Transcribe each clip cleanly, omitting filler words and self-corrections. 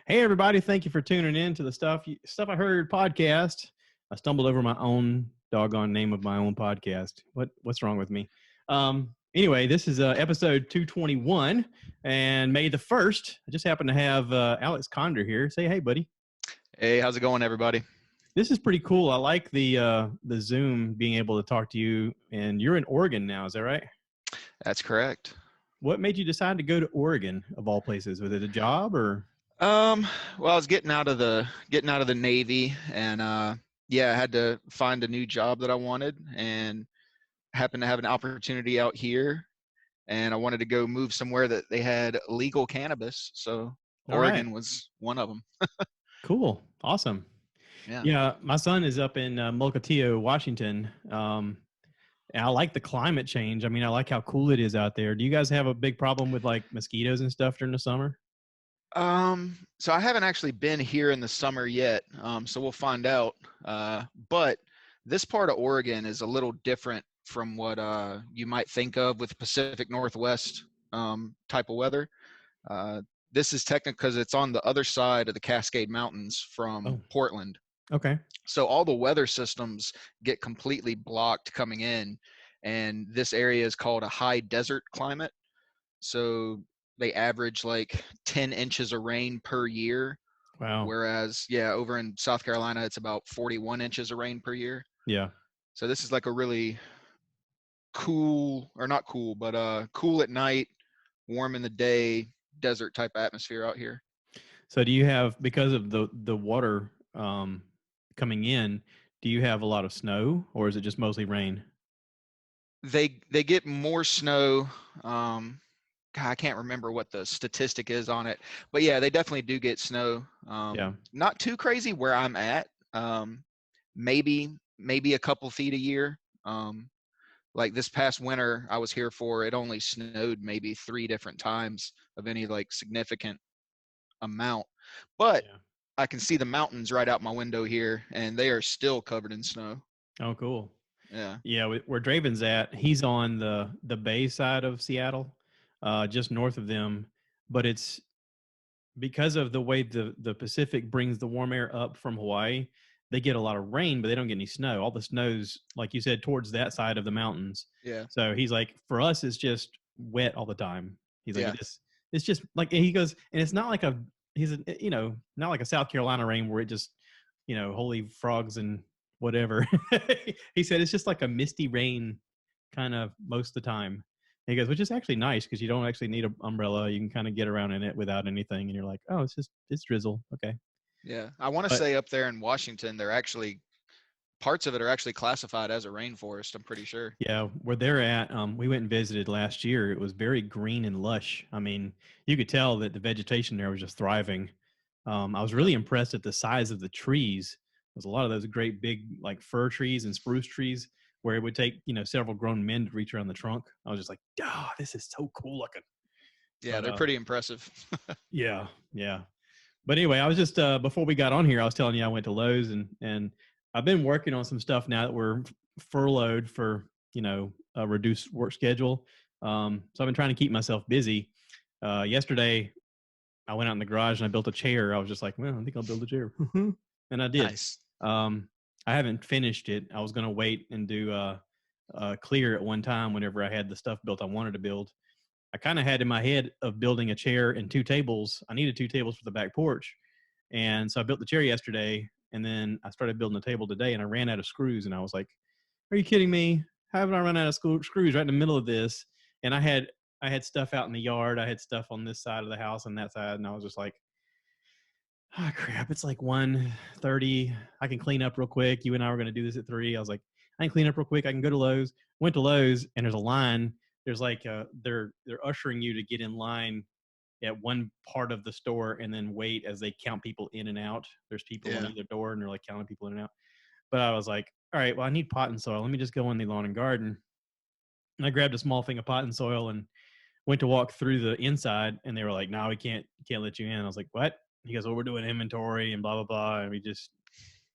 Hey, everybody. Thank you for tuning in to the Stuff I Heard podcast. I stumbled over my own doggone name of my own podcast. What's wrong with me? Anyway, this is episode 221 and May the 1st. I just happen to have Alex Condor here. Say hey, buddy. Hey, how's it going, everybody? This is pretty cool. I like the Zoom being able to talk to you, and you're in Oregon now. Is that right? That's correct. What made you decide to go to Oregon of all places? Was it a job or? Well, I was getting out of the Navy, and I had to find a new job that I wanted, and happened to have an opportunity out here, and I wanted to go move somewhere that they had legal cannabis. So All Oregon right. was one of them. Cool. Awesome. Yeah. Yeah, my son is up in Mukilteo, Washington. And I like the climate change. I mean, I like how cool it is out there. Do you guys have a big problem with like mosquitoes and stuff during the summer? So I haven't actually been here in the summer yet. So we'll find out. But this part of Oregon is a little different from what you might think of with Pacific Northwest type of weather. This is technically because it's on the other side of the Cascade Mountains from Portland. Okay. So all the weather systems get completely blocked coming in, and this area is called a high desert climate. So they average like 10 inches of rain per year. Wow. Whereas, over in South Carolina, it's about 41 inches of rain per year. Yeah. So this is like a really cool, or not cool, but cool at night, warm in the day, desert type atmosphere out here. So do you have, because of the water coming in, do you have a lot of snow or is it just mostly rain? They get more snow. God, I can't remember what the statistic is on it, but yeah, they definitely do get snow. Not too crazy where I'm at. Maybe a couple feet a year. Like this past winter I was here for, it only snowed maybe 3 different times of any like significant amount. But I can see the mountains right out my window here, and they are still covered in snow. Oh, cool. Yeah. Yeah, where Draven's at, he's on the bay side of Seattle, just north of them. But it's because of the way the Pacific brings the warm air up from Hawaii, they get a lot of rain, but they don't get any snow. All the snow's, like you said, towards that side of the mountains. Yeah. So he's like, for us, it's just wet all the time. He's like, it's just like, he goes, and it's not like not like a South Carolina rain where it just, holy frogs and whatever. He said, it's just like a misty rain kind of most of the time. He goes, which is actually nice because you don't actually need an umbrella. You can kind of get around in it without anything. And you're like, oh, it's drizzle. Okay. Yeah. I want to say up there in Washington, parts of it are actually classified as a rainforest, I'm pretty sure. Yeah. Where they're at, we went and visited last year. It was very green and lush. I mean, you could tell that the vegetation there was just thriving. I was really impressed at the size of the trees. There's a lot of those great big like fir trees and spruce trees where it would take, several grown men to reach around the trunk. I was just like, this is so cool looking. Yeah, they're pretty impressive. Yeah. But anyway, I was just, before we got on here, I was telling you I went to Lowe's and I've been working on some stuff now that we're furloughed for, a reduced work schedule. So I've been trying to keep myself busy. Yesterday, I went out in the garage and I built a chair. I was just like, well, I think I'll build a chair. And I did. Nice. I haven't finished it. I was going to wait and do clear at one time whenever I had the stuff built I wanted to build. I kind of had in my head of building a chair and 2 tables. I needed 2 tables for the back porch. And so I built the chair yesterday, and then I started building the table today, and I ran out of screws. And I was like, are you kidding me? How haven't I run out of screws right in the middle of this? And I had stuff out in the yard. I had stuff on this side of the house and that side. And I was just like, oh crap, it's like 1:30. I can clean up real quick. You and I were going to do this at 3. I was like, I can clean up real quick. I can go to Lowe's. Went to Lowe's, and there's a line. There's like they're ushering you to get in line at one part of the store and then wait as they count people in and out. There's people on either door, and they're like counting people in and out. But I was like, all right, well, I need pot and soil. Let me just go in the lawn and garden. And I grabbed a small thing of pot and soil and went to walk through the inside, and they were like, no, we can't let you in. I was like, what? He goes, well, we're doing inventory and blah, blah, blah. And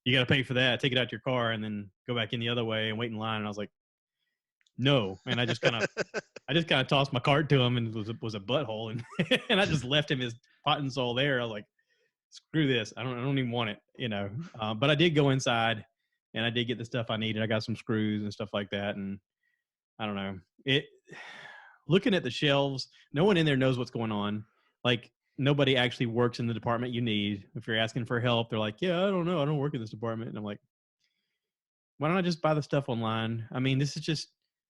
you got to pay for that. Take it out to your car and then go back in the other way and wait in line. And I was like, no. And I just kind of tossed my cart to him, and it was a butthole. And, and I just left him his pot and soil there. I was like, screw this. I don't even want it, you know. But I did go inside and I did get the stuff I needed. I got some screws and stuff like that. And I don't know. Looking at the shelves, no one in there knows what's going on. Like, nobody actually works in the department you need. If you're asking for help, they're like, yeah, I don't know. I don't work in this department. And I'm like, why don't I just buy the stuff online? I mean, this is just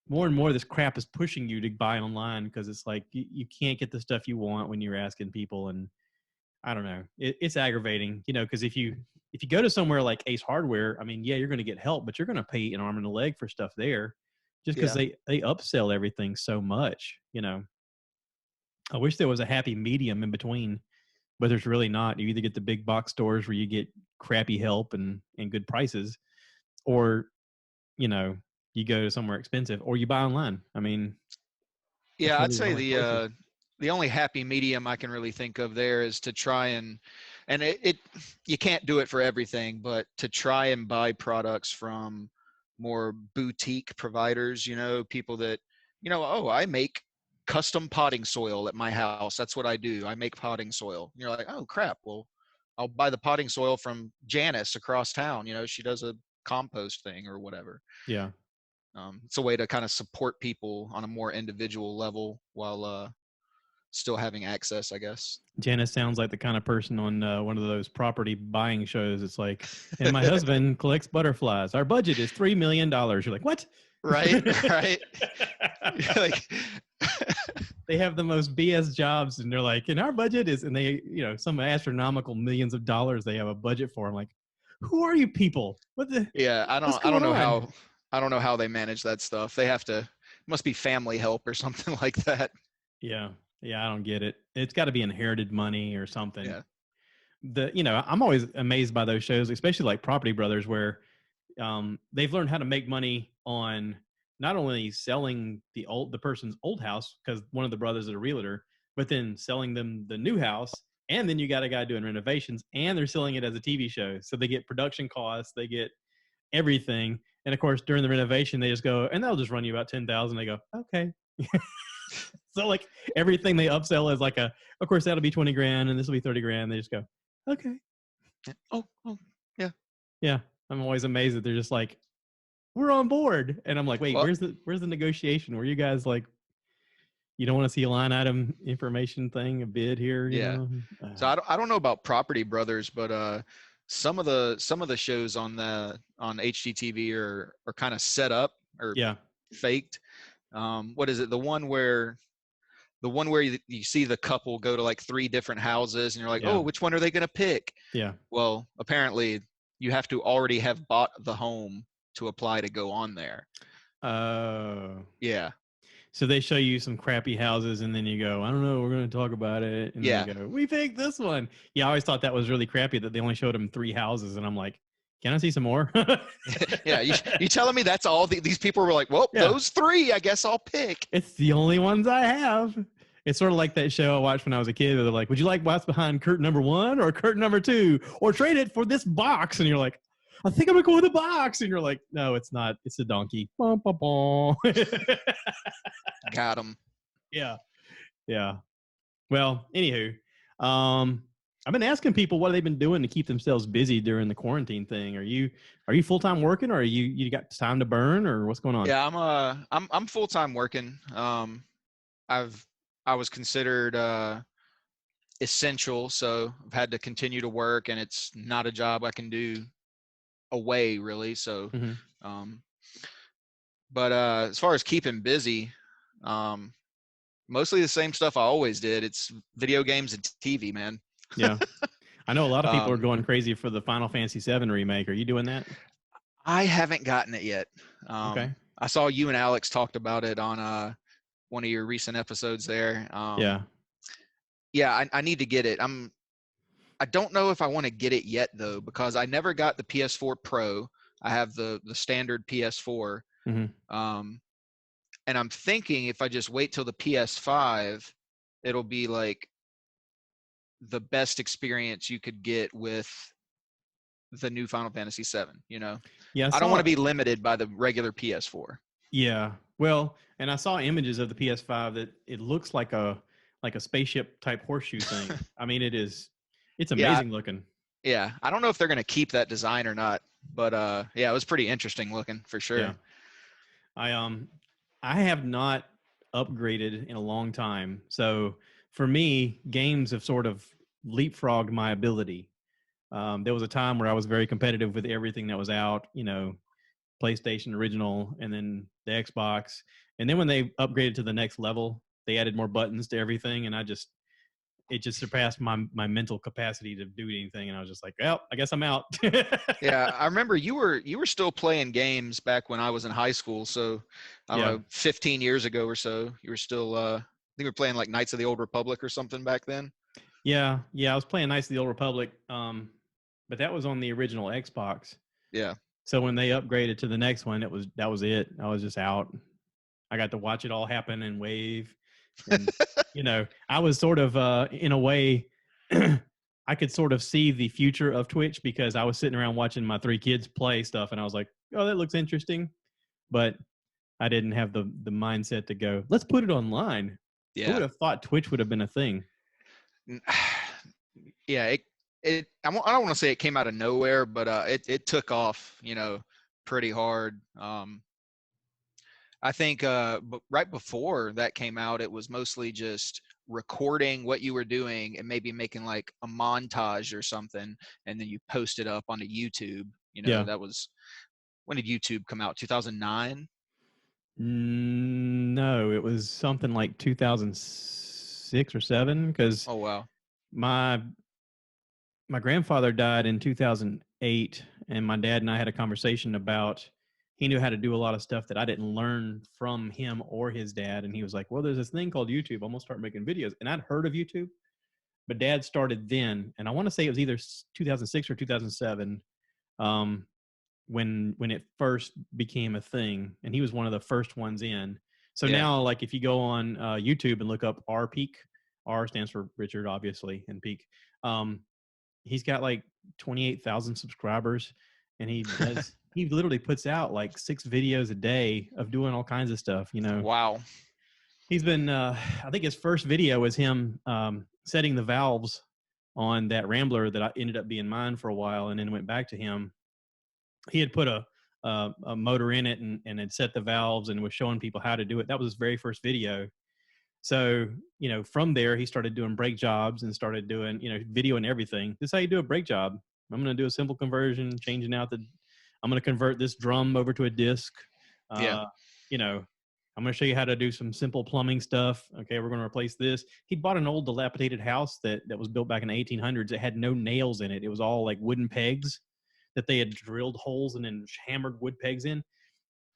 more and more this crap is pushing you to buy online because it's like you can't get the stuff you want when you're asking people. And I don't know. It's aggravating, you know, because if you go to somewhere like Ace Hardware, I mean, yeah, you're going to get help, but you're going to pay an arm and a leg for stuff there just because they upsell everything so much, you know. I wish there was a happy medium in between, but there's really not. You either get the big box stores where you get crappy help and good prices, or, you know, you go to somewhere expensive, or you buy online. I mean, yeah, I'd say the only happy medium I can really think of there is to try and it you can't do it for everything, but to try and buy products from more boutique providers, you know, people that, you know, oh, I make custom potting soil at my house. That's what I do. I make potting soil. And you're like, oh crap. Well, I'll buy the potting soil from Janice across town. You know, she does a compost thing or whatever. Yeah. It's a way to kind of support people on a more individual level while still having access, I guess. Janice sounds like the kind of person on one of those property buying shows. It's like, and my husband collects butterflies. Our budget is $3 million. You're like, what? Right, right. Like, they have the most BS jobs, and they're like, and our budget is, and they, you know, some astronomical millions of dollars they have a budget for. I'm like, who are you people? What the? Yeah, I don't know how they manage that stuff. They have to, must be family help or something like that. Yeah. Yeah, I don't get it. It's got to be inherited money or something. Yeah. You know, I'm always amazed by those shows, especially like Property Brothers, where they've learned how to make money on not only selling the person's old house, because one of the brothers is a realtor, but then selling them the new house. And then you got a guy doing renovations, and they're selling it as a TV show. So they get production costs, they get everything. And of course, during the renovation, they just go, and they'll just run you about 10,000. They go, okay. So like everything they upsell is like of course that'll be 20 grand and this will be 30 grand. They just go, okay. Oh, yeah. Yeah. I'm always amazed that they're just like, we're on board. And I'm like, wait, where's the negotiation? Where you guys like, you don't want to see a line item information thing, a bid here? You know? So I don't know about Property Brothers, but some of the shows on HGTV are kind of set up or faked. What is it? The one where you see the couple go to like 3 different houses and you're like, oh, which one are they going to pick? Yeah. Well, apparently you have to already have bought the home to apply to go on there. Oh. Yeah. So they show you some crappy houses and then you go, I don't know, we're going to talk about it. And then they go, we picked this one. Yeah, I always thought that was really crappy that they only showed them 3 houses. And I'm like, can I see some more? Yeah, you telling me that's all these people were like, well, those 3, I guess I'll pick. It's the only ones I have. It's sort of like that show I watched when I was a kid. Where they're like, would you like what's behind curtain number 1 or curtain number 2? Or trade it for this box? And you're like, I think I'm going to go with the box. And you're like, no, it's not. It's a donkey. Bum, bum, bum. Got him. Yeah. Yeah. Well, anywho, I've been asking people what they've been doing to keep themselves busy during the quarantine thing. Are you full-time working, or are you got time to burn, or what's going on? Yeah, I'm full-time working. I was considered essential, so I've had to continue to work, and it's not a job I can do away really. So, but as far as keeping busy, mostly the same stuff I always did. It's video games and TV, man. Yeah. I know a lot of people are going crazy for the Final Fantasy VII remake. Are you doing that? I haven't gotten it yet. Okay. I saw you and Alex talked about it on one of your recent episodes there. Yeah, I need to get it. I don't know if I want to get it yet though, because I never got the PS4 Pro. I have the standard PS4. And I'm thinking if I just wait till the PS5, it'll be like the best experience you could get with the new Final Fantasy VII, you know? Yeah. I don't want to be limited by the regular PS4. Yeah. Well, and I saw images of the PS5 that it looks like a spaceship type horseshoe thing. I mean, it is It's Yeah, amazing looking. yeah. I don't know if they're gonna keep that design or not, but yeah, it was pretty interesting looking for Yeah. sure. I have not upgraded in a long time. So for me, games have sort of leapfrogged my ability. There was a time where I was very competitive with everything that was out, PlayStation original and then the Xbox. And then when they upgraded to the next level, they added more buttons to everything. And it just surpassed my mental capacity to do anything. And I was just like, well, I guess I'm out. Yeah, I remember you were still playing games back when I was in high school. So I don't Yeah. know, 15 years ago or so, you were still I think we were playing like Knights of the Old Republic or something back then. Yeah. Yeah. I was playing Knights of the Old Republic. But that was on the original Xbox. Yeah. So when they upgraded to the next one, that was it. I was just out. I got to watch it all happen and wave. And, I was sort of, in a way, I could sort of see the future of Twitch because I was sitting around watching my 3 kids play stuff. And I was like, oh, that looks interesting. But I didn't have the mindset to go, let's put it online. Who would Yeah. have thought Twitch would have been a thing? Yeah, I don't want to say it came out of nowhere, but it took off, pretty hard. I think right before that came out, it was mostly just recording what you were doing and maybe making like a montage or something, and then you post it up onto YouTube. Yeah. That was, when did YouTube come out? 2009? No, it was something like 2006 or 7 because Oh wow. my my grandfather died in 2008, and my dad and I had a conversation about he knew how to do a lot of stuff that I didn't learn from him or his dad. And he was like, well, there's this thing called YouTube. I'm going to start making videos. And I'd heard of YouTube, but dad started then. And I want to say it was either 2006 or 2007 um, when it first became a thing. And he was one of the first ones in. So Yeah. now, like, if you go on YouTube and look up R Peak, R stands for Richard, obviously, and Peak. He's got like 28,000 subscribers, and he literally puts out like 6 videos a day of doing all kinds of stuff. Wow. He's been I think his first video was him setting the valves on that Rambler that I ended up being mine for a while, and then went back to him. He had put a motor in it and had set the valves and was showing people how to do it. That was his very first video. So, from there, he started doing brake jobs and started doing, video and everything. This is how you do a brake job. I'm going to do a simple conversion, I'm going to convert this drum over to a disc. Yeah. I'm going to show you how to do some simple plumbing stuff. Okay, we're going to replace this. He bought an old dilapidated house that was built back in the 1800s. It had no nails in it. It was all like wooden pegs that they had drilled holes and then hammered wood pegs in.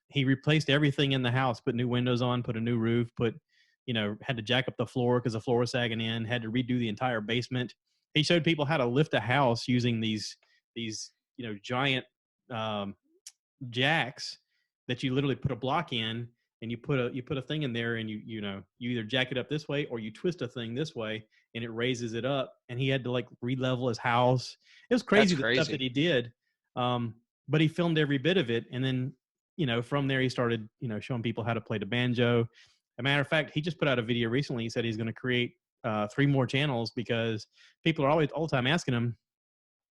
He replaced everything in the house, put new windows on, put a new roof, had to jack up the floor because the floor was sagging in, had to redo the entire basement. He showed people how to lift a house using these giant jacks that you literally put a block in, and you put a thing in there, and you either jack it up this way or you twist a thing this way and it raises it up. And he had to like re-level his house. It was That's crazy, the stuff crazy. that he did. But he filmed every bit of it, and then from there he started showing people how to play the banjo. As a matter of fact, he just put out a video recently. He said he's going to create 3 more channels because people are always all the time asking him,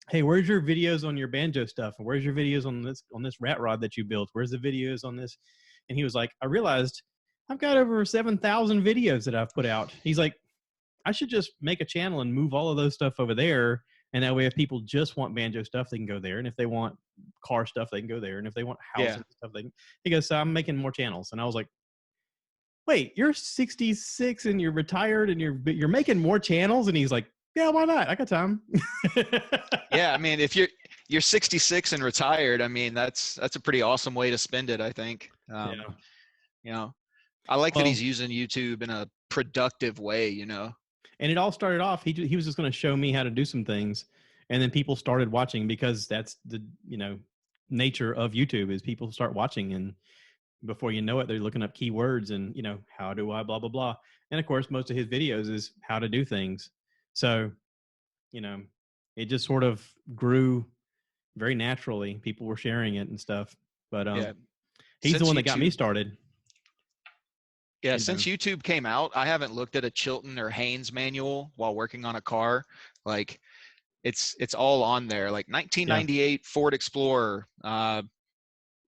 hey, where's your videos on your banjo stuff? And where's your videos on this rat rod that you built? Where's the videos on this? And he was like, I realized I've got over 7,000 videos that I've put out. He's like, I should just make a channel and move all of those stuff over there. And that way, if people just want banjo stuff, they can go there. And if they want car stuff, they can go there. And if they want house stuff, he goes, so I'm making more channels. And I was like, wait, you're 66 and you're retired and you're making more channels? And he's like, yeah, why not? I got time. Yeah, I mean, if you're 66 and retired, I mean, that's a pretty awesome way to spend it, I think. I like that he's using YouTube in a productive way, And it all started off, he was just going to show me how to do some things, and then people started watching because that's the nature of YouTube is people start watching, and before you know it, they're looking up keywords and how do I blah blah blah. And of course, most of his videos is how to do things. So it just sort of grew very naturally. People were sharing it and stuff. But he's the one that got me started. Yeah, since YouTube came out, I haven't looked at a Chilton or Haynes manual while working on a car. Like, It's all on there, like 1998 Ford Explorer,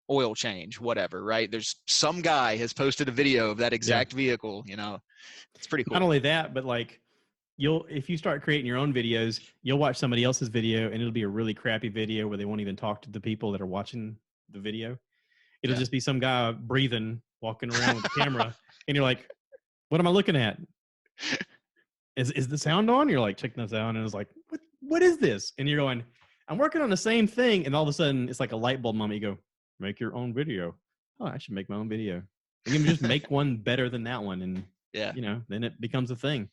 oil change, whatever, right? There's some guy has posted a video of that exact vehicle, you know. It's pretty cool. Not only that, but like if you start creating your own videos, you'll watch somebody else's video and it'll be a really crappy video where they won't even talk to the people that are watching the video. It'll just be some guy breathing, walking around with the camera, and you're like, what am I looking at? Is the sound on? You're like checking the sound, and it's like, what is this? And you're going, I'm working on the same thing, and all of a sudden it's like a light bulb moment. You go, make your own video. Oh, I should make my own video. You can just make one better than that one, and you know, then it becomes a thing.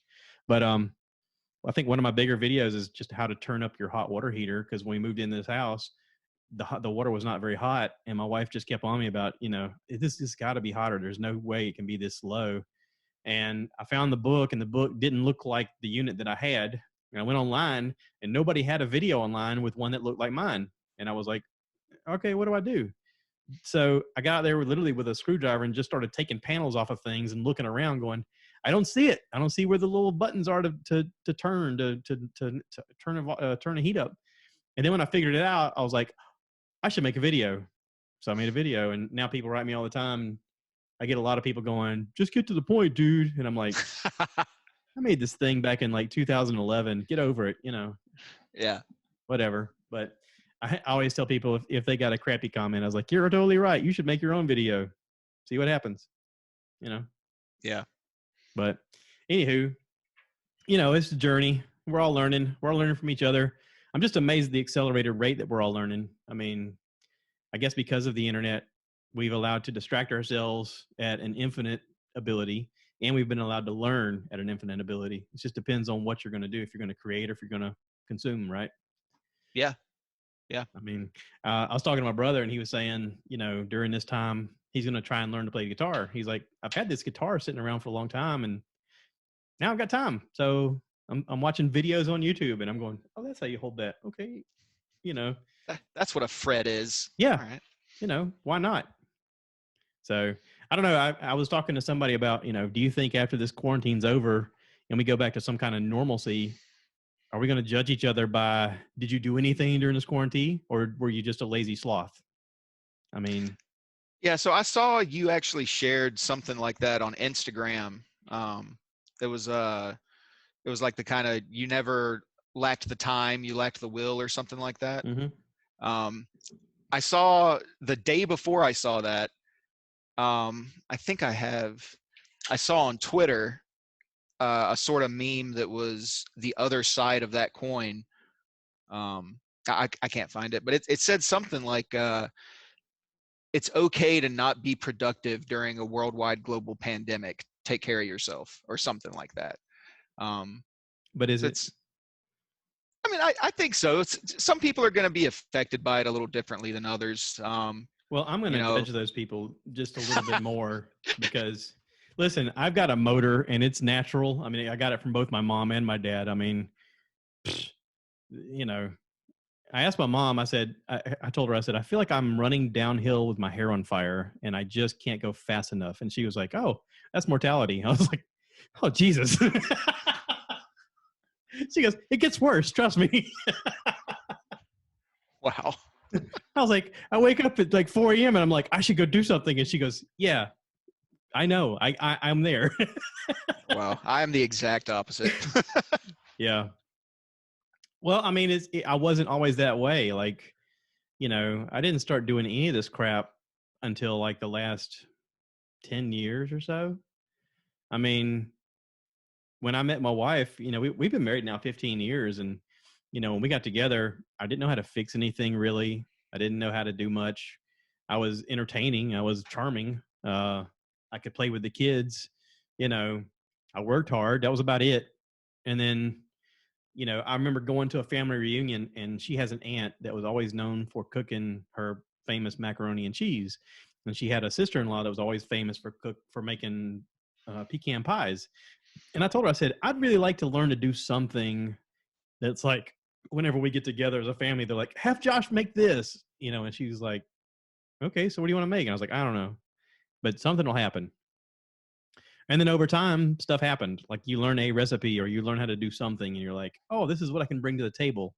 But I think one of my bigger videos is just how to turn up your hot water heater, because when we moved into this house, the water was not very hot, and my wife just kept on me about, you know, this has got to be hotter. There's no way it can be this low. And I found the book, and the book didn't look like the unit that I had. And I went online, and nobody had a video online with one that looked like mine. And I was like, okay, what do I do? So I got out there literally with a screwdriver and just started taking panels off of things and looking around going, I don't see it. I don't see where the little buttons are to turn the heat up. And then when I figured it out, I was like, I should make a video. So I made a video, and now people write me all the time. I get a lot of people going, just get to the point, dude. And I'm like, I made this thing back in like 2011. Get over it, you know? Yeah. Whatever. But I always tell people if they got a crappy comment, I was like, you're totally right. You should make your own video. See what happens, you know? Yeah. But anywho, you know, it's a journey. We're all learning. We're all learning from each other. I'm just amazed at the accelerated rate that we're all learning. I mean, I guess because of the internet, we've allowed to distract ourselves at an infinite ability, and we've been allowed to learn at an infinite ability. It just depends on what you're going to do, if you're going to create or if you're going to consume, right? Yeah. Yeah. I mean, I was talking to my brother, and he was saying, you know, during this time, he's going to try and learn to play the guitar. He's like, I've had this guitar sitting around for a long time, and now I've got time. So I'm watching videos on YouTube, and I'm going, oh, that's how you hold that. Okay. You know, that's what a fret is. Yeah. All right. You know, why not? So I don't know. I was talking to somebody about, you know, do you think after this quarantine's over and we go back to some kind of normalcy, are we going to judge each other by, did you do anything during this quarantine, or were you just a lazy sloth? I mean, yeah. So I saw you actually shared something like that on Instagram. It was like the kind of, you never lacked the time, you lacked the will, or something like that. Mm-hmm. I saw the day before I saw that. I think I saw on Twitter a sort of meme that was the other side of that coin. I can't find it, but it said something like, it's okay to not be productive during a worldwide global pandemic. Take care of yourself, or something like that. But is it? I mean, I think so. Some people are going to be affected by it a little differently than others. Well, I'm going to judge those people just a little bit more because, listen, I've got a motor and it's natural. I mean, I got it from both my mom and my dad. I mean, you know, I asked my mom, I said, I told her, I said, I feel like I'm running downhill with my hair on fire and I just can't go fast enough. And she was like, oh, that's mortality. I was like, oh, Jesus. She goes, it gets worse. Trust me. Wow. I was like, I wake up at like 4 a.m. and I'm like, I should go do something. And she goes, yeah, I know. I'm there. Wow. I am the exact opposite. Yeah. Well, I mean, I wasn't always that way. Like, you know, I didn't start doing any of this crap until like the last 10 years or so. I mean, when I met my wife, you know, we've been married now 15 years. And, you know, when we got together, I didn't know how to fix anything really. I didn't know how to do much. I was entertaining. I was charming. I could play with the kids. You know, I worked hard. That was about it. And then, you know, I remember going to a family reunion, and she has an aunt that was always known for cooking her famous macaroni and cheese. And she had a sister-in-law that was always famous for making pecan pies. And I told her, I said, I'd really like to learn to do something that's like, whenever we get together as a family, they're like, have Josh make this, you know? And she was like, okay, so what do you want to make? And I was like, I don't know, but something will happen. And then over time, stuff happened. Like you learn a recipe or you learn how to do something and you're like, oh, this is what I can bring to the table.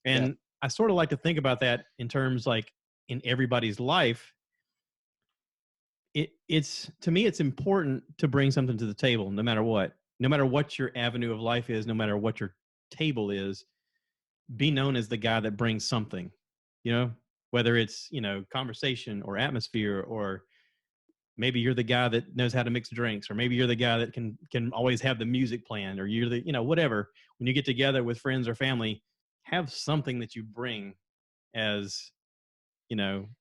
And I sort of like to think about that in terms like in everybody's life. It's to me, it's important to bring something to the table, no matter what your avenue of life is, no matter what your table is. Be known as the guy that brings something, whether it's, conversation or atmosphere, or maybe you're the guy that knows how to mix drinks, or maybe you're the guy that can always have the music planned, or you're the, whatever. When you get together with friends or family, have something that you bring as,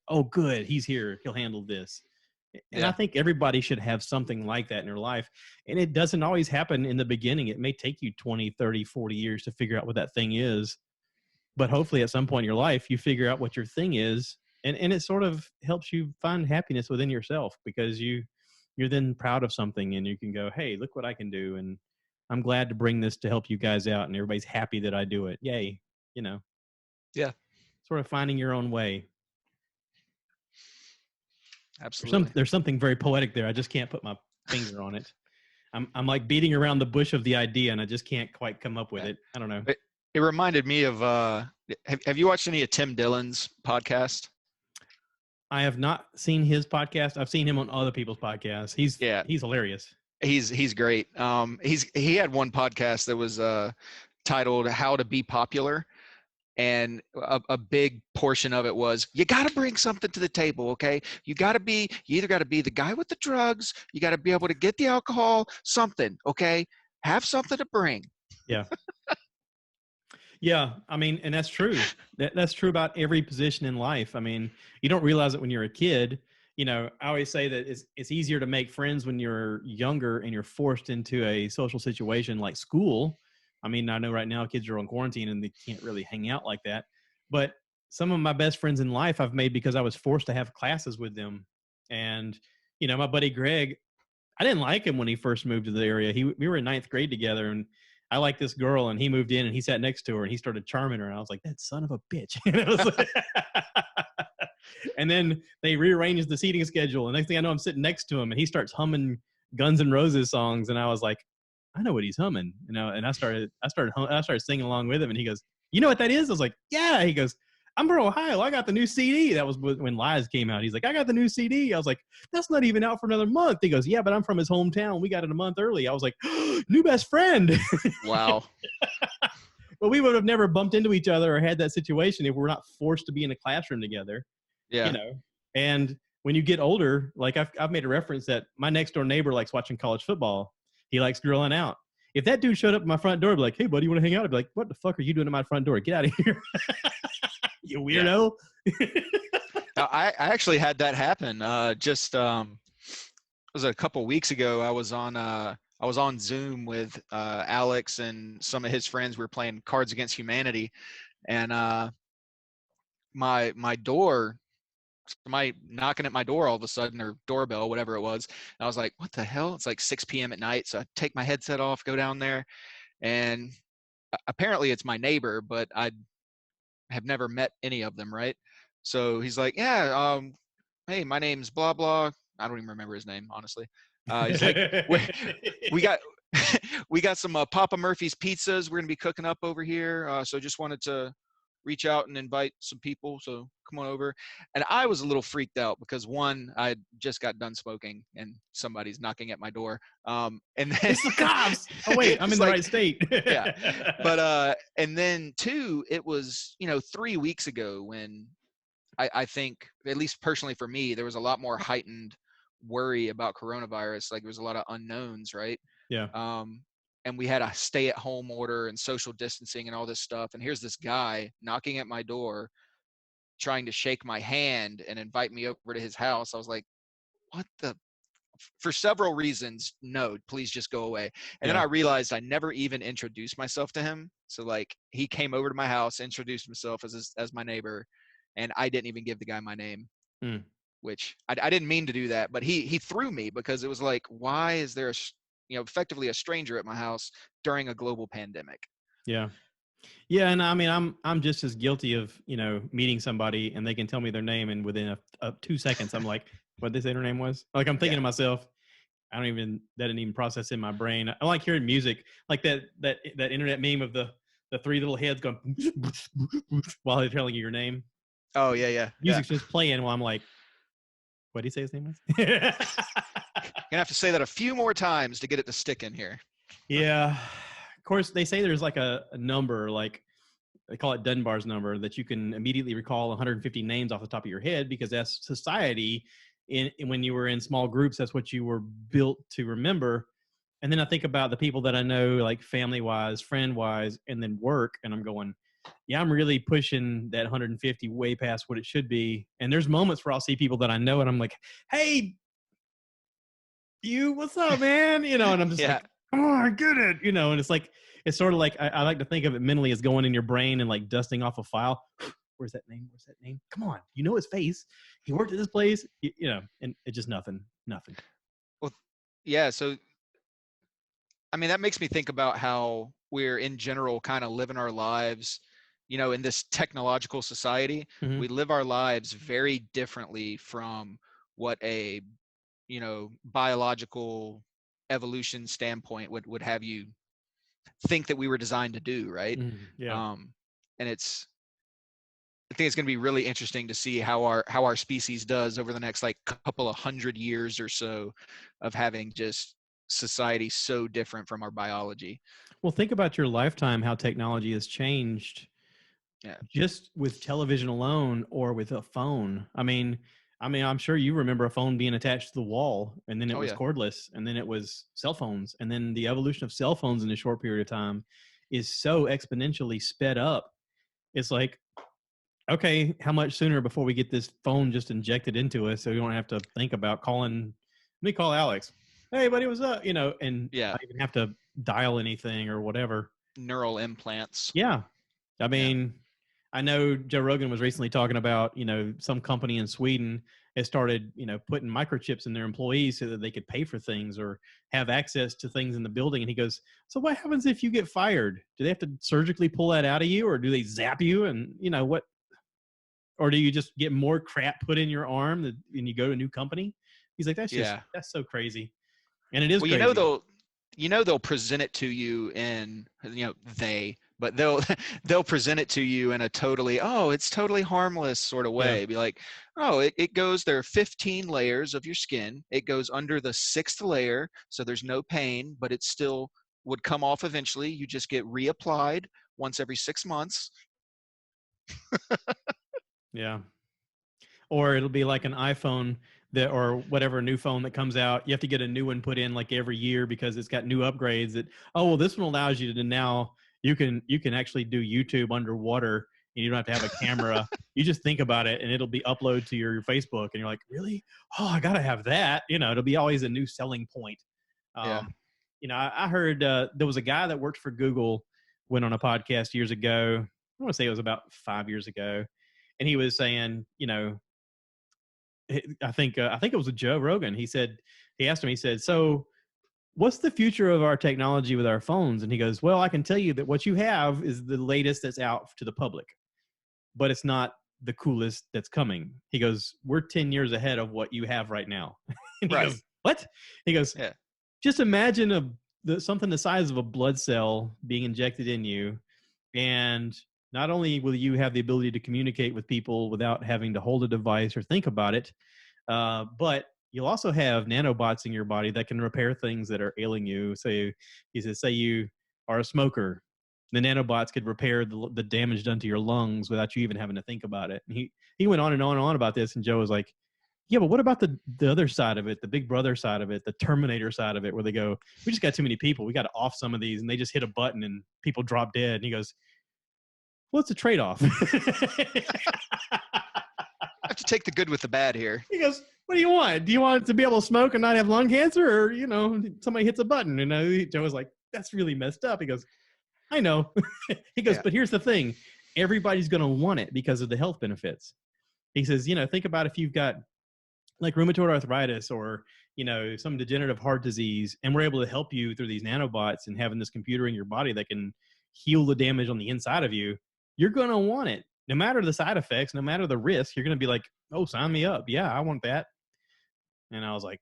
oh, good, he's here, he'll handle this. And I think everybody should have something like that in their life. And it doesn't always happen in the beginning. It may take you 20, 30, 40 years to figure out what that thing is. But hopefully at some point in your life, you figure out what your thing is. And it sort of helps you find happiness within yourself, because you're then proud of something, and you can go, hey, look what I can do. And I'm glad to bring this to help you guys out. And everybody's happy that I do it. Yay. Yeah. Sort of finding your own way. Absolutely. There's something very poetic there. I just can't put my finger on it. I'm like beating around the bush of the idea, and I just can't quite come up with it. I don't know. It reminded me of have you watched any of Tim Dillon's podcast? I have not seen his podcast. I've seen him on other people's podcasts. He's hilarious. He's great. He had one podcast that was titled "How to Be Popular." And a big portion of it was, you got to bring something to the table, okay? You either got to be the guy with the drugs, you got to be able to get the alcohol, something, okay? Have something to bring. Yeah. Yeah, I mean, and that's true. That's true about every position in life. I mean, you don't realize it when you're a kid. I always say that it's easier to make friends when you're younger and you're forced into a social situation like school. I mean, I know right now kids are on quarantine and they can't really hang out like that. But some of my best friends in life I've made because I was forced to have classes with them. And, my buddy Greg, I didn't like him when he first moved to the area. We were in ninth grade together, and I liked this girl, and he moved in and he sat next to her and he started charming her. And I was like, that son of a bitch. And then they rearranged the seating schedule. And next thing I know, I'm sitting next to him and he starts humming Guns N' Roses songs. And I was like, I know what he's humming, and I started singing along with him, and he goes, you know what that is? I was like, yeah. He goes, I'm from Ohio. I got the new CD. That was when Lies came out. He's like, I got the new CD. I was like, that's not even out for another month. He goes, yeah, but I'm from his hometown. We got it a month early. I was like, new best friend. Wow. Well, we would have never bumped into each other or had that situation if we're not forced to be in a classroom together. Yeah. And when you get older, like I've made a reference that my next door neighbor likes watching college football. He likes grilling out. If that dude showed up at my front door, I'd be like, hey, buddy, you want to hang out? I'd be like, what the fuck are you doing at my front door? Get out of here. You weirdo. Yeah. I actually had that happen. It was a couple weeks ago. I was on Zoom with Alex and some of his friends. We were playing Cards Against Humanity. And my door, somebody knocking at my door all of a sudden, or doorbell, whatever it was. And I was like, what the hell? It's like 6 p.m. at night. So I take my headset off, go down there, and apparently it's my neighbor, but I have never met any of them, right? So he's like, yeah, hey, my name's blah, blah. I don't even remember his name, honestly. He's like, we got we got some Papa Murphy's pizzas we're going to be cooking up over here. So just wanted to reach out and invite some people. So come on over. And I was a little freaked out because, one, I just got done smoking and somebody's knocking at my door. And then it's the cops. Oh wait, I'm in the right state. Yeah. But and then two, it was 3 weeks ago when I think, at least personally for me, there was a lot more heightened worry about coronavirus. Like there was a lot of unknowns, right? Yeah. And we had a stay-at-home order and social distancing and all this stuff. And here's this guy knocking at my door, trying to shake my hand and invite me over to his house. I was like, what the? For several reasons, no, please just go away. And then I realized I never even introduced myself to him. So like he came over to my house, introduced himself as my neighbor, and I didn't even give the guy my name, which I didn't mean to do that. But he threw me because it was like, why is there effectively a stranger at my house during a global pandemic? Yeah. Yeah. And I mean, I'm just as guilty of, meeting somebody and they can tell me their name, and within 2 seconds, I'm like, what did they say their name was? Like, I'm thinking to myself, that didn't even process in my brain. I like hearing music, like that internet meme of the the three little heads going while they're telling you your name. Oh yeah. Music's just playing while I'm like, what did he say his name was? You're gonna have to say that a few more times to get it to stick in here. Yeah. Of course, they say there's like a number, like they call it Dunbar's number, that you can immediately recall 150 names off the top of your head, because that's society. When you were in small groups, that's what you were built to remember. And then I think about the people that I know, like family-wise, friend-wise, and then work, and I'm going, yeah, I'm really pushing that 150 way past what it should be. And there's moments where I'll see people that I know, and I'm like, hey, what's up, man? And I'm just like, oh, I get it. And it's sort of like, I like to think of it mentally as going in your brain and like dusting off a file. Where's that name? Come on. His face. He worked at this place, and it's just nothing. Well, yeah. So, I mean, that makes me think about how we're in general kind of living our lives, in this technological society. Mm-hmm. We live our lives very differently from what a, biological evolution standpoint would have you think that we were designed to do, right? Yeah. And I think it's going to be really interesting to see how our species does over the next like couple of 100 years or so of having just society so different from our biology. Well, think about your lifetime, how technology has changed. Yeah. Just with television alone, or with a phone. I mean, I'm sure you remember a phone being attached to the wall, and then it was cordless, and then it was cell phones, and then the evolution of cell phones in a short period of time is so exponentially sped up. It's like, okay, how much sooner before we get this phone just injected into us, so we don't have to think about calling? Let me call Alex. Hey, buddy, what's up? And not even have to dial anything or whatever. Neural implants. Yeah, I mean. I know Joe Rogan was recently talking about, some company in Sweden has started, putting microchips in their employees so that they could pay for things or have access to things in the building. And he goes, so what happens if you get fired? Do they have to surgically pull that out of you, or do they zap you? And what, or do you just get more crap put in your arm and you go to a new company? He's like, that's so crazy. And it is crazy. They'll present it to you in, but they'll present it to you in a it's totally harmless sort of way. Be like, there are 15 layers of your skin. It goes under the 6th layer, so there's no pain, but it still would come off eventually. You just get reapplied once every 6 months. Yeah. Or it'll be like an iPhone or whatever new phone that comes out. You have to get a new one put in like every year because it's got new upgrades this one allows you to now you can actually do YouTube underwater, and you don't have to have a camera. You just think about it and it'll be uploaded to your Facebook, and you're like, really? Oh, I got to have that. It'll be always a new selling point. I heard there was a guy that worked for Google, went on a podcast years ago. I want to say it was about 5 years ago. And he was saying, I think it was with Joe Rogan. He asked him, so what's the future of our technology with our phones? And he goes, well, I can tell you that what you have is the latest that's out to the public, but it's not the coolest that's coming. He goes, we're 10 years ahead of what you have right now. And he goes, what? He goes, just imagine something the size of a blood cell being injected in you. And not only will you have the ability to communicate with people without having to hold a device or think about it, but you'll also have nanobots in your body that can repair things that are ailing you. So he says, say you are a smoker, the nanobots could repair the damage done to your lungs without you even having to think about it. And he went on and on and on about this, and Joe was like, yeah, but what about the other side of it, the Big Brother side of it, the Terminator side of it, where they go, we just got too many people, we got to off some of these, and they just hit a button and people drop dead. And he goes, what's the trade-off? I have to take the good with the bad here. He goes, what do you want? Do you want to be able to smoke and not have lung cancer? Or, somebody hits a button? And Joe was like, that's really messed up. He goes, I know. He goes, but here's the thing. Everybody's going to want it because of the health benefits. He says, think about if you've got like rheumatoid arthritis or, some degenerative heart disease, and we're able to help you through these nanobots and having this computer in your body that can heal the damage on the inside of you. You're going to want it. No matter the side effects, no matter the risk, you're going to be like, oh, sign me up. Yeah, I want that. And I was like,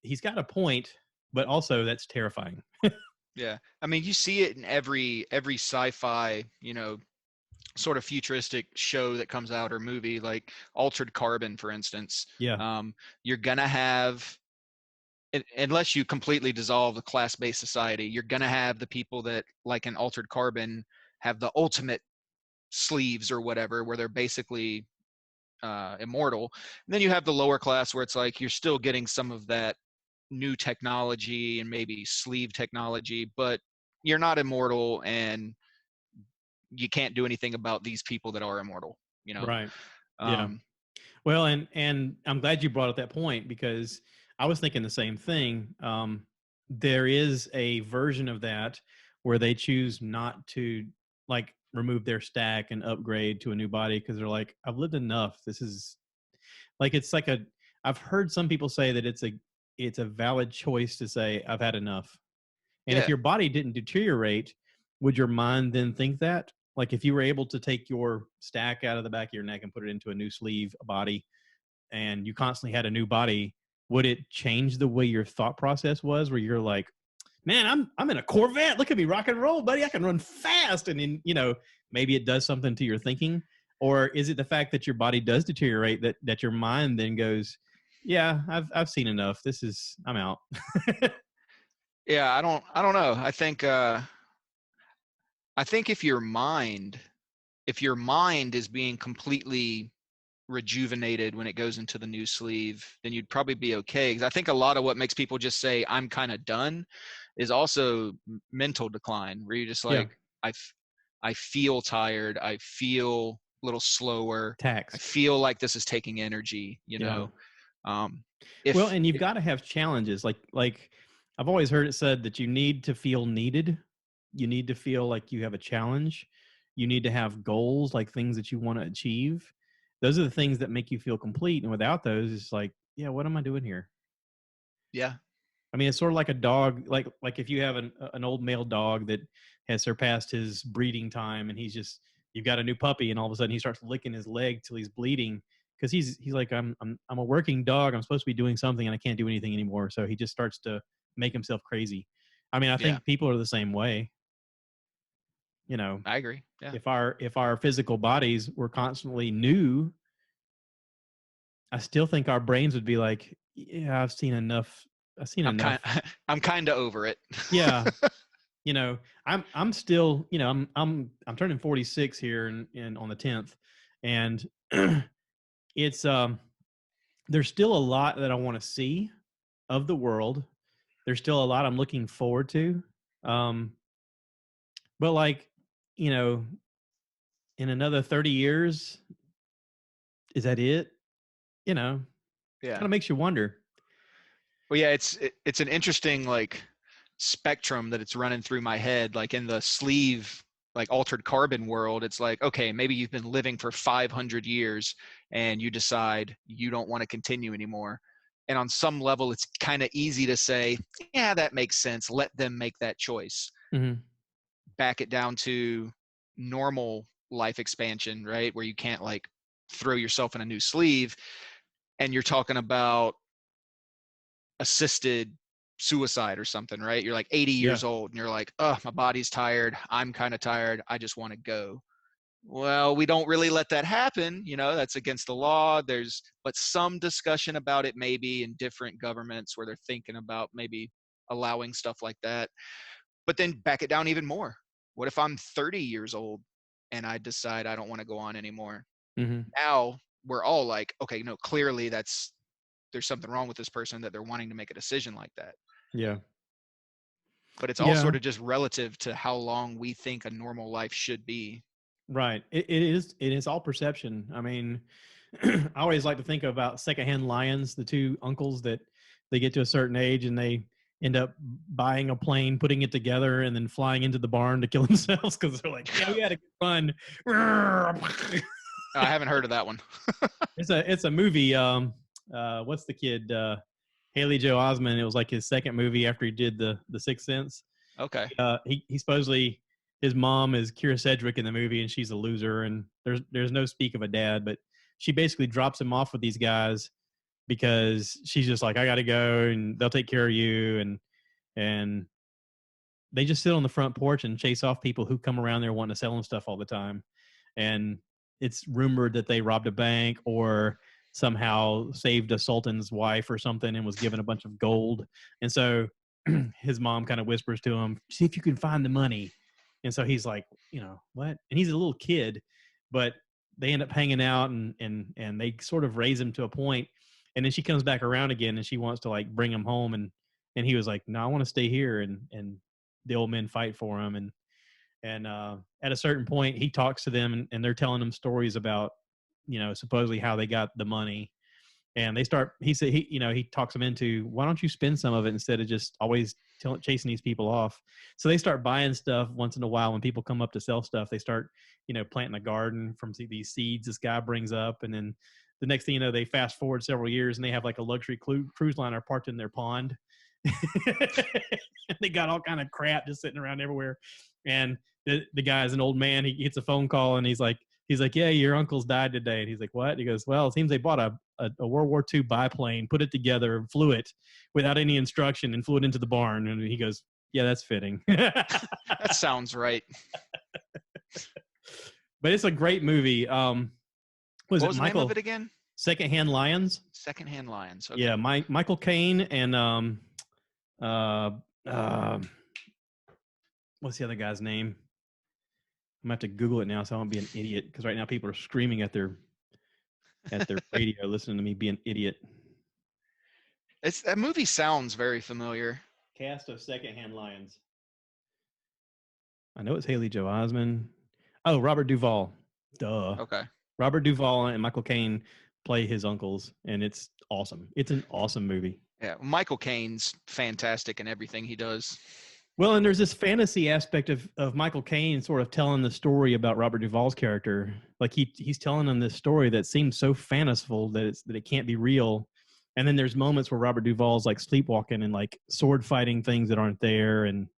he's got a point, but also that's terrifying. Yeah. I mean, you see it in every sci-fi, sort of futuristic show that comes out or movie, like Altered Carbon, for instance. Yeah. You're gonna have, unless you completely dissolve the class-based society, you're gonna have the people that, like in Altered Carbon, have the ultimate sleeves or whatever, where they're basically immortal. And then you have the lower class where it's like you're still getting some of that new technology and maybe sleeve technology, but you're not immortal and you can't do anything about these people that are immortal, Right. Yeah. um Well, and I'm glad you brought up that point, because I was thinking the same thing. There is a version of that where they choose not to, like, remove their stack and upgrade to a new body because they're like, I've lived enough. This is like, it's like a. I've heard some people say that it's a valid choice to say I've had enough. And if yeah. your body didn't deteriorate, would your mind then think that? Like, if you were able to take your stack out of the back of your neck and put it into a new sleeve body, and you constantly had a new body, would it change the way your thought process was, where you're like, man, I'm in a Corvette, look at me rock and roll, buddy, I can run fast, and then, maybe it does something to your thinking? Or is it the fact that your body does deteriorate that your mind then goes, yeah, I've seen enough, I'm out? Yeah, I don't know. I think if your mind is being completely rejuvenated when it goes into the new sleeve, then you'd probably be okay. Because I think a lot of what makes people just say I'm kind of done is also mental decline, where you're just Yeah. like, I feel tired, I feel a little slower, I Taxed. feel like this is taking energy, Yeah. um Well, if and you've got to have challenges. Like I've always heard it said that you need to feel needed. You need to feel like you have a challenge. You need to have goals, like things that you want to achieve. Those are the things that make you feel complete. And without those, it's like, yeah, what am I doing here? yeah. I mean, it's sort of like a dog. Like if you have an old male dog that has surpassed his breeding time, and you've got a new puppy, and all of a sudden he starts licking his leg till he's bleeding, because he's like, I'm a working dog. I'm supposed to be doing something, and I can't do anything anymore. So he just starts to make himself crazy. I mean, I Yeah, think people are the same way. You know, I agree. Yeah. if our physical bodies were constantly new, I still think our brains would be like, yeah, I've seen enough. I've seen enough. I'm kind of over it. Yeah. I'm still, I'm turning 46 here in on the 10th, and it's there's still a lot that I want to see of the world. There's still a lot I'm looking forward to. Um but, like, you know, in another 30 years, is that it? Yeah. Kind of makes you wonder. Well, yeah, it's an interesting, like, spectrum that it's running through my head. Like in the sleeve, like Altered Carbon world, it's like, okay, maybe you've been living for 500 years and you decide you don't want to continue anymore. And on some level, it's kind of easy to say, yeah, that makes sense. Let them make that choice. Mhm. Back it down to normal life expansion, right? Where you can't, like, throw yourself in a new sleeve, and you're talking about assisted suicide or something, right? You're like 80 Yeah. years old and you're like, oh, my body's tired, I'm kind of tired, I just want to go. Well, we don't really let that happen, that's against the law. But some discussion about it maybe in different governments where they're thinking about maybe allowing stuff like that. But then back it down even more. What if I'm 30 years old and I decide I don't want to go on anymore? Mhm. Now we're all like, okay, no, clearly there's something wrong with this person that they're wanting to make a decision like that. Yeah. But it's all Yeah. sort of just relative to how long we think a normal life should be. Right. It is all perception. I mean, I always like to think about secondhand lions, the two uncles that they get to a certain age and they end up buying a plane, putting it together, and then flying into the barn to kill themselves because they're like, yeah, we had a good fun. I haven't heard of that one. It's a movie. What's the kid? Haley Joe Osment. It was like his second movie after he did the Sixth Sense. Okay. He supposedly, his mom is Kira Sedgwick in the movie, and she's a loser, and there's no speak of a dad, but she basically drops him off with these guys because she's just like, I got to go, and they'll take care of you, and they just sit on the front porch and chase off people who come around there wanting to sell them stuff all the time. And it's rumored that they robbed a bank or somehow saved a sultan's wife or something and was given a bunch of gold. And so his mom kind of whispers to him, see if you can find the money. And so he's like, what? And he's a little kid, but they end up hanging out and they sort of raise him to a point. And then she comes back around again and she wants to like bring him home. And he was like, no, I want to stay here. And the old men fight for him. And at a certain point, he talks to them and they're telling him stories about, supposedly how they got the money. And they start, he said, he talks them into, why don't you spend some of it instead of just always chasing these people off? So they start buying stuff once in a while. When people come up to sell stuff, they start, planting a garden from these seeds this guy brings up. And then the next thing you know, they fast forward several years and they have like a luxury cruise liner parked in their pond. They got all kind of crap just sitting around everywhere. And the guy's an old man. He gets a phone call and he's like, yeah, your uncle's died today. And he's like, what? He goes, well, it seems they bought a World War II biplane, put it together, flew it without any instruction and flew it into the barn. And he goes, yeah, that's fitting. That sounds right. But it's a great movie. What was the name of it again? Secondhand Lions. Secondhand Lions. Okay. Yeah, Michael Caine and what's the other guy's name? I'm gonna have to Google it now so I won't be an idiot, because right now people are screaming at their radio listening to me be an idiot. That movie sounds very familiar. Cast of Secondhand Lions. I know it's Haley Joel Osment. Oh, Robert Duvall. Duh. Okay. Robert Duvall and Michael Caine play his uncles, and it's awesome. It's an awesome movie. Yeah, Michael Caine's fantastic in everything he does. Well, and there's this fantasy aspect of Michael Caine sort of telling the story about Robert Duvall's character. Like he's telling them this story that seems so fanciful that it can't be real. And then there's moments where Robert Duvall's like sleepwalking and like sword fighting things that aren't there, and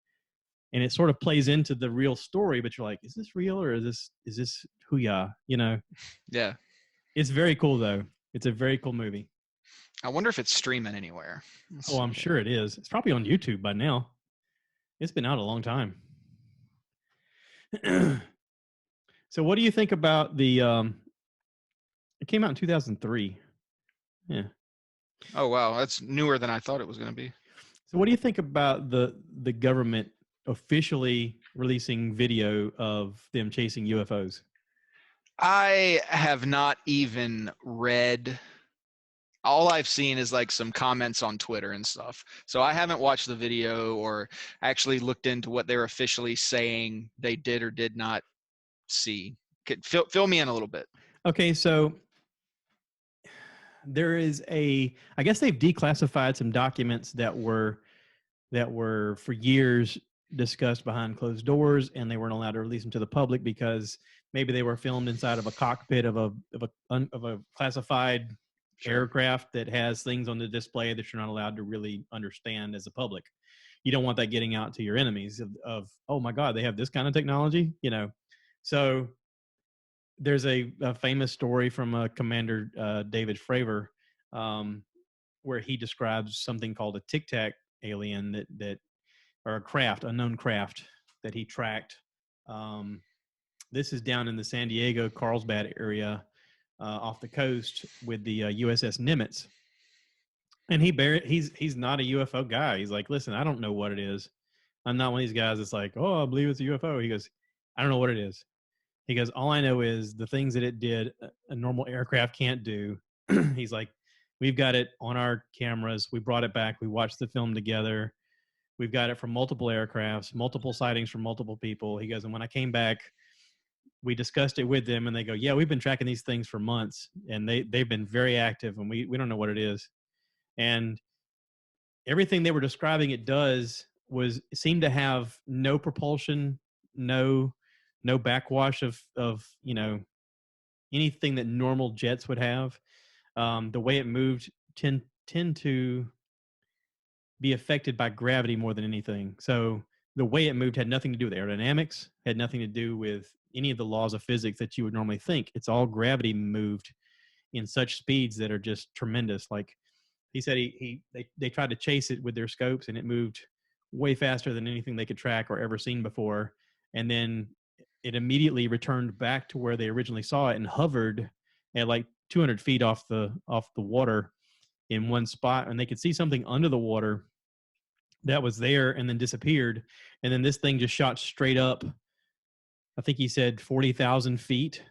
it sort of plays into the real story. But you're like, is this real or is this hoo-yah? Yeah. It's very cool though. It's a very cool movie. I wonder if it's streaming anywhere. I'm sure it is. It's probably on YouTube by now. It's been out a long time. So what do you think about the it came out in 2003. Yeah. Oh wow, that's newer than I thought it was going to be. So what do you think about the government officially releasing video of them chasing UFOs? I have not even read. All I've seen is like some comments on Twitter and stuff. So I haven't watched the video or actually looked into what they're officially saying they did or did not see. Fill me in a little bit. Okay, so there is I guess they've declassified some documents that were for years discussed behind closed doors, and they weren't allowed to release them to the public because maybe they were filmed inside of a cockpit of a classified aircraft that has things on the display that you're not allowed to really understand as a public. You don't want that getting out to your enemies of oh my God, they have this kind of technology, So there's a famous story from Commander David Fravor, where he describes something called a Tic Tac alien that or a craft, unknown craft that he tracked. This is down in the San Diego Carlsbad area, off the coast with the USS Nimitz. And he's not a UFO guy. He's like, listen, I don't know what it is. I'm not one of these guys that's like, oh, I believe it's a UFO. He goes, I don't know what it is. He goes, all I know is the things that it did a normal aircraft can't do. He's like, we've got it on our cameras. We brought it back. We watched the film together. We've got it from multiple aircrafts, multiple sightings from multiple people. He goes, and when I came back, we discussed it with them, and they go, yeah, we've been tracking these things for months, and they've been very active, and we don't know what it is. And everything they were describing it does seemed to have no propulsion, no backwash of anything that normal jets would have. The way it moved tend to be affected by gravity more than anything. So the way it moved had nothing to do with aerodynamics, had nothing to do with any of the laws of physics that you would normally think. It's all gravity moved in such speeds that are just tremendous. Like he said, they tried to chase it with their scopes, and it moved way faster than anything they could track or ever seen before. And then it immediately returned back to where they originally saw it and hovered at like 200 feet off the water in one spot, and they could see something under the water that was there and then disappeared. And then this thing just shot straight up. I think he said 40,000 feet,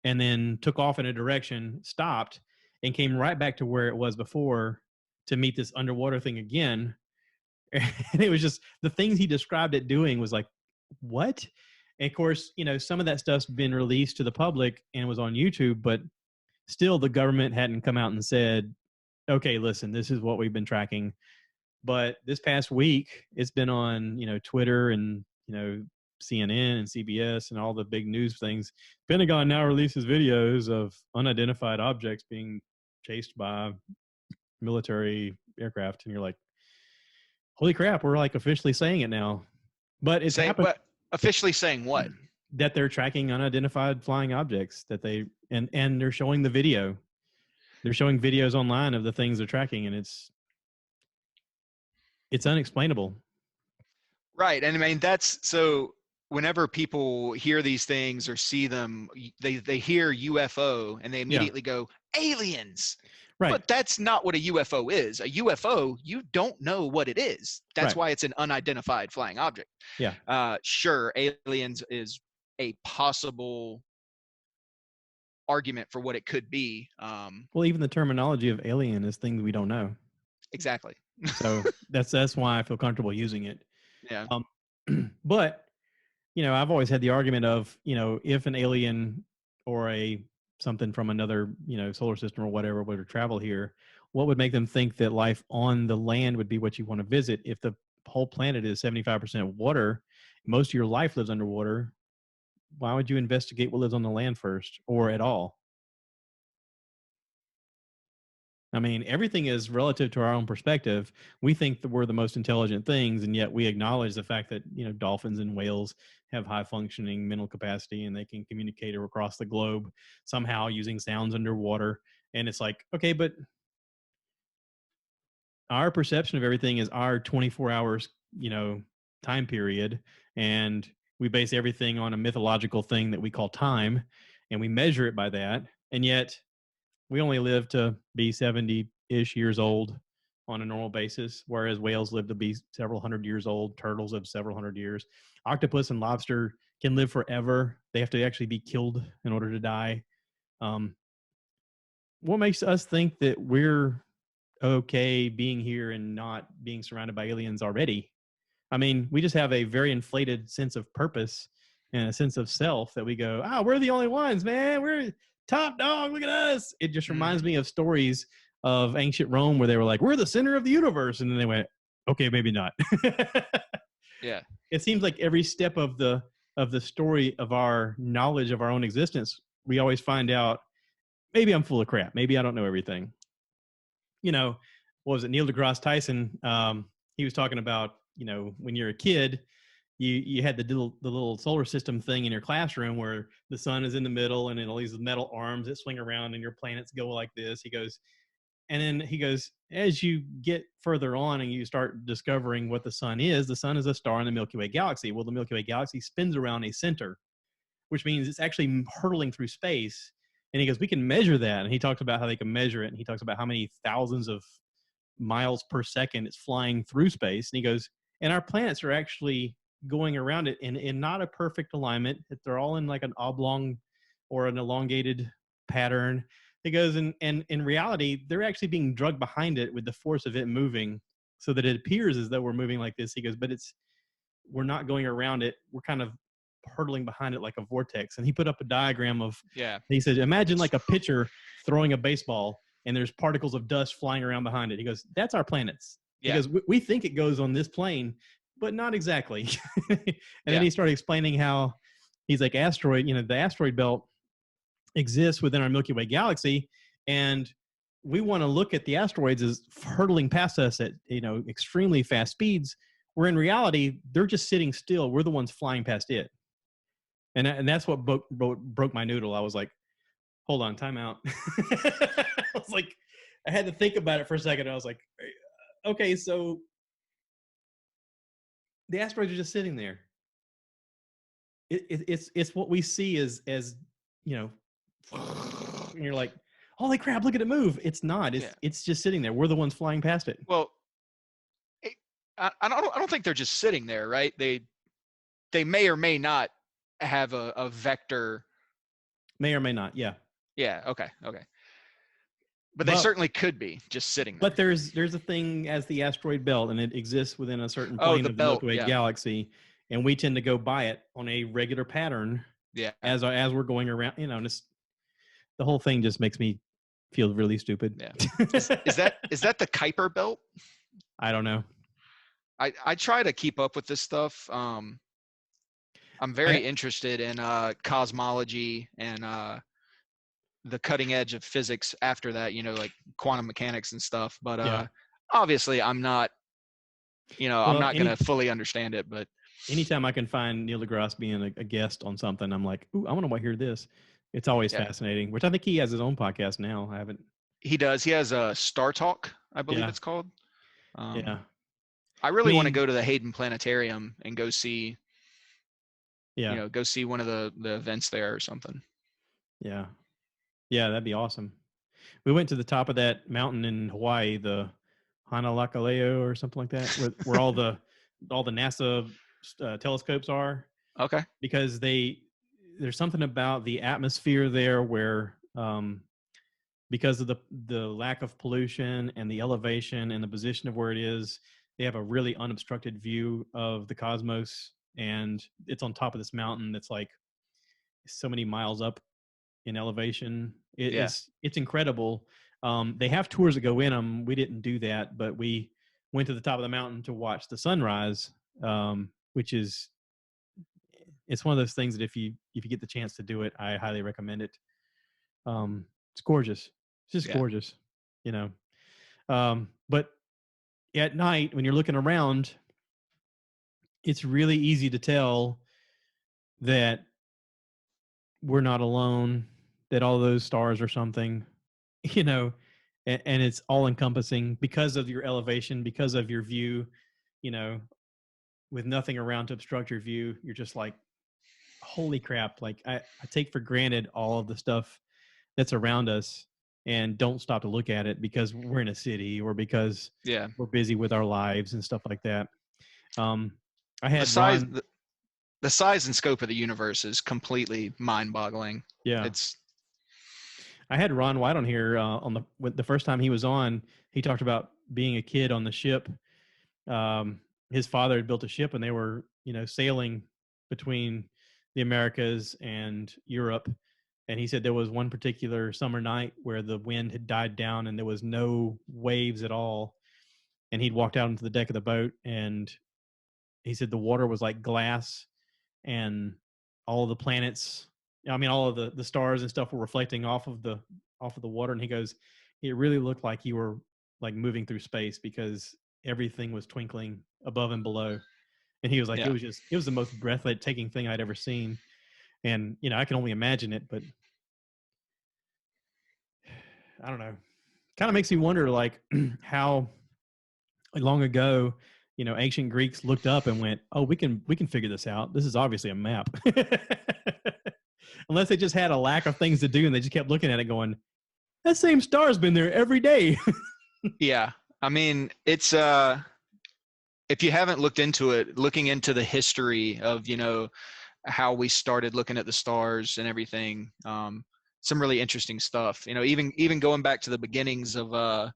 and then took off in a direction, stopped, and came right back to where it was before to meet this underwater thing again. And it was just the things he described it doing was like, what? And of course, some of that stuff's been released to the public and was on YouTube, but still the government hadn't come out and said, okay, listen, this is what we've been tracking. But this past week, it's been on, Twitter and, CNN and CBS and all the big news things. Pentagon now releases videos of unidentified objects being chased by military aircraft. And you're like, holy crap, we're like officially saying it now. But it's happened. What? Officially saying what? That they're tracking unidentified flying objects, that they and they're showing the video. They're showing videos online of the things they're tracking, and it's unexplainable. Right. And I mean, that's so whenever people hear these things or see them, they hear UFO and they immediately go, aliens. Right. But that's not what a UFO is. A UFO, you don't know what it is. That's why it's an unidentified flying object. Yeah. Sure, aliens is a possible argument for what it could be. Well, even the terminology of alien is things we don't know. Exactly. So that's why I feel comfortable using it. Yeah. But I've always had the argument of, if an alien or something from another, solar system or whatever were to travel here, what would make them think that life on the land would be what you want to visit? If the whole planet is 75% water, most of your life lives underwater, why would you investigate what lives on the land first or at all? I mean, everything is relative to our own perspective. We think that we're the most intelligent things, and yet we acknowledge the fact that, dolphins and whales have high functioning mental capacity and they can communicate across the globe somehow using sounds underwater. And it's like, okay, but our perception of everything is our 24 hours, time period. And we base everything on a mythological thing that we call time, and we measure it by that. And yet we only live to be 70-ish years old on a normal basis, whereas whales live to be several hundred years old. Turtles live several hundred years. Octopus and lobster can live forever. They have to actually be killed in order to die. What makes us think that we're okay being here and not being surrounded by aliens already? I mean, we just have a very inflated sense of purpose and a sense of self that we go, we're the only ones, man. We're top dog. Look at us. It just reminds me of stories of ancient Rome where they were like, we're the center of the universe. And then they went, okay, maybe not. Yeah. It seems like every step of the story of our knowledge of our own existence, we always find out, maybe I'm full of crap. Maybe I don't know everything. What was it? Neil deGrasse Tyson. He was talking about, when you're a kid, you had the little solar system thing in your classroom where the sun is in the middle and then all these metal arms that swing around and your planets go like this. He goes, as you get further on and you start discovering what the sun is a star in the Milky Way galaxy. Well, the Milky Way galaxy spins around a center, which means it's actually hurtling through space. And he goes, we can measure that. And he talks about how they can measure it. And he talks about how many thousands of miles per second it's flying through space. And he goes, and our planets are actually going around it in not a perfect alignment. They're all in like an oblong or an elongated pattern. He goes, and in reality, they're actually being drugged behind it with the force of it moving so that it appears as though we're moving like this. He goes, but we're not going around it. We're kind of hurtling behind it like a vortex. And he put up a diagram of, he said, imagine like a pitcher throwing a baseball and there's particles of dust flying around behind it. He goes, that's our planets. He goes, we think it goes on this plane, but not exactly. Then he started explaining how he's like, the asteroid belt exists within our Milky Way galaxy. And we want to look at the asteroids as hurtling past us at, extremely fast speeds, where in reality, they're just sitting still. We're the ones flying past it. And that's what broke my noodle. I was like, hold on, time out. I was like, I had to think about it for a second. I was like, okay, so The asteroids are just sitting there. It's what we see as you know, and you're like, holy crap, look at it move. It's not. It's just sitting there. We're the ones flying past it. Well, I don't think they're just sitting there, right? They may or may not have a vector. May or may not. Yeah. Yeah. Okay. But they certainly could be just sitting there. But there's a thing as the asteroid belt, and it exists within a certain plane of the Milky Way galaxy, and we tend to go by it on a regular pattern. Yeah. As we're going around, and the whole thing just makes me feel really stupid. Yeah. Is that the Kuiper belt? I don't know. I try to keep up with this stuff. I'm very interested in cosmology and the cutting edge of physics after that, like quantum mechanics and stuff. But obviously I'm not, I'm not going to fully understand it. But anytime I can find Neil deGrasse being a guest on something, I'm like, ooh, I want to hear this. It's always fascinating, which I think he has his own podcast now. I haven't. He does. He has a Star Talk, I believe it's called. I really want to go to the Hayden Planetarium and go see, go see one of the events there or something. Yeah. Yeah, that'd be awesome. We went to the top of that mountain in Hawaii, the Hanalakaleo or something like that, where all the NASA telescopes are. Okay. Because there's something about the atmosphere there where because of the lack of pollution and the elevation and the position of where it is, they have a really unobstructed view of the cosmos, and it's on top of this mountain that's like so many miles up in elevation. It's incredible. They have tours that go in them. We didn't do that, but we went to the top of the mountain to watch the sunrise, which is, it's one of those things that if you get the chance to do it, I highly recommend it. It's gorgeous. It's just gorgeous, but at night when you're looking around, it's really easy to tell that we're not alone, that all those stars are something, and it's all encompassing because of your elevation, because of your view, with nothing around to obstruct your view. You're just like, holy crap. Like I take for granted all of the stuff that's around us and don't stop to look at it because we're in a city or because we're busy with our lives and stuff like that. I had the size and scope of the universe is completely mind-boggling. Yeah. I had Ron White on here on the first time he was on. He talked about being a kid on the ship. His father had built a ship and they were, sailing between the Americas and Europe. And he said there was one particular summer night where the wind had died down and there was no waves at all. And he'd walked out into the deck of the boat, and he said the water was like glass, and all of the planets, all of the stars and stuff were reflecting off of the water. And he goes, it really looked like you were like moving through space because everything was twinkling above and below. And he was like, it was the most breathtaking thing I'd ever seen. And, I can only imagine it, but I don't know. Kind of makes me wonder, like, how long ago, ancient Greeks looked up and went, oh, we can figure this out. This is obviously a map. Unless they just had a lack of things to do and they just kept looking at it going, that same star's been there every day. Yeah. It's, if you haven't looked into it, looking into the history of, how we started looking at the stars and everything, some really interesting stuff, even going back to the beginnings of,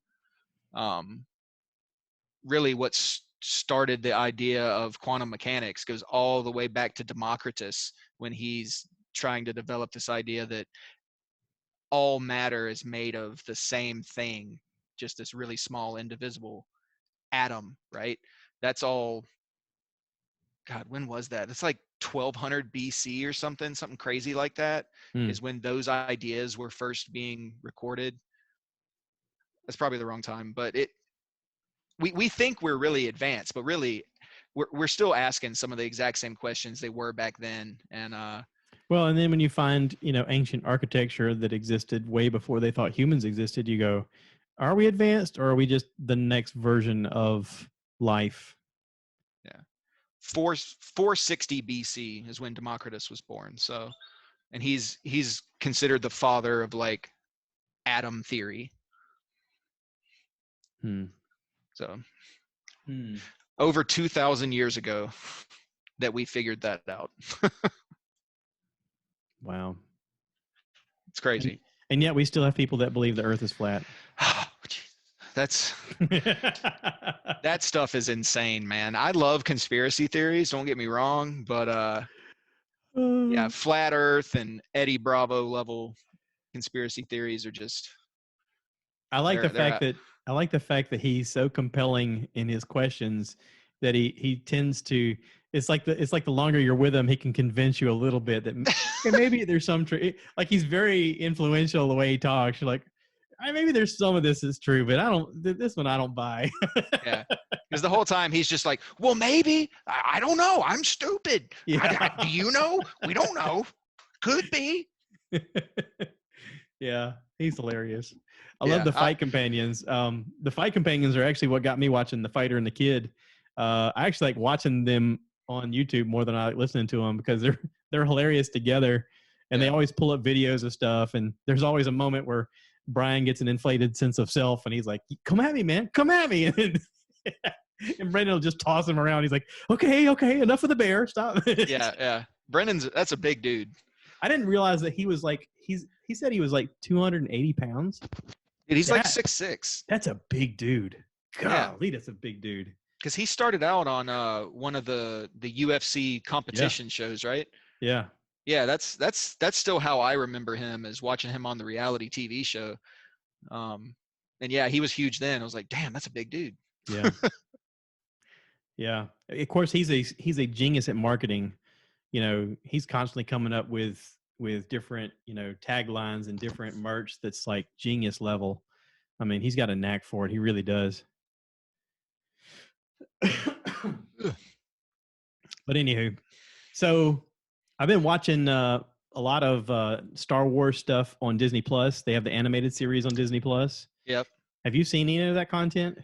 really what started the idea of quantum mechanics goes all the way back to Democritus, when he's trying to develop this idea that all matter is made of the same thing, just this really small indivisible atom, right? That's all. God, when was that? It's like 1200 BC or something crazy like that, is when those ideas were first being recorded. That's probably the wrong time, but we think we're really advanced, but really we're still asking some of the exact same questions they were back then. And well, and then when you find, ancient architecture that existed way before they thought humans existed, you go, are we advanced or are we just the next version of life? Yeah. 460 BC is when Democritus was born. So, and he's considered the father of like atom theory. So, over 2,000 years ago that we figured that out. Wow. It's crazy. And yet we still have people that believe the earth is flat. That's that stuff is insane, man. I love conspiracy theories, don't get me wrong, but yeah, flat earth and Eddie Bravo level conspiracy theories are just I like the fact that he's so compelling in his questions that he tends to it's like the longer you're with him, he can convince you a little bit that maybe there's some truth. Like he's very influential the way he talks. You're like, maybe there's some of this is true, but this one I don't buy. Yeah, because the whole time he's just like, well, maybe I don't know. I'm stupid. Yeah. Do you know? We don't know. Could be. Yeah, he's hilarious. I love the fight companions. The fight companions are actually what got me watching The Fighter and the Kid. I actually like watching them on YouTube more than I like listening to them because they're hilarious together, and they always pull up videos of stuff. And there's always a moment where Brian gets an inflated sense of self, and he's like, "Come at me, man! Come at me!" And Brendan will just toss him around. He's like, "Okay, enough of the bear. Stop." Yeah. That's a big dude. I didn't realize that he was like he said he was like 280 pounds. Dude, he's like 6'6". That's a big dude. Golly, that's a big dude. Because he started out on one of the UFC competition shows, right? Yeah. Yeah, that's still how I remember him, is watching him on the reality TV show. And yeah, he was huge then. I was like, damn, that's a big dude. Yeah. Yeah. Of course, he's a genius at marketing. You know, he's constantly coming up with different, taglines and different merch that's like genius level. I mean, he's got a knack for it. He really does. But anywho, so I've been watching a lot of Star Wars stuff on Disney Plus. They have the animated series on Disney Plus. Yep. Have you seen any of that content?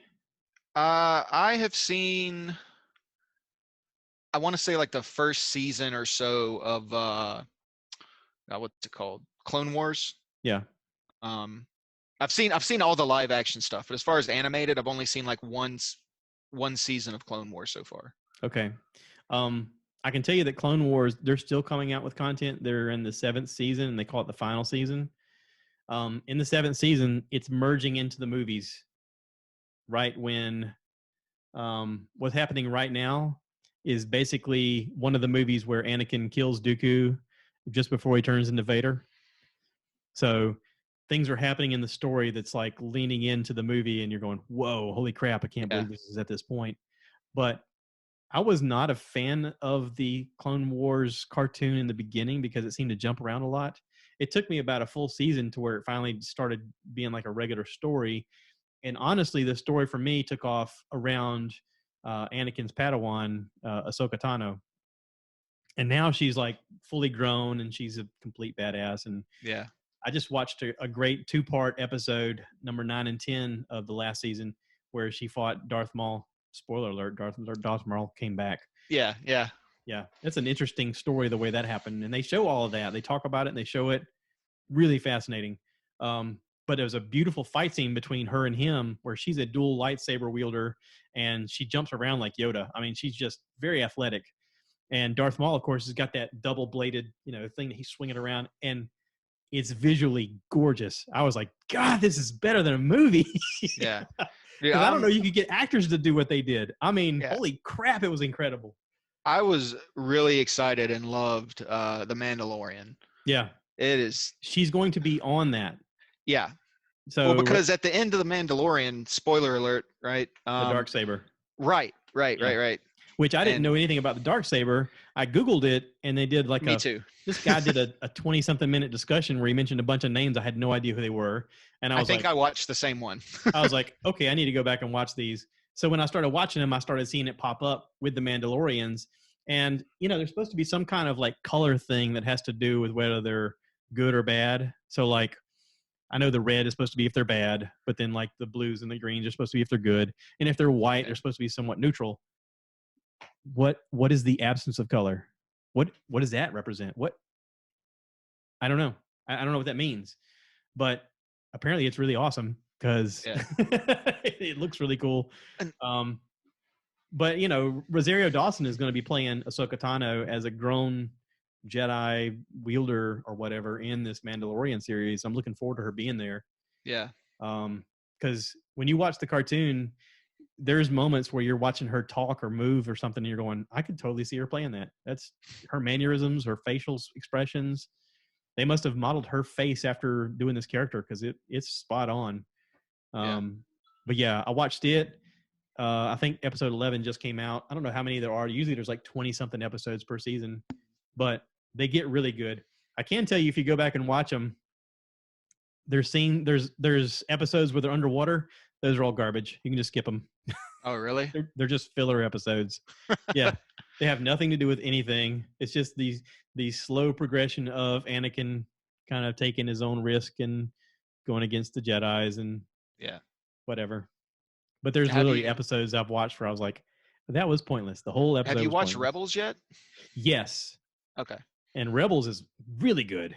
I have seen, I want to say like the first season or so of what's it called? Clone Wars. Yeah. I've seen all the live action stuff, but as far as animated, I've only seen like one season of Clone Wars so far. Okay. I can tell you that Clone Wars, they're still coming out with content. They're in the 7th season, and they call it the final season. In the 7th season, it's merging into the movies. Right when what's happening right now is basically one of the movies where Anakin kills Dooku just before he turns into Vader. So things are happening in the story that's like leaning into the movie, and you're going, whoa, holy crap, I can't believe this is at this point. But I was not a fan of the Clone Wars cartoon in the beginning because it seemed to jump around a lot. It took me about a full season to where it finally started being like a regular story. And honestly, the story for me took off around Anakin's Padawan, Ahsoka Tano. And now she's like fully grown and she's a complete badass. And yeah, I just watched a great 2-part episode, number 9 and 10 of the last season, where she fought Darth Maul. Spoiler alert, Darth Maul came back. Yeah. It's an interesting story the way that happened. And they show all of that. They talk about it and they show it. Really fascinating. But it was a beautiful fight scene between her and him where she's a dual lightsaber wielder and she jumps around like Yoda. I mean, she's just very athletic. And Darth Maul, of course, has got that double-bladed, thing that he's swinging around, and it's visually gorgeous. I was like, God, this is better than a movie. Yeah. I don't know you could get actors to do what they did. I mean, holy crap, it was incredible. I was really excited and loved The Mandalorian. Yeah. It is. She's going to be on that. Yeah. So because at the end of The Mandalorian, spoiler alert, right? The Darksaber. Right. Which I didn't know anything about the Darksaber. I Googled it, and they did like Me too. This guy did a 20-something minute discussion where he mentioned a bunch of names. I had no idea who they were. And I think I watched the same one. I was like, okay, I need to go back and watch these. So when I started watching them, I started seeing it pop up with the Mandalorians. And, there's supposed to be some kind of like color thing that has to do with whether they're good or bad. So like, I know the red is supposed to be if they're bad, but then like the blues and the greens are supposed to be if they're good. And if they're white, they're supposed to be somewhat neutral. what is the absence of color? What does that represent? What? I don't know. I don't know what that means, but apparently it's really awesome because it looks really cool. But Rosario Dawson is going to be playing Ahsoka Tano as a grown Jedi wielder or whatever in this Mandalorian series. I'm looking forward to her being there. Yeah. Because when you watch the cartoon, there's moments where you're watching her talk or move or something, and you're going, I could totally see her playing that. That's her mannerisms, her facial expressions. They must have modeled her face after doing this character because it's spot on. But yeah, I watched it. I think episode 11 just came out. I don't know how many there are. Usually there's like 20 something episodes per season, but they get really good. I can tell you, if you go back and watch them, there's episodes where they're underwater. Those are all garbage. You can just skip them. Oh, really? They're just filler episodes. Yeah. They have nothing to do with anything. It's just these slow progression of Anakin kind of taking his own risk and going against the Jedis and whatever. But there's literally episodes I've watched where I was like, that was pointless. The whole episode. Have you watched pointless. Rebels yet? Yes. Okay. And Rebels is really good.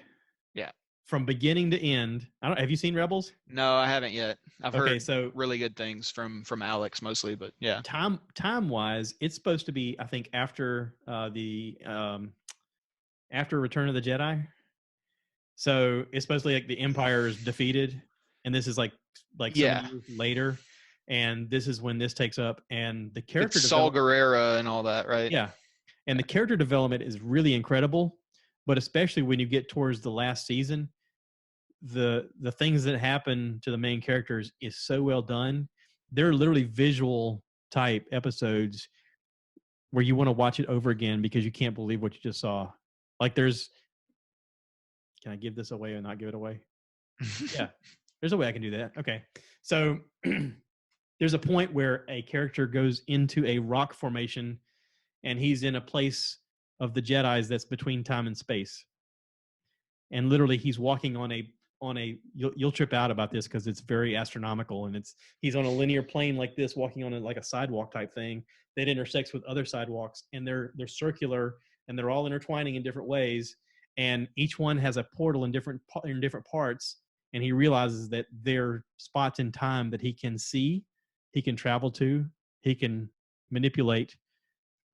Yeah. From beginning to end. Have you seen Rebels? No, I haven't yet. I've heard really good things from Alex mostly, but yeah. Time wise, it's supposed to be, I think, after after Return of the Jedi. So it's supposed to be like the Empire is defeated, and this is like some years later, and this is when this takes up, and the character Saul Guerrero and all that, right? Yeah, and the character development is really incredible, but especially when you get towards the last season, the things that happen to the main characters is so well done. They're literally visual type episodes where you want to watch it over again because you can't believe what you just saw. Like can I give this away or not give it away? Yeah, there's a way I can do that. Okay. So there's a point where a character goes into a rock formation and he's in a place of the Jedis that's between time and space. And literally he's walking on a you'll trip out about this because it's very astronomical, and he's on a linear plane like this, walking on like a sidewalk type thing that intersects with other sidewalks, and they're circular and they're all intertwining in different ways, and each one has a portal in different parts, and he realizes that they're spots in time that he can see, he can travel to, he can manipulate,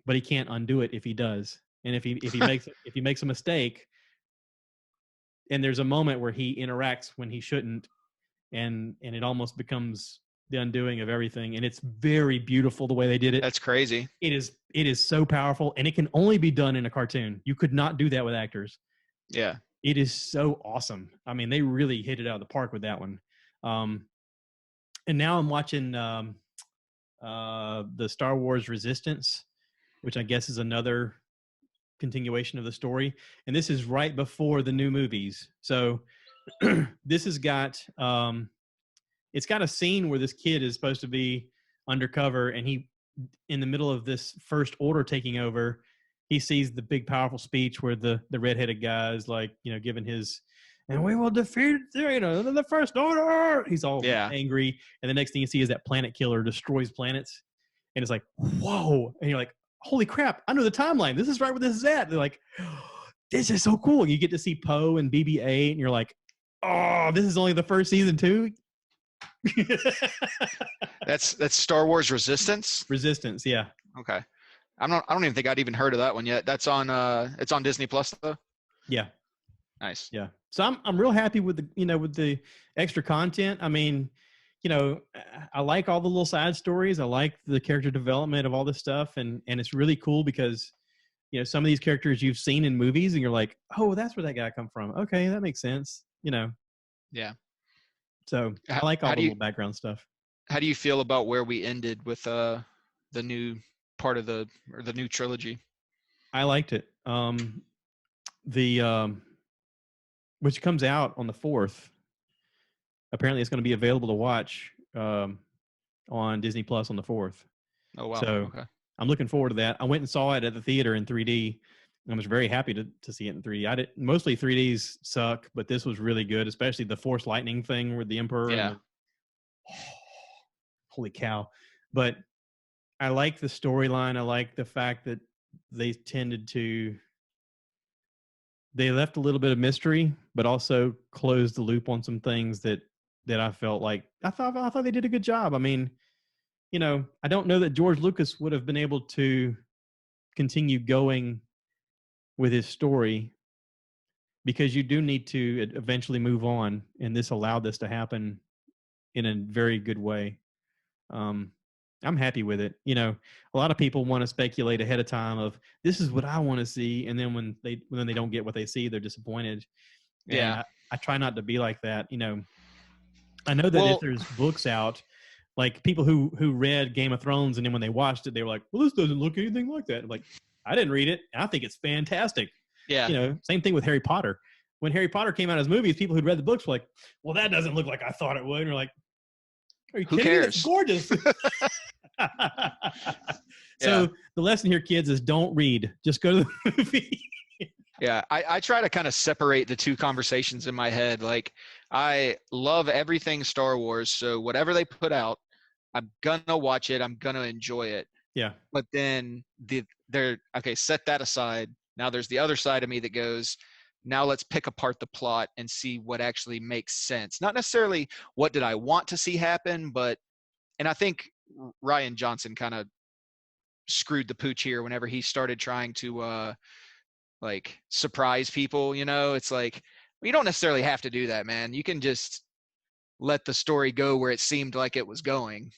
but he can't undo it if he does. And if he makes a mistake, and there's a moment where he interacts when he shouldn't, and it almost becomes the undoing of everything. And it's very beautiful the way they did it. That's crazy. It is so powerful, and it can only be done in a cartoon. You could not do that with actors. Yeah. It is so awesome. I mean, they really hit it out of the park with that one. And now I'm watching the Star Wars Resistance, which I guess is another continuation of the story, and this is right before the new movies. So this has got it's got a scene where this kid is supposed to be undercover, and he, in the middle of this first order taking over, he sees the big powerful speech where the redheaded guy is like, giving his, and we will defeat the first order. He's all angry, and the next thing you see is that planet killer destroys planets, and it's like, whoa, and you're like, holy crap, I know the timeline. This is right where this is at. They're like, oh, this is so cool. And you get to see Poe and BB-8, and you're like, oh, this is only the first season too. That's Star Wars Resistance? Resistance, yeah. Okay. I don't even think I'd even heard of that one yet. That's on it's on Disney Plus though? Yeah. Nice. Yeah. So I'm real happy with the extra content. I mean, I like all the little side stories. I like the character development of all this stuff. And it's really cool because, some of these characters you've seen in movies and you're like, oh, that's where that guy come from. Okay. That makes sense. Yeah. So I like all the little background stuff. How do you feel about where we ended with the new part of the new trilogy? I liked it. Which comes out on the 4th. Apparently it's going to be available to watch on Disney Plus on the 4th. Oh, wow. So okay. I'm looking forward to that. I went and saw it at the theater in 3D. I was very happy to see it in 3D. Mostly 3Ds suck, but this was really good, especially the Force Lightning thing with the Emperor. Yeah. Holy cow. But I like the storyline. I like the fact that they tended to they left a little bit of mystery, but also closed the loop on some things that I felt like I thought they did a good job. I mean, I don't know that George Lucas would have been able to continue going with his story because you do need to eventually move on, and this allowed this to happen in a very good way. Um, I'm happy with it. A lot of people want to speculate ahead of time of this is what I want to see, and then when they don't get what they see, they're disappointed. And Yeah. I try not to be like that. I know that if Well, there's books out, like people who read Game of Thrones and then when they watched it, they were like, "Well, this doesn't look anything like that." I'm like, I didn't read it. And I think it's fantastic. yeah. Same thing with Harry Potter. When Harry Potter came out as movies, people who'd read the books were like, "Well, that doesn't look like I thought it would." And we're like, "Are you Who kidding me? That's cares? gorgeous." So Yeah. the lesson here, kids, is don't read. Just go to the movie. Yeah, I try to kind of separate the two conversations in my head. Like, I love everything Star Wars, so whatever they put out, I'm gonna watch it. I'm gonna enjoy it. Yeah. But then they're okay. Set that aside. Now there's the other side of me that goes, now let's pick apart the plot and see what actually makes sense. Not necessarily what did I want to see happen, and I think Ryan Johnson kind of screwed the pooch here whenever he started trying to like surprise people. It's like, you don't necessarily have to do that, man. You can just let the story go where it seemed like it was going.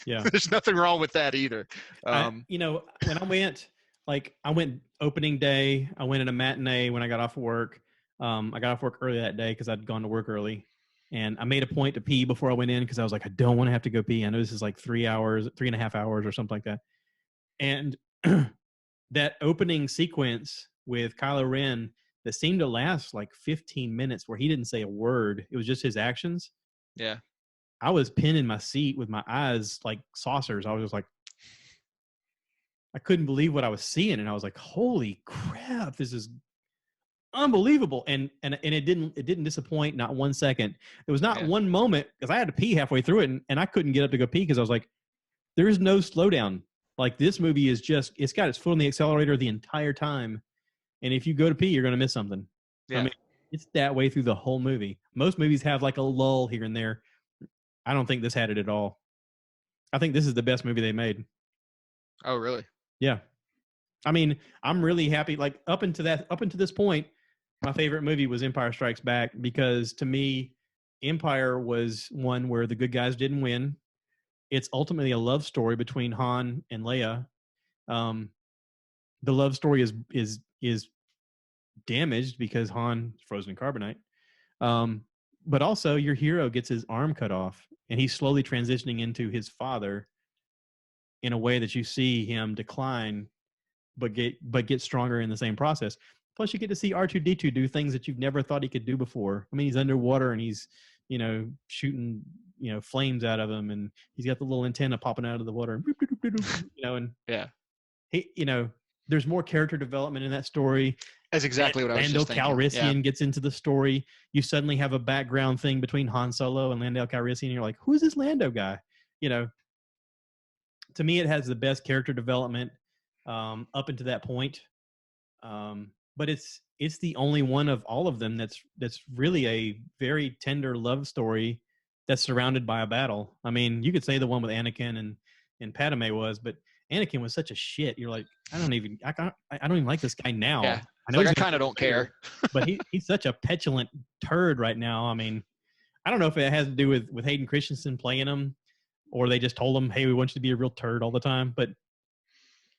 Yeah. There's nothing wrong with that either. When I went opening day, I went in a matinee when I got off of work. I got off work early that day because I'd gone to work early, and I made a point to pee before I went in because I was like, I don't want to have to go pee. I know this is like 3.5 hours or something like that. And that opening sequence with Kylo Ren that seemed to last like 15 minutes where he didn't say a word. It was just his actions. Yeah. I was pinned in my seat with my eyes like saucers. I was just like, I couldn't believe what I was seeing. And I was like, holy crap, this is unbelievable. And it didn't disappoint, not 1 second. There was not Yeah. one moment because I had to pee halfway through it and I couldn't get up to go pee because I was like, there is no slowdown. Like this movie is it's got its foot on the accelerator the entire time. And if you go to pee, you're going to miss something. Yeah. I mean, it's that way through the whole movie. Most movies have like a lull here and there. I don't think this had it at all. I think this is the best movie they made. Oh, really? Yeah. I mean, I'm really happy. Like up until this point, my favorite movie was Empire Strikes Back because to me, Empire was one where the good guys didn't win. It's ultimately a love story between Han and Leia. The love story is damaged because Han is frozen in carbonite. But also, your hero gets his arm cut off, and he's slowly transitioning into his father in a way that you see him decline, but get stronger in the same process. Plus, you get to see R2D2 do things that you've never thought he could do before. I mean, he's underwater and he's shooting flames out of him, and he's got the little antenna popping out of the water, and Yeah. he there's more character development in that story. That's exactly what I was Lando just thinking. Calrissian gets into the story. You suddenly have a background thing between Han Solo and Lando Calrissian. And you're like, who is this Lando guy? To me, it has the best character development up until that point. But it's the only one of all of them that's really a very tender love story that's surrounded by a battle. I mean, you could say the one with Anakin and Padme was, but Anakin was such a shit. You're like, I don't even like this guy now. Yeah. I know I kind of don't care. But he's such a petulant turd right now. I mean, I don't know if it has to do with Hayden Christensen playing him, or they just told him, hey, we want you to be a real turd all the time. But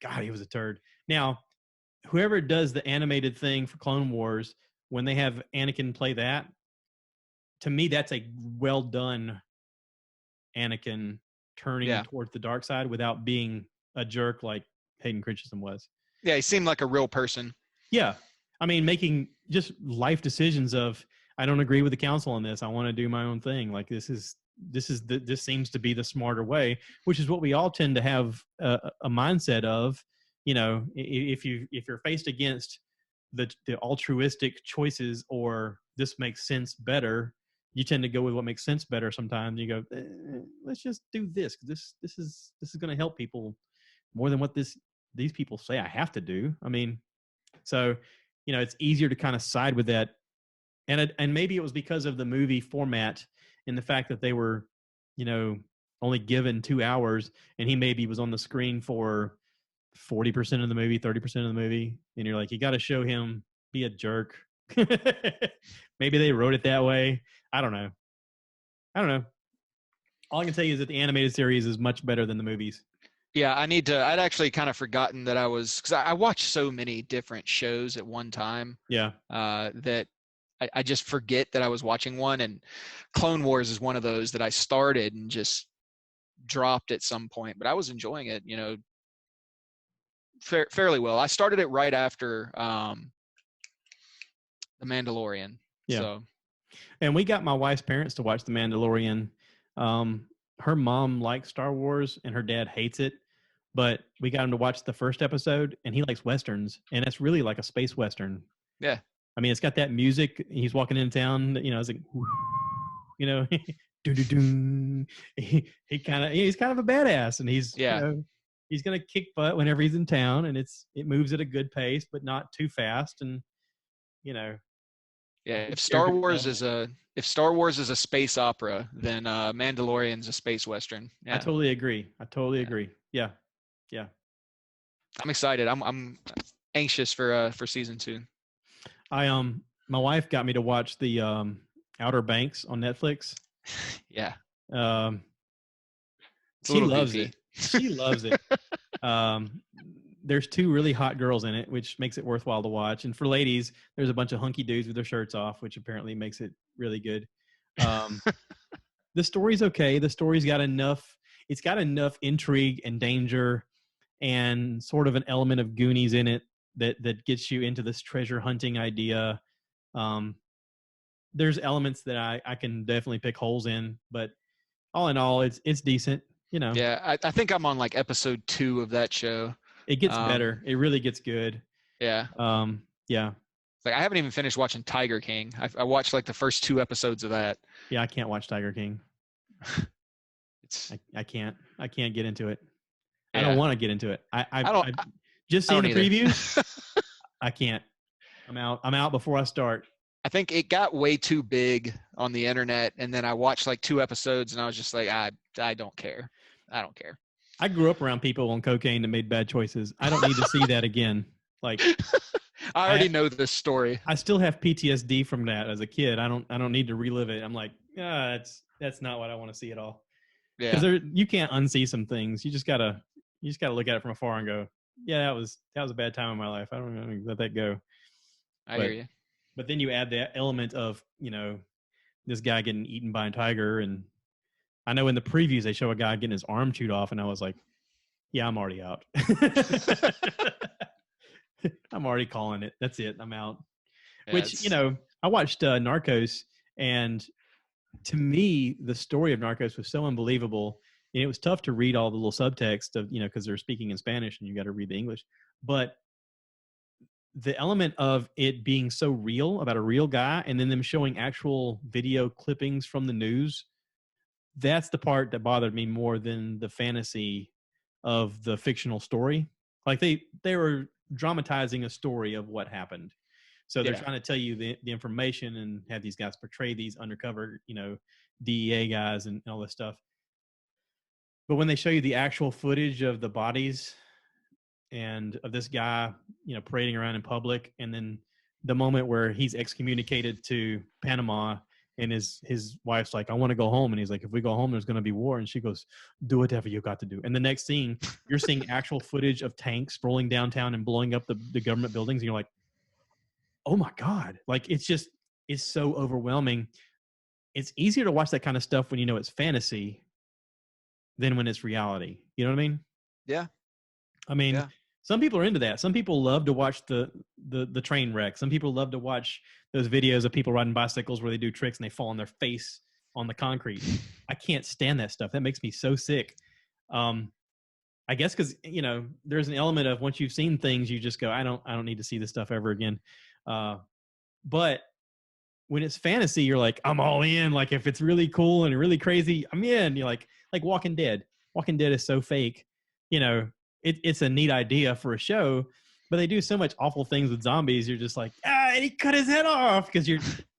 God, he was a turd. Now, whoever does the animated thing for Clone Wars, when they have Anakin play that, to me, that's a well done Anakin turning towards the dark side without being a jerk like Hayden Christensen was. Yeah, he seemed like a real person. Yeah. I mean, making just life decisions of, I don't agree with the council on this. I want to do my own thing. Like this seems to be the smarter way, which is what we all tend to have a mindset of. If you're faced against the altruistic choices or this makes sense better, you tend to go with what makes sense better. Sometimes you go, let's just do this. This is going to help people more than what these people say I have to do. I mean, so, it's easier to kind of side with that. And maybe it was because of the movie format and the fact that they were, only given 2 hours, and he maybe was on the screen for 40% of the movie, 30% of the movie. And you're like, you got to show him be a jerk. Maybe they wrote it that way. I don't know. All I can tell you is that the animated series is much better than the movies. Yeah, I'd actually kind of forgotten that because I watched so many different shows at one time. Yeah. That I just forget that I was watching one, and Clone Wars is one of those that I started and just dropped at some point, but I was enjoying it, fairly well. I started it right after The Mandalorian. Yeah. So. And we got my wife's parents to watch The Mandalorian. Her mom likes Star Wars and her dad hates it, but we got him to watch the first episode, and he likes Westerns, and it's really like a space Western. Yeah. I mean, it's got that music. He's walking into town, it's like, he's kind of a badass, and he's he's gonna kick butt whenever he's in town, and it moves at a good pace, but not too fast, and Yeah, if Star Wars is a space opera, then Mandalorian's a space Western. Yeah. I totally agree. Yeah. I'm excited. I'm anxious for season 2. My wife got me to watch the Outer Banks on Netflix. Yeah. She loves it. She loves it. There's 2 really hot girls in it, which makes it worthwhile to watch. And for ladies, there's a bunch of hunky dudes with their shirts off, which apparently makes it really good. The story's okay. The story's got enough. It's got enough intrigue and danger and sort of an element of Goonies in it that gets you into this treasure hunting idea. There's elements that I can definitely pick holes in, but all in all, it's decent. Yeah, I think I'm on like episode 2 of that show. It gets better. It really gets good. Yeah. Yeah. Like I haven't even finished watching Tiger King. I watched like the first 2 episodes of that. Yeah, I can't watch Tiger King. I can't get into it. Yeah. I don't want to get into it. I just seeing the previews. I can't. I'm out before I start. I think it got way too big on the internet, and then I watched like 2 episodes, and I was just like, I don't care. I grew up around people on cocaine that made bad choices. I don't need to see that again. Like, I already know this story. I still have PTSD from that as a kid. I don't need to relive it. I'm like, that's not what I want to see at all. Yeah. Because you can't unsee some things. You just gotta look at it from afar and go, yeah, that was a bad time in my life. I don't know, let that go. I hear you. But then you add that element of, this guy getting eaten by a tiger. And I know in the previews, they show a guy getting his arm chewed off. And I was like, yeah, I'm already out. I'm already calling it. That's it. I'm out. Yeah, which, I watched Narcos, and to me, the story of Narcos was so unbelievable. And it was tough to read all the little subtext of, because they're speaking in Spanish and you got to read the English. But the element of it being so real, about a real guy, and then them showing actual video clippings from the news, that's the part that bothered me more than the fantasy of the fictional story. Like they were dramatizing a story of what happened. So they're trying to tell you the information and have these guys portray these undercover, DEA guys and all this stuff. But when they show you the actual footage of the bodies and of this guy, parading around in public, and then the moment where he's excommunicated to Panama, and his wife's like, I want to go home. And he's like, if we go home, there's going to be war. And she goes, do whatever you got to do. And the next scene, you're seeing actual footage of tanks rolling downtown and blowing up the government buildings. And you're like, oh my God. Like, it's so overwhelming. It's easier to watch that kind of stuff when it's fantasy than when it's reality. You know what I mean? Yeah. I mean, some people are into that. Some people love to watch the train wreck. Some people love to watch those videos of people riding bicycles where they do tricks and they fall on their face on the concrete. I can't stand that stuff. That makes me so sick. I guess because, there's an element of once you've seen things, you just go, I don't need to see this stuff ever again. But when it's fantasy, you're like, I'm all in. Like, if it's really cool and really crazy, I'm in. You're like Walking Dead. Walking Dead is so fake, it's a neat idea for a show, but they do so much awful things with zombies. You're just like, and he cut his head off, because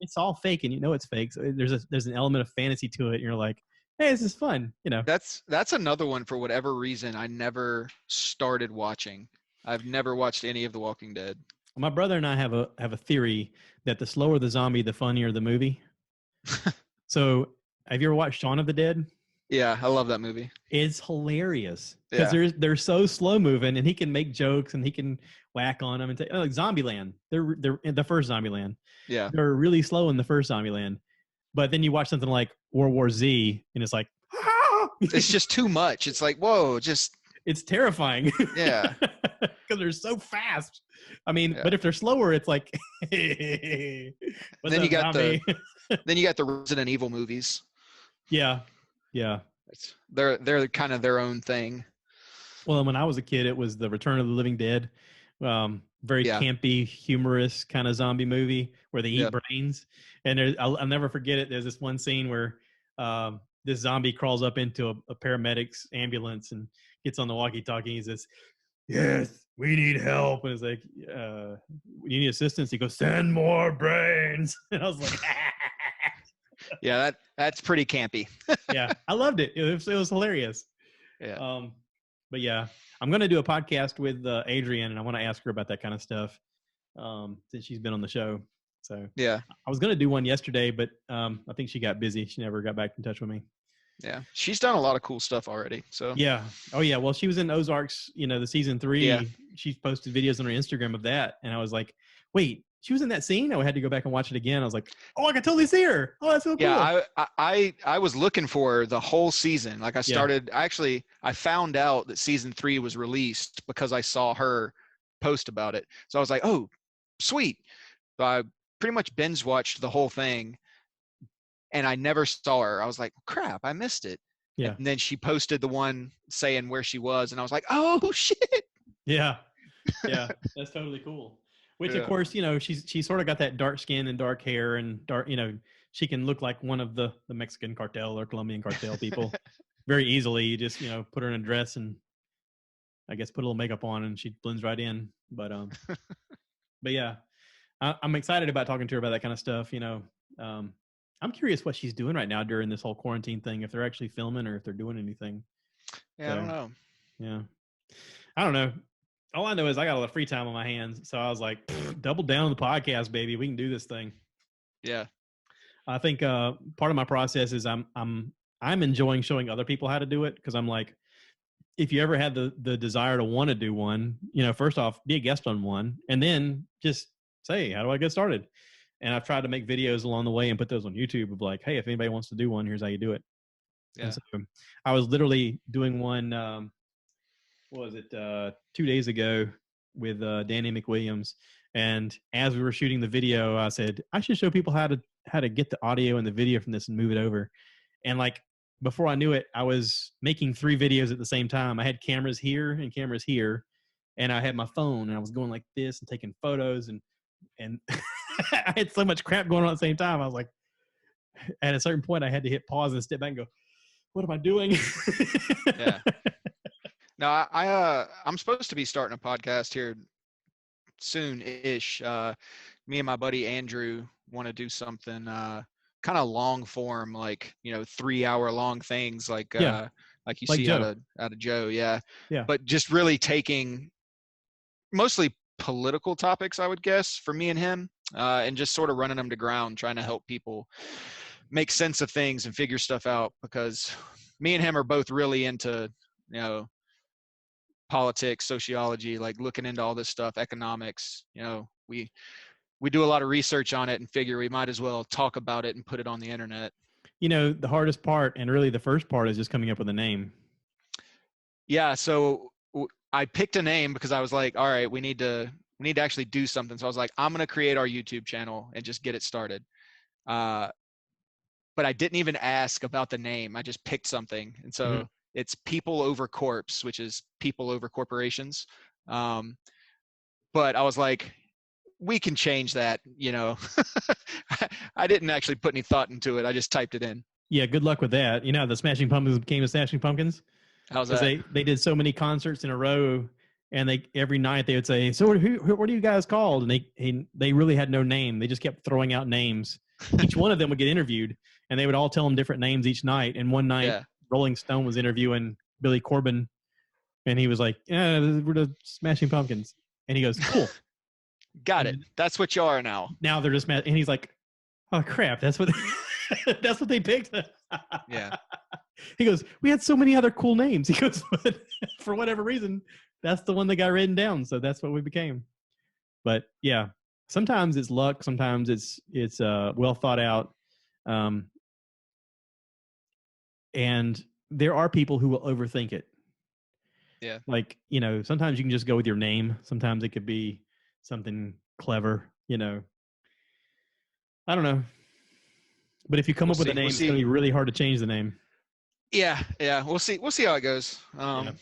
it's all fake, and it's fake. So there's an element of fantasy to it. And you're like, hey, this is fun. That's another one, for whatever reason, I never started watching. I've never watched any of The Walking Dead. My brother and I have a theory that the slower the zombie, the funnier the movie. So have you ever watched Shaun of the Dead? Yeah, I love that movie. It's hilarious because they're so slow moving, and he can make jokes and he can whack on them and like Zombieland. They're in the first Zombieland. Yeah, they're really slow in the first Zombieland, but then you watch something like World War Z, and it's like, it's just too much. It's like, whoa, it's terrifying. Yeah, because they're so fast. I mean, but if they're slower, it's like, then you got the Resident Evil movies. Yeah. They're kind of their own thing. Well, when I was a kid, it was the Return of the Living Dead. Very campy, humorous kind of zombie movie where they eat brains. And I'll never forget it. There's this one scene where this zombie crawls up into a paramedic's ambulance and gets on the walkie-talkie. He says, "Yes, we need help." And it's like, "You need assistance?" He goes, "Send more brains." And I was like, yeah, that's pretty campy. Yeah, I loved it. It was hilarious. Yeah. But yeah, I'm going to do a podcast with Adrienne, and I want to ask her about that kind of stuff since she's been on the show. So yeah, I was going to do one yesterday, but I think she got busy. She never got back in touch with me. Yeah, she's done a lot of cool stuff already. So yeah, oh yeah. Well, she was in Ozarks, the season 3. Yeah. She posted videos on her Instagram of that, and I was like, wait, she was in that scene? I had to go back and watch it again. I was like, oh, I can totally see her. Oh, that's so cool. Yeah, I was looking for the whole season. Like I found out that season 3 was released because I saw her post about it. So I was like, oh, sweet. So I pretty much binge watched the whole thing, and I never saw her. I was like, crap, I missed it. Yeah. And then she posted the one saying where she was, and I was like, oh, shit. Yeah. Yeah, that's totally cool. Which, of course, she's sort of got that dark skin and dark hair and dark, she can look like one of the Mexican cartel or Colombian cartel people very easily. You just, put her in a dress and I guess put a little makeup on and she blends right in. But yeah, I'm excited about talking to her about that kind of stuff. I'm curious what she's doing right now during this whole quarantine thing, if they're actually filming or if they're doing anything. Yeah, I don't know. Yeah. I don't know. All I know is I got a lot of free time on my hands. So I was like, double down on the podcast, baby. We can do this thing. Yeah. I think part of my process is I'm enjoying showing other people how to do it. Cause I'm like, if you ever had the desire to want to do one, first off, be a guest on one and then just say, how do I get started? And I've tried to make videos along the way and put those on YouTube of like, hey, if anybody wants to do one, here's how you do it. Yeah. And so I was literally doing one, 2 days ago with Danny McWilliams, and as we were shooting the video, I said I should show people how to get the audio and the video from this and move it over. And like before I knew it, I was making 3 videos at the same time. I had cameras here and cameras here, and I had my phone and I was going like this and taking photos and I had so much crap going on at the same time. I was like, at a certain point I had to hit pause and step back and go, what am I doing? Yeah. No, I'm supposed to be starting a podcast here soon-ish. Me and my buddy Andrew want to do something kind of long form, like 3-hour long things, like you see Joe. out of Joe, yeah. But just really taking mostly political topics, I would guess, for me and him, and just sort of running them to ground, trying to help people make sense of things and figure stuff out, because me and him are both really into politics, sociology, like looking into all this stuff, economics. We do a lot of research on it and figure we might as well talk about it and put it on the internet. The hardest part, and really the first part, is just coming up with a name. Yeah, so I picked a name because I was like, all right, we need to actually do something. So I was like, I'm going to create our YouTube channel and just get it started. But I didn't even ask about the name. I just picked something. And so it's People Over Corpse, which is people over corporations. But I was like, we can change that, I didn't actually put any thought into it. I just typed it in. Yeah, good luck with that. The Smashing Pumpkins became the Smashing Pumpkins? How's Because that? they did so many concerts in a row, and every night they would say, "So what are you guys called?" And they really had no name. They just kept throwing out names. Each one of them would get interviewed, and they would all tell them different names each night. And one night, Yeah. Rolling Stone was interviewing Billy Corbin, and he was like, "Yeah, we're the Smashing Pumpkins," and he goes, "Cool." Got it. And That's what you are now. now they're just and he's like, "Oh crap, that's what that's what they picked." Yeah. He goes, "We had so many other cool names." He goes, "But for whatever reason, that's the one that got written down, so that's what we became." But yeah, sometimes it's luck, sometimes it's well thought out, and there are people who will overthink it. Yeah. Like, sometimes you can just go with your name. Sometimes it could be something clever. I don't know. But if you come We'll up with a see. name, We'll it's going to see. be really hard to change the name. Yeah. Yeah. We'll see. We'll see how it goes. Yeah.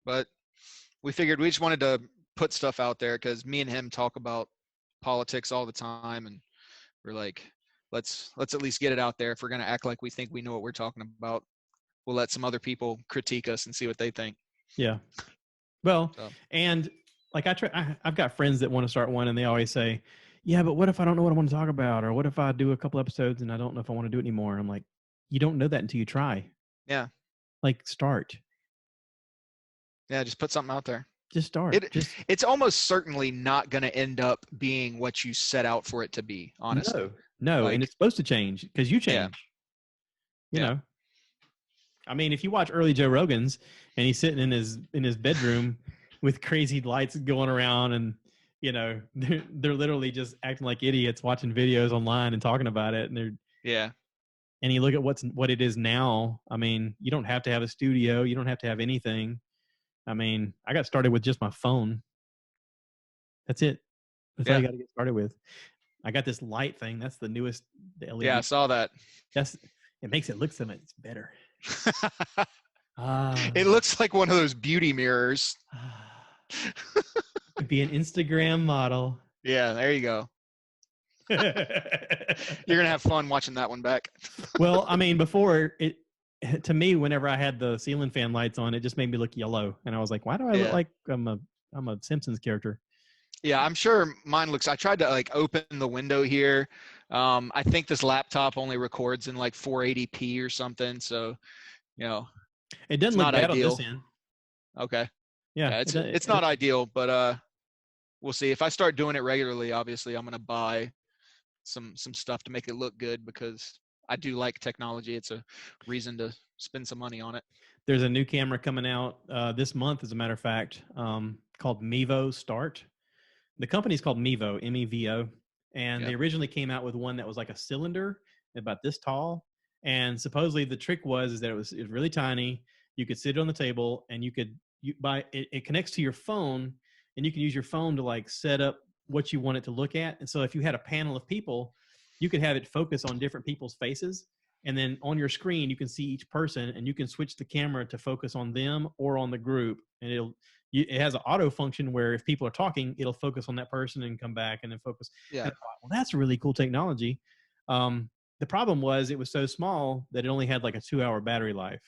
But we figured we just wanted to put stuff out there because me and him talk about politics all the time, and we're like, let's at least get it out there. If we're gonna act like we think we know what we're talking about, we'll let some other people critique us and see what they think. Yeah. Well, and like I've got friends that want to start one, and they always say, "Yeah, but what if I don't know what I want to talk about, or what if I do a couple episodes and I don't know if I want to do it anymore?" I'm like, you don't know that until you try. Yeah. Like, start. Yeah, just put something out there. Just start. It's almost certainly not going to end up being what you set out for it to be, honestly. No, and it's supposed to change because you change. You know. I mean, if you watch early Joe Rogan's and he's sitting in his bedroom with crazy lights going around, and they're literally just acting like idiots watching videos online and talking about it, and and you look at what it is now. I mean, you don't have to have a studio, you don't have to have anything. I mean, I got started with just my phone. That's it. That's all you got to get started with. I got this light thing. That's the newest, the LED. Yeah, I saw that. It makes it look so much better. It looks like one of those beauty mirrors. Be an Instagram model. Yeah, there you go. You're gonna have fun watching that one back. Well, I mean, before to me, whenever I had the ceiling fan lights on, it just made me look yellow, and I was like, "Why do I look like I'm a Simpsons character?" Yeah, I'm sure mine looks. I tried to open the window here. I think this laptop only records in 480p or something, so it doesn't look bad ideal on this end. Okay. Yeah, it's not ideal, but we'll see. If I start doing it regularly, obviously I'm gonna buy some stuff to make it look good because I do like technology. It's a reason to spend some money on it. There's a new camera coming out this month, as a matter of fact, called Mevo Start. The company's called Mevo, M-E-V-O, and they originally came out with one that was like a cylinder about this tall. And supposedly the trick was that it was really tiny. You could sit it on the table, and it connects to your phone, and you can use your phone to set up what you want it to look at. And so if you had a panel of people, you could have it focus on different people's faces. And then on your screen, you can see each person, and you can switch the camera to focus on them or on the group. And it has an auto function where if people are talking, it'll focus on that person and come back and then focus. Yeah. And I thought, well, that's really cool technology. The problem was it was so small that it only had a 2-hour battery life.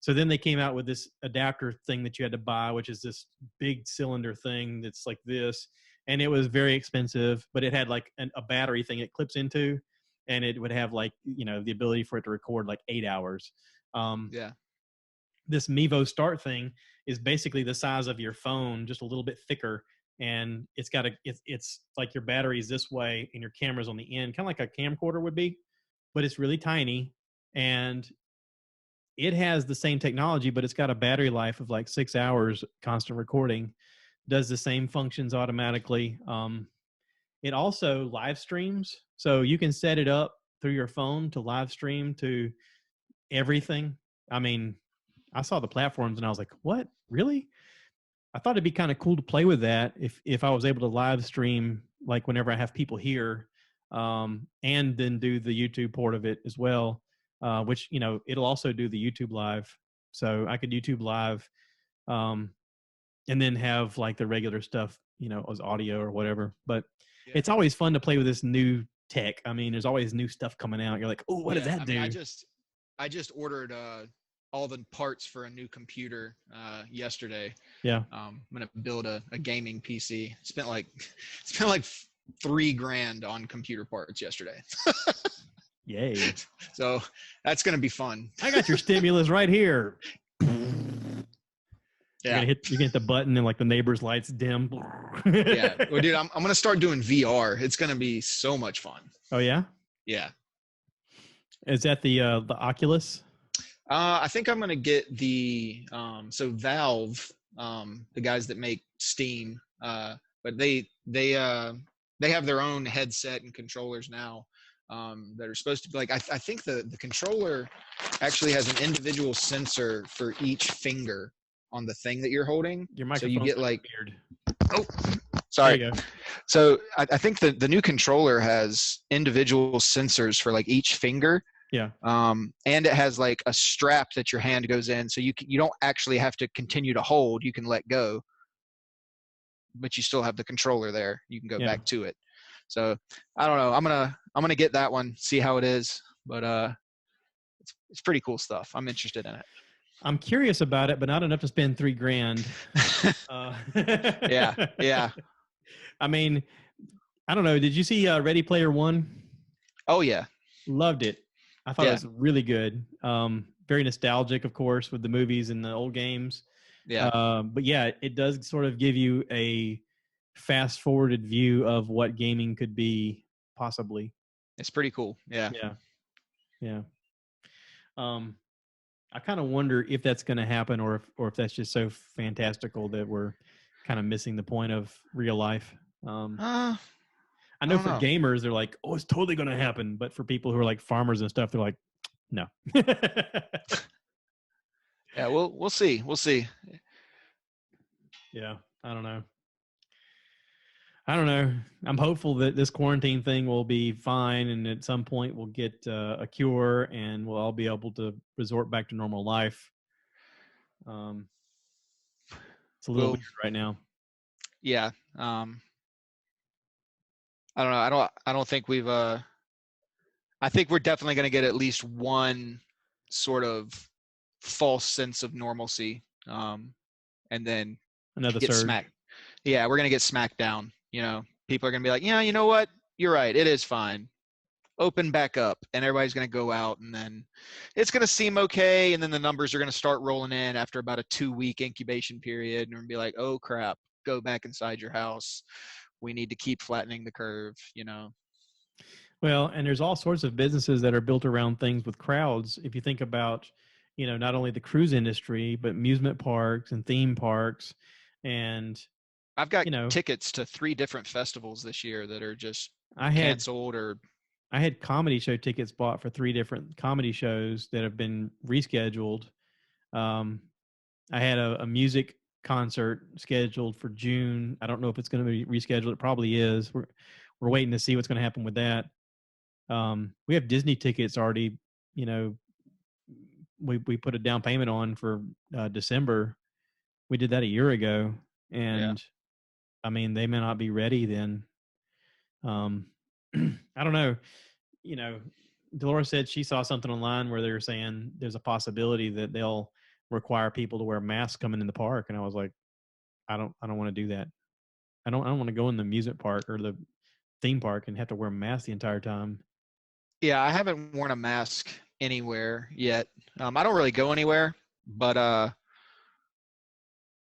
So then they came out with this adapter thing that you had to buy, which is this big cylinder thing that's like this. And it was very expensive, but it had a battery thing it clips into, and it would have the ability for it to record 8 hours. This Mevo Start thing is basically the size of your phone, just a little bit thicker, and it's like your battery's this way and your camera's on the end, kind of like a camcorder would be, but it's really tiny, and it has the same technology, but it's got a battery life of 6 hours constant recording, does the same functions automatically. It also live streams, so you can set it up through your phone to live stream to everything. I mean, I saw the platforms and I was like, what? Really? I thought it'd be kind of cool to play with that if I was able to live stream whenever I have people here, and then do the YouTube port of it as well, which, it'll also do the YouTube live. So I could YouTube live, and then have the regular stuff, as audio or whatever. But it's always fun to play with this new tech. I mean, there's always new stuff coming out. You're like, oh, what does that do? I mean, I just ordered all the parts for a new computer yesterday. Yeah. I'm gonna build a gaming PC. Spent like $3,000 on computer parts yesterday. Yay. So that's gonna be fun. I got your stimulus right here. Yeah. You're gonna hit the button and like the neighbor's lights dim. Yeah. Well, dude, I'm gonna start doing VR. It's gonna be so much fun. Oh yeah? Yeah. Is that the Oculus? I think I'm gonna get the so Valve, the guys that make Steam, but they have their own headset and controllers now that are supposed to be like I think the controller actually has an individual sensor for each finger on the thing that you're holding. Your microphone's so you get like weird. Oh, sorry. There you go. So I think the new controller has individual sensors for like each finger. Yeah. And it has like a strap that your hand goes in, so you don't actually have to continue to hold. You can let go, but you still have the controller there. You can go back to it. So I don't know. I'm gonna get that one, see how it is. But it's pretty cool stuff. I'm interested in it. I'm curious about it, but not enough to spend $3,000. Yeah. I mean, I don't know. Did you see Ready Player One? Oh yeah. Loved it. I thought it was really good. Very nostalgic, of course, with the movies and the old games. Yeah. But yeah, it does sort of give you a fast forwarded view of what gaming could be possibly. It's pretty cool. Yeah. Yeah. I kind of wonder if that's going to happen or if that's just so fantastical that we're kind of missing the point of real life. I know for gamers, they're like, oh, it's totally going to happen. But for people who are like farmers and stuff, they're like, no. Yeah, we'll see. We'll see. Yeah, I don't know. I'm hopeful that this quarantine thing will be fine, and at some point we'll get a cure, and we'll all be able to resort back to normal life. It's a little weird right now. Yeah. I don't know. I don't think we've. I think we're definitely going to get at least one sort of false sense of normalcy, and then another get surge. smacked. Yeah, we're going to get smacked down. You know, people are going to be like, yeah, you know what? You're right. It is fine. Open back up, and everybody's going to go out, and then it's going to seem okay, and then the numbers are going to start rolling in after about a 2-week incubation period, and be like, oh crap, go back inside your house. We need to keep flattening the curve, you know. Well, and there's all sorts of businesses that are built around things with crowds. If you think about, you know, not only the cruise industry, but amusement parks and theme parks. And I've got tickets to 3 different festivals this year that are just canceled or. I had comedy show tickets bought for 3 different comedy shows that have been rescheduled. I had a music concert scheduled for June. I don't know if it's going to be rescheduled. It probably is. We're waiting to see what's going to happen with that. We have Disney tickets already, you know, we put a down payment on for December. We did that a year ago, and I mean, they may not be ready then. I don't know. You know, Dolores said she saw something online where they were saying there's a possibility that they'll require people to wear masks coming in the park, and I was like, I don't want to do that. I don't want to go in the amusement park or the theme park and have to wear a mask the entire time. Yeah, I haven't worn a mask anywhere yet. I don't really go anywhere, but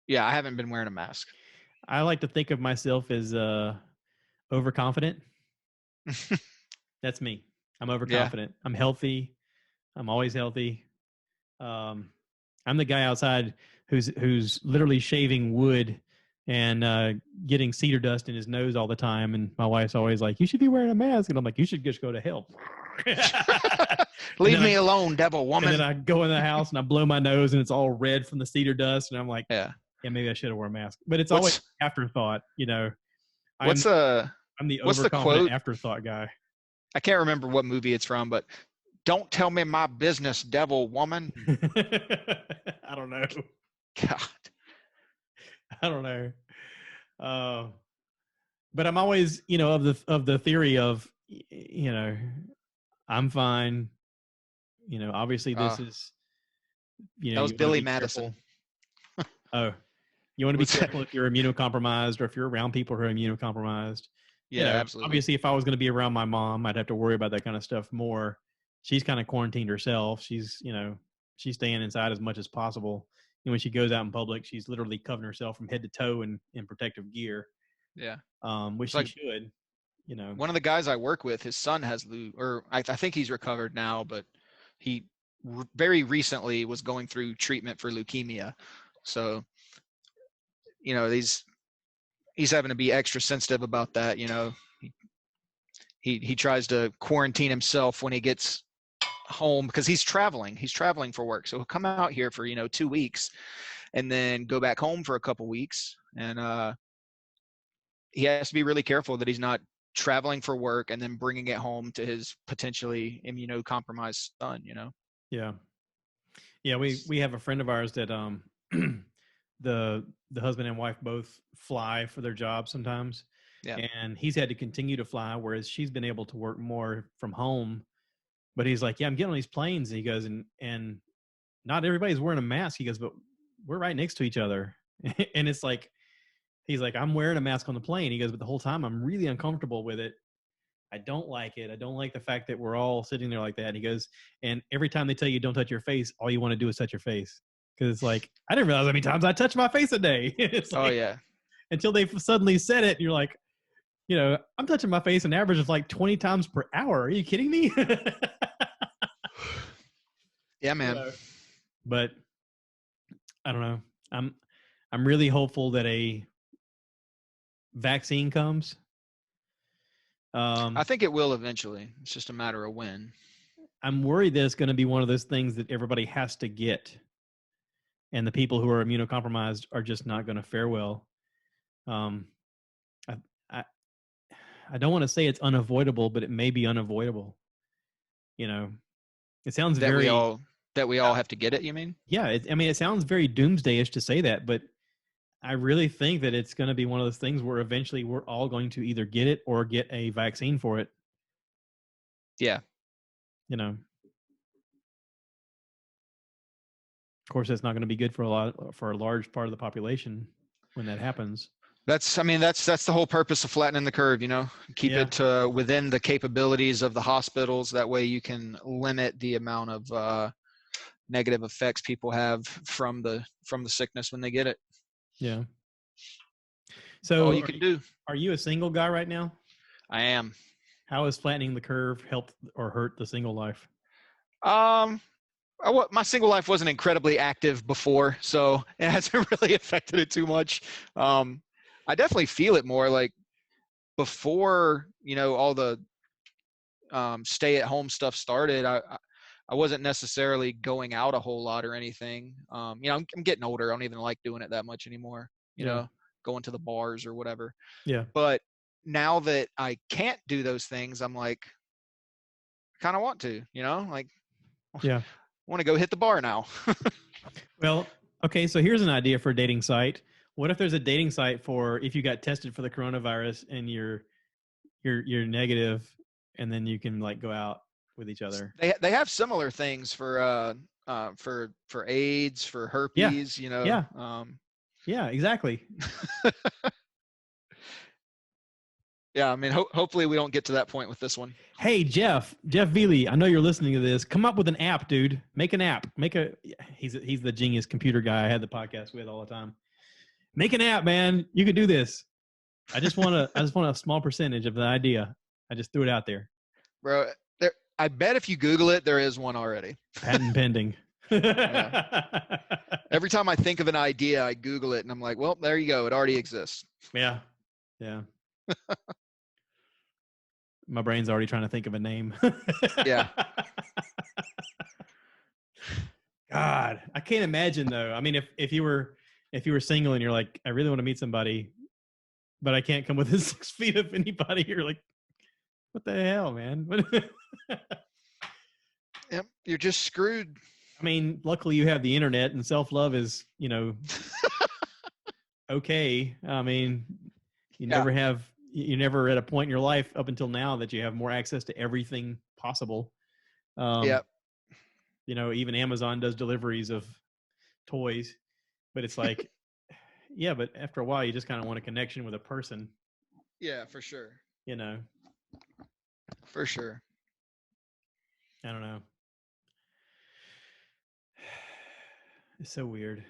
yeah, I haven't been wearing a mask. I like to think of myself as overconfident. That's me. I'm overconfident. Yeah. I'm healthy. I'm always healthy. I'm the guy outside who's literally shaving wood and getting cedar dust in his nose all the time. And my wife's always like, you should be wearing a mask. And I'm like, you should just go to hell. Leave me alone, devil woman. And then I go in the house and I blow my nose and it's all red from the cedar dust. And I'm like, yeah, maybe I should have worn a mask. But it's always afterthought, you know. I'm the overconfident afterthought guy. I can't remember what movie it's from, but don't tell me my business, devil woman. I don't know. God. I don't know. But I'm always, you know, of the theory of, you know, I'm fine. You know, obviously this is That was you want to Billy be Madison. careful. Oh, you want to be careful if you're immunocompromised or if you're around people who are immunocompromised. Yeah, absolutely. Obviously, if I was going to be around my mom, I'd have to worry about that kind of stuff more. She's kind of quarantined herself. She's she's staying inside as much as possible. And when she goes out in public, she's literally covering herself from head to toe in protective gear. Yeah. Which she should. One of the guys I work with, his son has I think he's recovered now, but he very recently was going through treatment for leukemia. So, he's having to be extra sensitive about that. He tries to quarantine himself when he gets home because he's traveling for work. So he'll come out here for 2 weeks and then go back home for a couple weeks, and he has to be really careful that he's not traveling for work and then bringing it home to his potentially immunocompromised son. Yeah we have a friend of ours that the husband and wife both fly for their jobs sometimes. Yeah. And he's had to continue to fly, whereas she's been able to work more from home. But he's like, yeah, I'm getting on these planes. And he goes, and not everybody's wearing a mask. He goes, but we're right next to each other. And it's like, he's like, I'm wearing a mask on the plane. He goes, but the whole time I'm really uncomfortable with it. I don't like it. I don't like the fact that we're all sitting there like that. And he goes, and every time they tell you don't touch your face, all you want to do is touch your face. Because it's like, I didn't realize how many times I touch my face a day. It's like, oh, yeah. Until they suddenly said it, and you're like, I'm touching my face an average of like 20 times per hour. Are you kidding me? Yeah, man. But I don't know. I'm really hopeful that a vaccine comes. I think it will eventually. It's just a matter of when. I'm worried that it's going to be one of those things that everybody has to get, and the people who are immunocompromised are just not going to fare well. I don't want to say it's unavoidable, but it may be unavoidable. It sounds that we all have to get it. You mean? Yeah. It sounds very doomsday-ish to say that, but I really think that it's going to be one of those things where eventually we're all going to either get it or get a vaccine for it. Yeah. Of course, that's not going to be good for a large part of the population when that happens. That's the whole purpose of flattening the curve, keep it within the capabilities of the hospitals. That way you can limit the amount of negative effects people have from the sickness when they get it. Yeah. So all you can do. Are you a single guy right now? I am. How has flattening the curve helped or hurt the single life? My single life wasn't incredibly active before, so it hasn't really affected it too much. I definitely feel it more like before, all the stay-at-home stuff started. I wasn't necessarily going out a whole lot or anything. I'm getting older. I don't even like doing it that much anymore. Going to the bars or whatever. Yeah. But now that I can't do those things, I'm like, I kind of want to. Yeah. I want to go hit the bar now. Well, okay. So here's an idea for a dating site. What if there's a dating site for if you got tested for the coronavirus and you're negative, and then you can like go out with each other? They have similar things for AIDS, for herpes. Yeah. Yeah, exactly. Yeah, hopefully we don't get to that point with this one. Hey, Jeff Veely, I know you're listening to this. Come up with an app, dude. Make an app. He's the genius computer guy I had the podcast with all the time. Make an app, man. You can do this. I just want a small percentage of the idea. I just threw it out there. Bro, I bet if you Google it, there is one already. Patent pending. Yeah. Every time I think of an idea, I Google it and I'm like, well, there you go. It already exists. Yeah. Yeah. My brain's already trying to think of a name. Yeah. God, I can't imagine though. If you were single and you're like, I really want to meet somebody, but I can't come within 6 feet of anybody, you're like, what the hell, man? Yep, you're just screwed. Luckily you have the internet and self-love is, okay. You're never at a point in your life up until now that you have more access to everything possible. Yeah. Even Amazon does deliveries of toys, but it's like, yeah, but after a while, you just kind of want a connection with a person. Yeah, for sure. For sure. I don't know. It's so weird.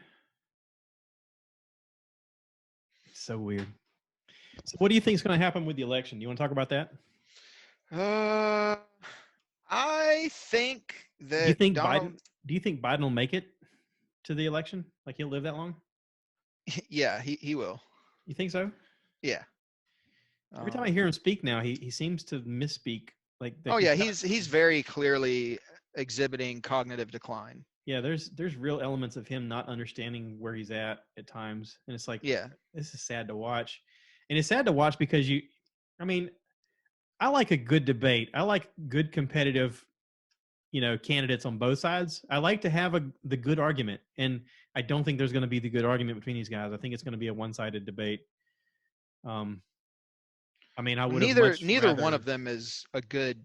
It's so weird. So what do you think is going to happen with the election? Do you want to talk about that? I think that Do you think Donald. Biden will make it to the election? Like he'll live that long? Yeah, he will. You think so? Yeah. Every time I hear him speak now, he seems to misspeak. Like oh yeah, he's very clearly exhibiting cognitive decline. Yeah, there's real elements of him not understanding where he's at times, and it's like, yeah, this is sad to watch, and it's sad to watch because I like a good debate. I like good competitive, candidates on both sides. I like to have the good argument, and I don't think there's going to be the good argument between these guys. I think it's going to be a one-sided debate. I would have neither one of them is a good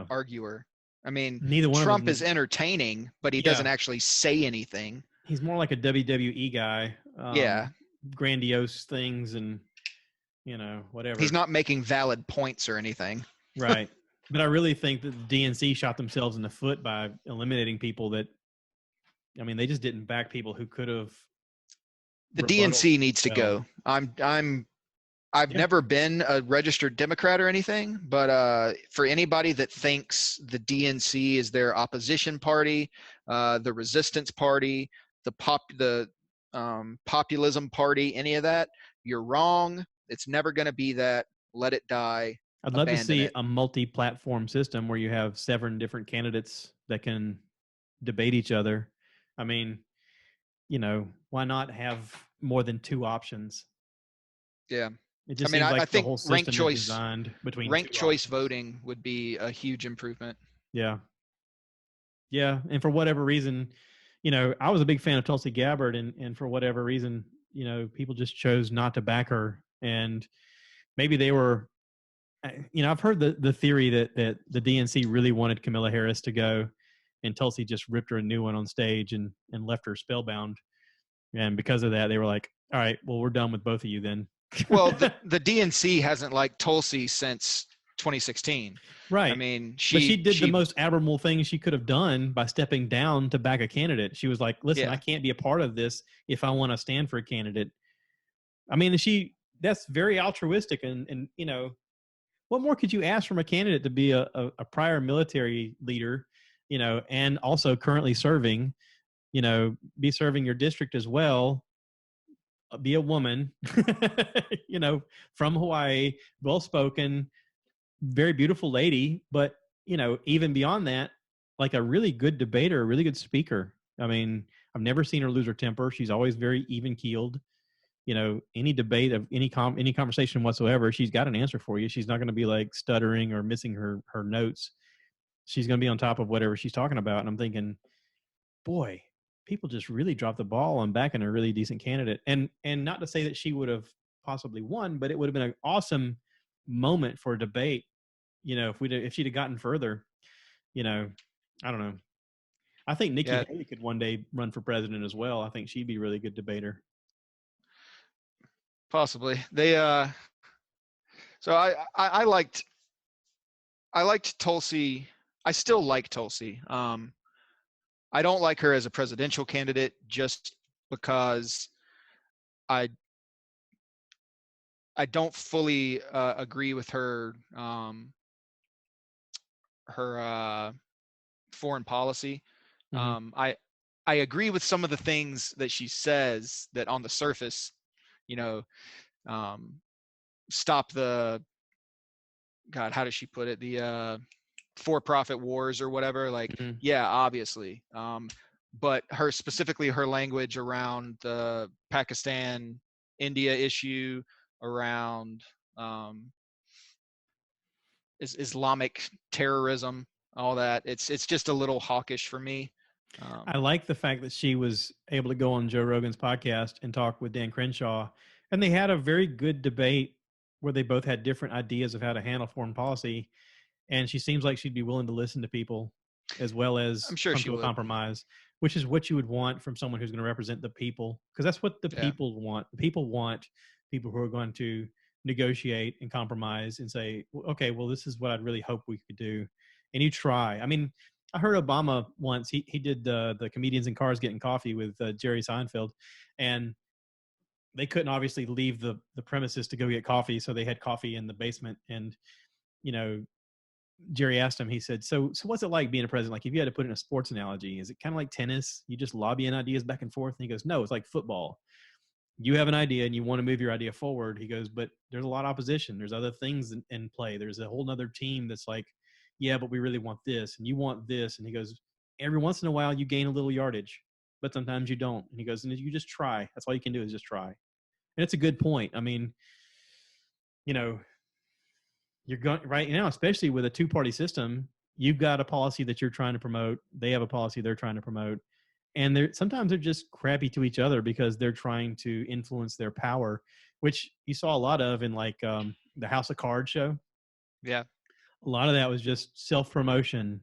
arguer. Neither one Trump of them is entertaining, but he doesn't actually say anything. He's more like a WWE guy. Grandiose things and whatever. He's not making valid points or anything. Right. But I really think that the DNC shot themselves in the foot by eliminating people that, they just didn't back people who could have. The DNC needs to go. I've never been a registered Democrat or anything, but for anybody that thinks the DNC is their opposition party, the resistance party, the populism party, any of that, you're wrong. It's never going to be that. Let it die. I'd love to see a multi-platform system where you have 7 different candidates that can debate each other. Why not have more than 2 options? Yeah. It just seems like the whole system ranked choice, is designed between ranked choice voting would be a huge improvement. Yeah. Yeah. And for whatever reason, I was a big fan of Tulsi Gabbard, and for whatever reason, people just chose not to back her. And maybe they were, I've heard the theory that the DNC really wanted Kamala Harris to go, and Tulsi just ripped her a new one on stage and left her spellbound. And because of that, they were like, all right, well, we're done with both of you then. Well, the DNC hasn't liked Tulsi since 2016. Right. She did the most admirable thing she could have done by stepping down to back a candidate. She was like, listen, I can't be a part of this if I want to stand for a candidate. That's very altruistic. And what more could you ask from a candidate to be a prior military leader, and also currently serving, be serving your district as well, be a woman, from Hawaii, well-spoken, very beautiful lady, but, even beyond that, like a really good debater, a really good speaker. I've never seen her lose her temper. She's always very even-keeled. Any debate of any conversation whatsoever, she's got an answer for you. She's not going to be like stuttering or missing her notes. She's going to be on top of whatever she's talking about. And I'm thinking, boy, people just really dropped the ball on backing a really decent candidate. And not to say that she would have possibly won, but it would have been an awesome moment for a debate. If she'd have gotten further, I don't know. I think Nikki Haley could one day run for president as well. I think she'd be a really good debater. Possibly. So I liked Tulsi. I still like Tulsi. I don't like her as a presidential candidate just because I don't fully agree with her foreign policy. Mm-hmm. I agree with some of the things that she says that on the surface, stop the, God, how does she put it? The for-profit wars or whatever. Like, mm-hmm. Yeah, obviously. But specifically her language around the Pakistan, India issue, around Islamic terrorism, all that. It's just a little hawkish for me. I like the fact that she was able to go on Joe Rogan's podcast and talk with Dan Crenshaw, and they had a very good debate where they both had different ideas of how to handle foreign policy. And she seems like she'd be willing to listen to people. as well as I'm sure come she to a would. compromise, which is what you would want from someone who's going to represent the people, because that's what the people want. The people want people who are going to negotiate and compromise and say, okay, well, this is what I'd really hope we could do. And you try. I mean, I heard Obama once, he did the Comedians in Cars Getting Coffee with Jerry Seinfeld, and they couldn't obviously leave the premises to go get coffee. So they had coffee in the basement. And, you know, Jerry asked him, he said, so what's it like being a president? Like, if you had to put in a sports analogy, is it kind of like tennis? You just lobbying ideas back and forth? And he goes, no, it's like football. You have an idea and you want to move your idea forward. He goes, but there's a lot of opposition. There's other things in play. There's a whole nother team that's like, yeah, but we really want this and you want this. And he goes, every once in a while you gain a little yardage, but sometimes you don't. And he goes, and you just try. That's all you can do is just try. And it's a good point. I mean, you know, you're going right now, especially with a two-party system, you've got a policy that you're trying to promote. They have a policy they're trying to promote. And sometimes they're just crappy to each other because they're trying to influence their power, which you saw a lot of in like the House of Cards show. Yeah. A lot of that was just self-promotion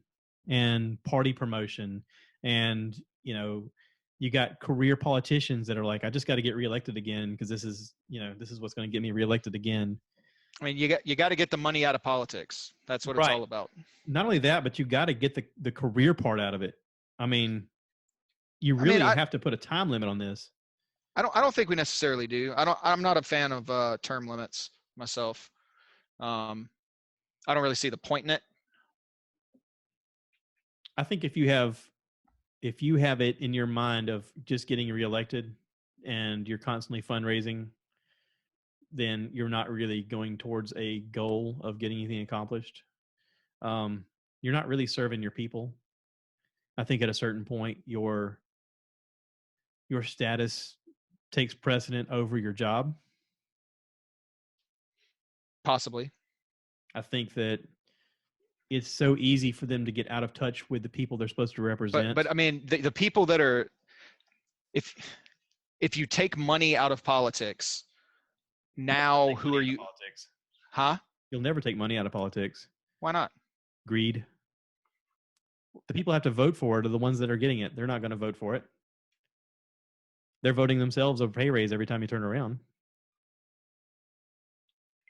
and party promotion. And, you know, you got career politicians that are like, I just got to get reelected again because this is what's going to get me reelected again. I mean, you got to get the money out of politics. That's what it's all about. Not only that, but you got to get the career part out of it. I mean, you really have to put a time limit on this. I don't think we necessarily do. I'm not a fan of term limits myself. I don't really see the point in it. I think if you have it in your mind of just getting reelected and you're constantly fundraising, then you're not really going towards a goal of getting anything accomplished. You're not really serving your people. I think at a certain point, your status takes precedent over your job. Possibly. I think that it's so easy for them to get out of touch with the people they're supposed to represent. But I mean, the people that are, if you take money out of politics, now who are you? Politics. Huh? You'll never take money out of politics. Why not? Greed. The people have to vote for it are the ones that are getting it. They're not going to vote for it. They're voting themselves a pay raise every time you turn around.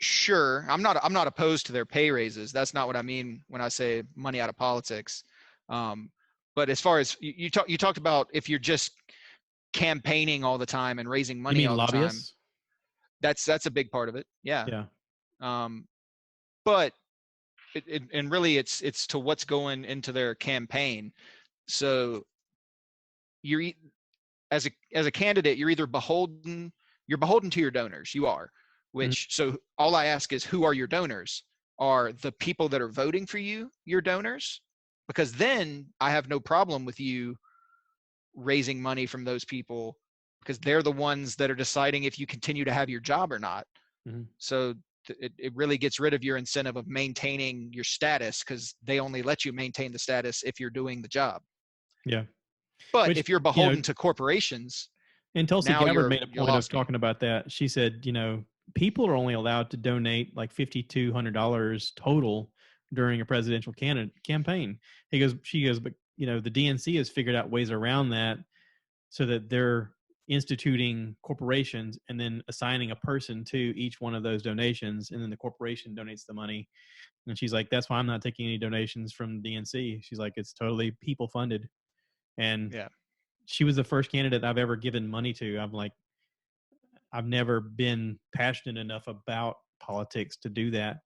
Sure. I'm not opposed to their pay raises. That's not what I mean when I say money out of politics. But as far as you talked about, if you're just campaigning all the time and raising money all lobbyists? The time, that's a big part of it. Yeah. Yeah. But and really it's to what's going into their campaign. So you're, as a candidate, you're either beholden to your donors. You are, which, so all I ask is, who are your donors? Are the people that are voting for you your donors? Because then I have no problem with you raising money from those people, because they're the ones that are deciding if you continue to have your job or not. Mm-hmm. So it really gets rid of your incentive of maintaining your status, because they only let you maintain the status if you're doing the job. Yeah. But if you're beholden to corporations, and Tulsi Gabbard made a point of talking about that. She said, people are only allowed to donate like $5,200 total during a presidential campaign. She goes, but the DNC has figured out ways around that so that they're instituting corporations and then assigning a person to each one of those donations, and then the corporation donates the money. And she's like, that's why I'm not taking any donations from DNC. She's like, it's totally people funded. And she was the first candidate I've ever given money to. I'm like, I've never been passionate enough about politics to do that.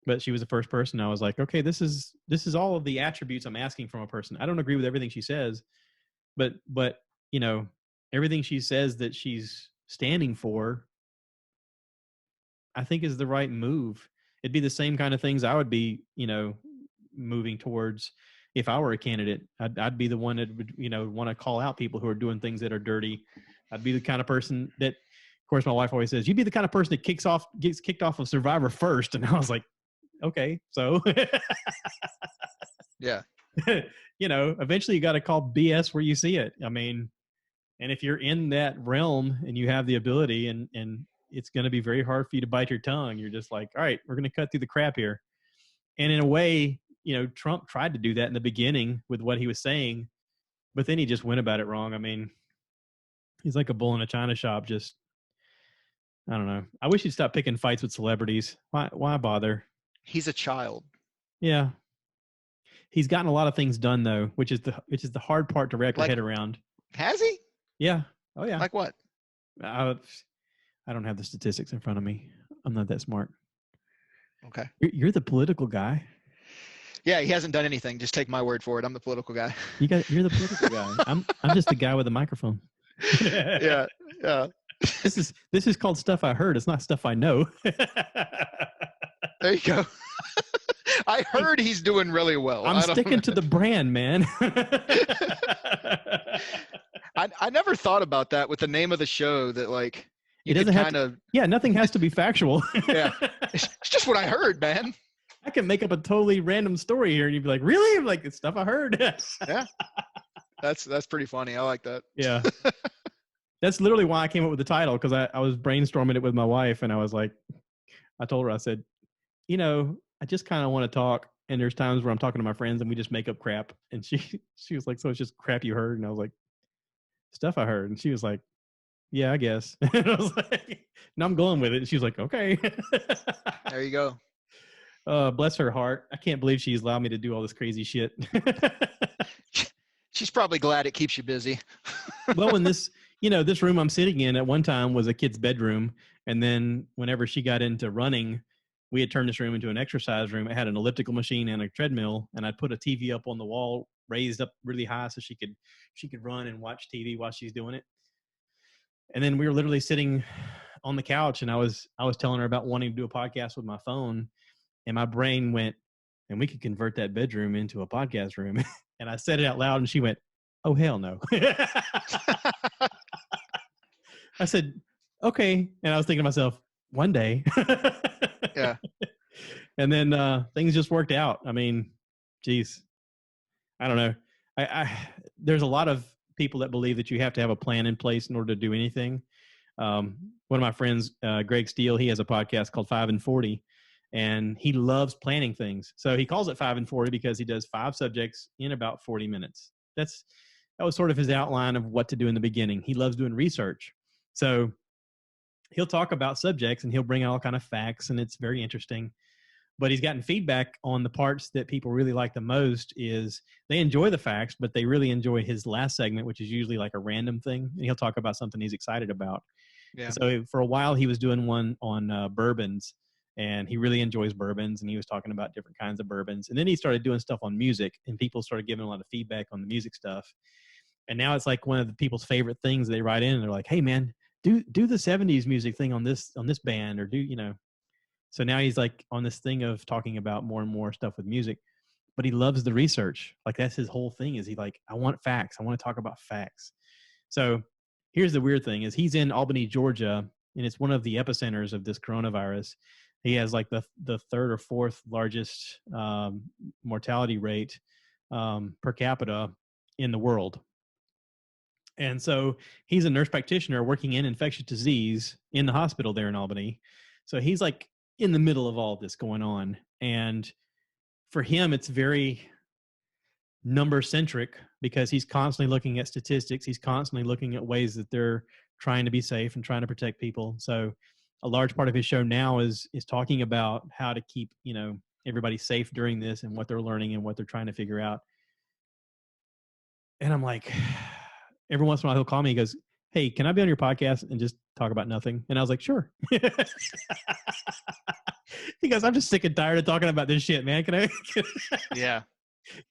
But she was the first person. I was like, okay, this is all of the attributes I'm asking from a person. I don't agree with everything she says, but everything she says that she's standing for, I think is the right move. It'd be the same kind of things I would be, moving towards if I were a candidate. I'd be the one that would, want to call out people who are doing things that are dirty. I'd be the kind of person that, of course, my wife always says, you'd be the kind of person that gets kicked off of Survivor first. And I was like, okay, so yeah, eventually you got to call BS where you see it. I mean, and if you're in that realm and you have the ability, and it's going to be very hard for you to bite your tongue, you're just like, all right, we're going to cut through the crap here. And in a way, Trump tried to do that in the beginning with what he was saying, but then he just went about it wrong. I mean, he's like a bull in a china shop. Just, I don't know. I wish he'd stop picking fights with celebrities. Why bother? He's a child. Yeah. He's gotten a lot of things done though, which is the hard part to wrap your head around. Has he? Yeah. Oh yeah. Like what? I don't have the statistics in front of me. I'm not that smart. Okay. You're the political guy. Yeah, he hasn't done anything. Just take my word for it. I'm the political guy. You're the political guy. I'm just the guy with the microphone. Yeah. This is called stuff I heard. It's not stuff I know. There you go. I heard he's doing really well. I'm sticking to the brand, man. I never thought about that with the name of the show, that like it doesn't have to, yeah, nothing has to be factual. Yeah. It's just what I heard, man. I can make up a totally random story here and you'd be like, really? I'm like, it's stuff I heard. Yeah. That's pretty funny. I like that. Yeah. That's literally why I came up with the title, because I was brainstorming it with my wife and I was like, I told her, I said, I just kind of want to talk, and there's times where I'm talking to my friends and we just make up crap. And she was like, so it's just crap you heard? And I was like, stuff I heard. And she was like, yeah, I guess. And I was like, no, I'm going with it. And she was like, okay. There you go. Bless her heart. I can't believe she's allowed me to do all this crazy shit. She's probably glad it keeps you busy. Well, when this room I'm sitting in at one time was a kid's bedroom. And then whenever she got into running, we had turned this room into an exercise room. It had an elliptical machine and a treadmill, and I'd put a TV up on the wall, raised up really high so she could run and watch TV while she's doing it. And then we were literally sitting on the couch, and I was telling her about wanting to do a podcast with my phone, and my brain went, and we could convert that bedroom into a podcast room. And I said it out loud, and she went, oh, hell no. I said, okay. And I was thinking to myself, one day. Yeah. And then things just worked out. I mean, geez, I don't know. There's a lot of people that believe that you have to have a plan in place in order to do anything. One of my friends, Greg Steele, he has a podcast called 5 and 40, and he loves planning things. So he calls it 5 and 40 because he does 5 subjects in about 40 minutes. That was sort of his outline of what to do in the beginning. He loves doing research. So he'll talk about subjects and he'll bring out all kind of facts, and it's very interesting. But he's gotten feedback on the parts that people really like the most is they enjoy the facts, but they really enjoy his last segment, which is usually like a random thing. And he'll talk about something he's excited about. Yeah. So for a while he was doing one on bourbons, and he really enjoys bourbons, and he was talking about different kinds of bourbons. And then he started doing stuff on music, and people started giving a lot of feedback on the music stuff. And now it's like one of the people's favorite things. They write in and they're like, hey man, do the 70s music thing on this band, or So now he's like on this thing of talking about more and more stuff with music, but he loves the research. Like that's his whole thing is I want facts. I want to talk about facts. So here's the weird thing is he's in Albany, Georgia, and it's one of the epicenters of this coronavirus. He has like the third or fourth largest mortality rate per capita in the world. And so he's a nurse practitioner working in infectious disease in the hospital there in Albany. So he's like in the middle of all of this going on. And for him, it's very number centric because he's constantly looking at statistics. He's constantly looking at ways that they're trying to be safe and trying to protect people. So a large part of his show now is talking about how to keep, everybody safe during this and what they're learning and what they're trying to figure out. And I'm like, every once in a while he'll call me. He goes, hey, can I be on your podcast and just talk about nothing? And I was like, sure. He goes, I'm just sick and tired of talking about this shit, man. Can I? Yeah.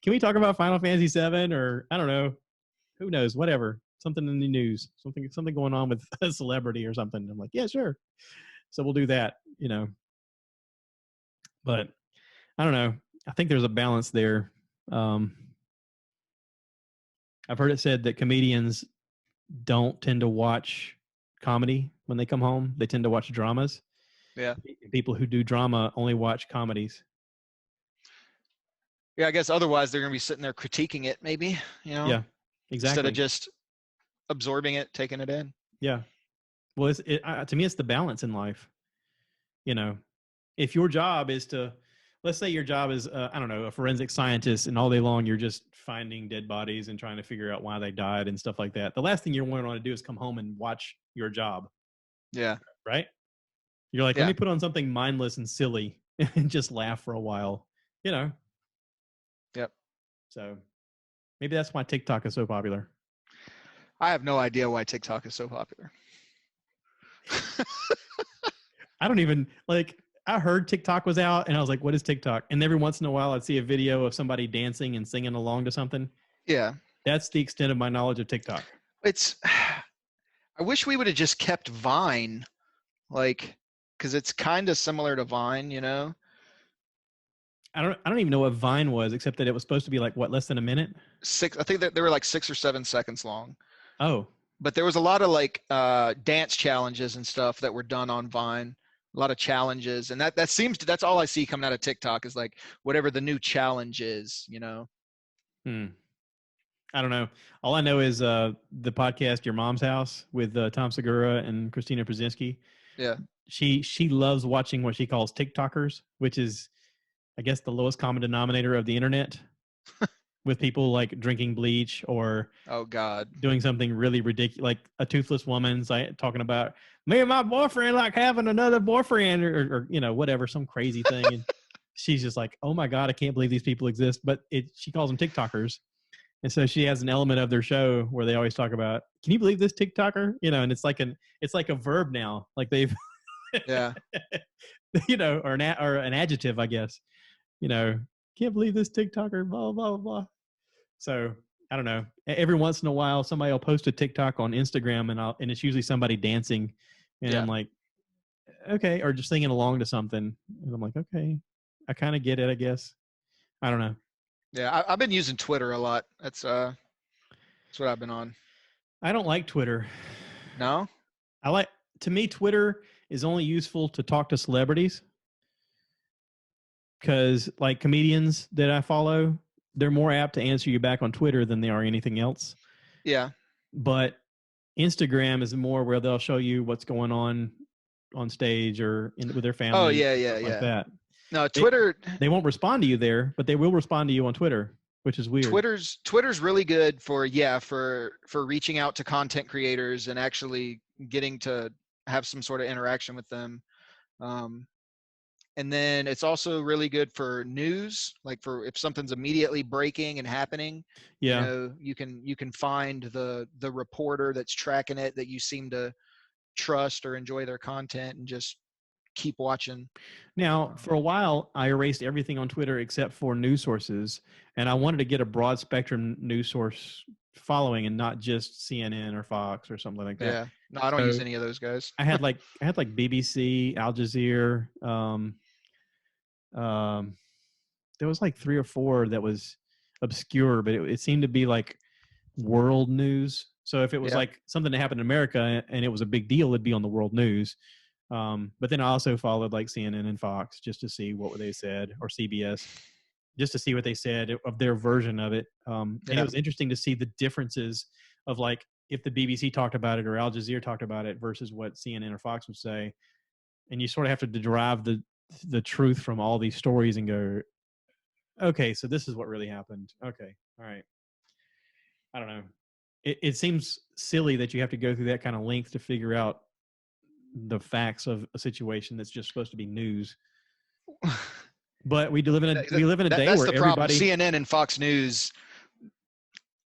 Can we talk about Final Fantasy VII or I don't know, who knows, whatever, something in the news, something going on with a celebrity or something. I'm like, yeah, sure. So we'll do that, But I don't know. I think there's a balance there. I've heard it said that comedians don't tend to watch comedy when they come home. They tend to watch dramas. Yeah. People who do drama only watch comedies. Yeah, I guess otherwise they're going to be sitting there critiquing it maybe, Yeah, exactly. Instead of just absorbing it, taking it in. Yeah. Well, to me, it's the balance in life. If your job is to let's say your job is, I don't know, a forensic scientist, and all day long you're just finding dead bodies and trying to figure out why they died and stuff like that. The last thing you want to do is come home and watch your job. Yeah. Right? You're like, let me put on something mindless and silly and just laugh for a while, you know? Yep. So maybe that's why TikTok is so popular. I have no idea why TikTok is so popular. I don't even like, I heard TikTok was out and I was like, what is TikTok? And every once in a while I'd see a video of somebody dancing and singing along to something. Yeah. That's the extent of my knowledge of TikTok. I wish we would have just kept Vine, like, because it's kind of similar to Vine, you know? I don't even know what Vine was, except that it was supposed to be like, what, less than a minute? I think that they were like 6 or 7 seconds long. Oh. But there was a lot of like dance challenges and stuff that were done on Vine. A lot of challenges, and that's all I see coming out of TikTok is like whatever the new challenge is, you know. I don't know. All I know is the podcast Your Mom's House with Tom Segura and Christina Brzezinski. Yeah. She loves watching what she calls TikTokers, which is, I guess, the lowest common denominator of the internet, with people like drinking bleach or doing something really ridiculous, like a toothless woman's like talking about me and my boyfriend like having another boyfriend or you know, whatever, some crazy thing. And she's just like, oh my God, I can't believe these people exist. But she calls them TikTokers. And so she has an element of their show where they always talk about, can you believe this TikToker? You know, and it's like a verb now. Like they've, you know, or an adjective, I guess. You know, can't believe this TikToker, blah, blah, blah. So I don't know. Every once in a while, somebody will post a TikTok on Instagram and it's usually somebody dancing. And I'm like, okay, or just singing along to something. And I'm like, okay, I kind of get it, I guess. I don't know. Yeah, I've been using Twitter a lot. That's what I've been on. I don't like Twitter. No? To me, Twitter is only useful to talk to celebrities. Because like comedians that I follow, they're more apt to answer you back on Twitter than they are anything else. Yeah. But Instagram is more where they'll show you what's going on stage or with their family. Oh yeah, like that. No, Twitter. They won't respond to you there, but they will respond to you on Twitter, which is weird. Twitter's really good for reaching out to content creators and actually getting to have some sort of interaction with them. And then it's also really good for news, like for if something's immediately breaking and happening. Yeah. You know, you can find the reporter that's tracking it that you seem to trust or enjoy their content and just keep watching. Now, for a while, I erased everything on Twitter except for news sources, and I wanted to get a broad spectrum news source following and not just CNN or Fox or something like that. Yeah, no, I don't use any of those guys. I had like BBC, Al Jazeera. There was like 3 or 4 that was obscure, but it seemed to be like world news. So if it was like something that happened in America and it was a big deal, it'd be on the world news. But then I also followed like CNN and Fox just to see what they said, or CBS, just to see what they said of their version of it. And it was interesting to see the differences of like if the BBC talked about it or Al Jazeera talked about it versus what CNN or Fox would say. And you sort of have to derive the truth from all these stories and go, okay, so this is what really happened. Okay. All right. I don't know. It seems silly that you have to go through that kind of length to figure out the facts of a situation that's just supposed to be news. But we live in a day that's where the problem. CNN and Fox News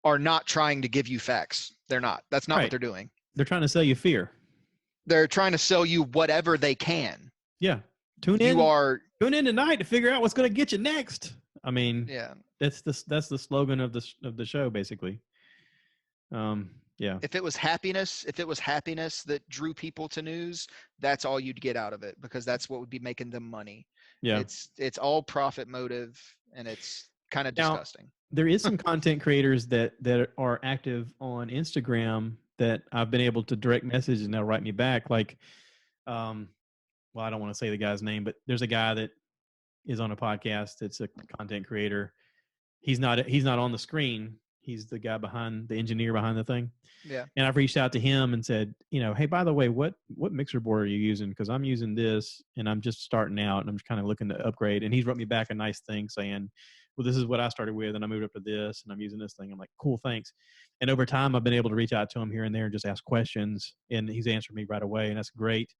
are not trying to give you facts. They're not. That's not what they're doing. They're trying to sell you fear. They're trying to sell you whatever they can. Yeah. Tune in tonight to figure out what's going to get you next. I mean, that's the slogan of the show, basically. Yeah. If it was happiness that drew people to news, that's all you'd get out of it, because that's what would be making them money. Yeah. It's all profit motive, and it's kind of disgusting. Now, there is some content creators that are active on Instagram that I've been able to direct message and they'll write me back. Like, well, I don't want to say the guy's name, but there's a guy that is on a podcast. It's a content creator. He's not on the screen. He's the guy the engineer behind the thing. Yeah. And I've reached out to him and said, hey, by the way, what mixer board are you using? Because I'm using this and I'm just starting out and I'm just kind of looking to upgrade. And he's wrote me back a nice thing saying, well, this is what I started with and I moved up to this and I'm using this thing. I'm like, cool, thanks. And over time, I've been able to reach out to him here and there and just ask questions, and he's answered me right away, and that's great.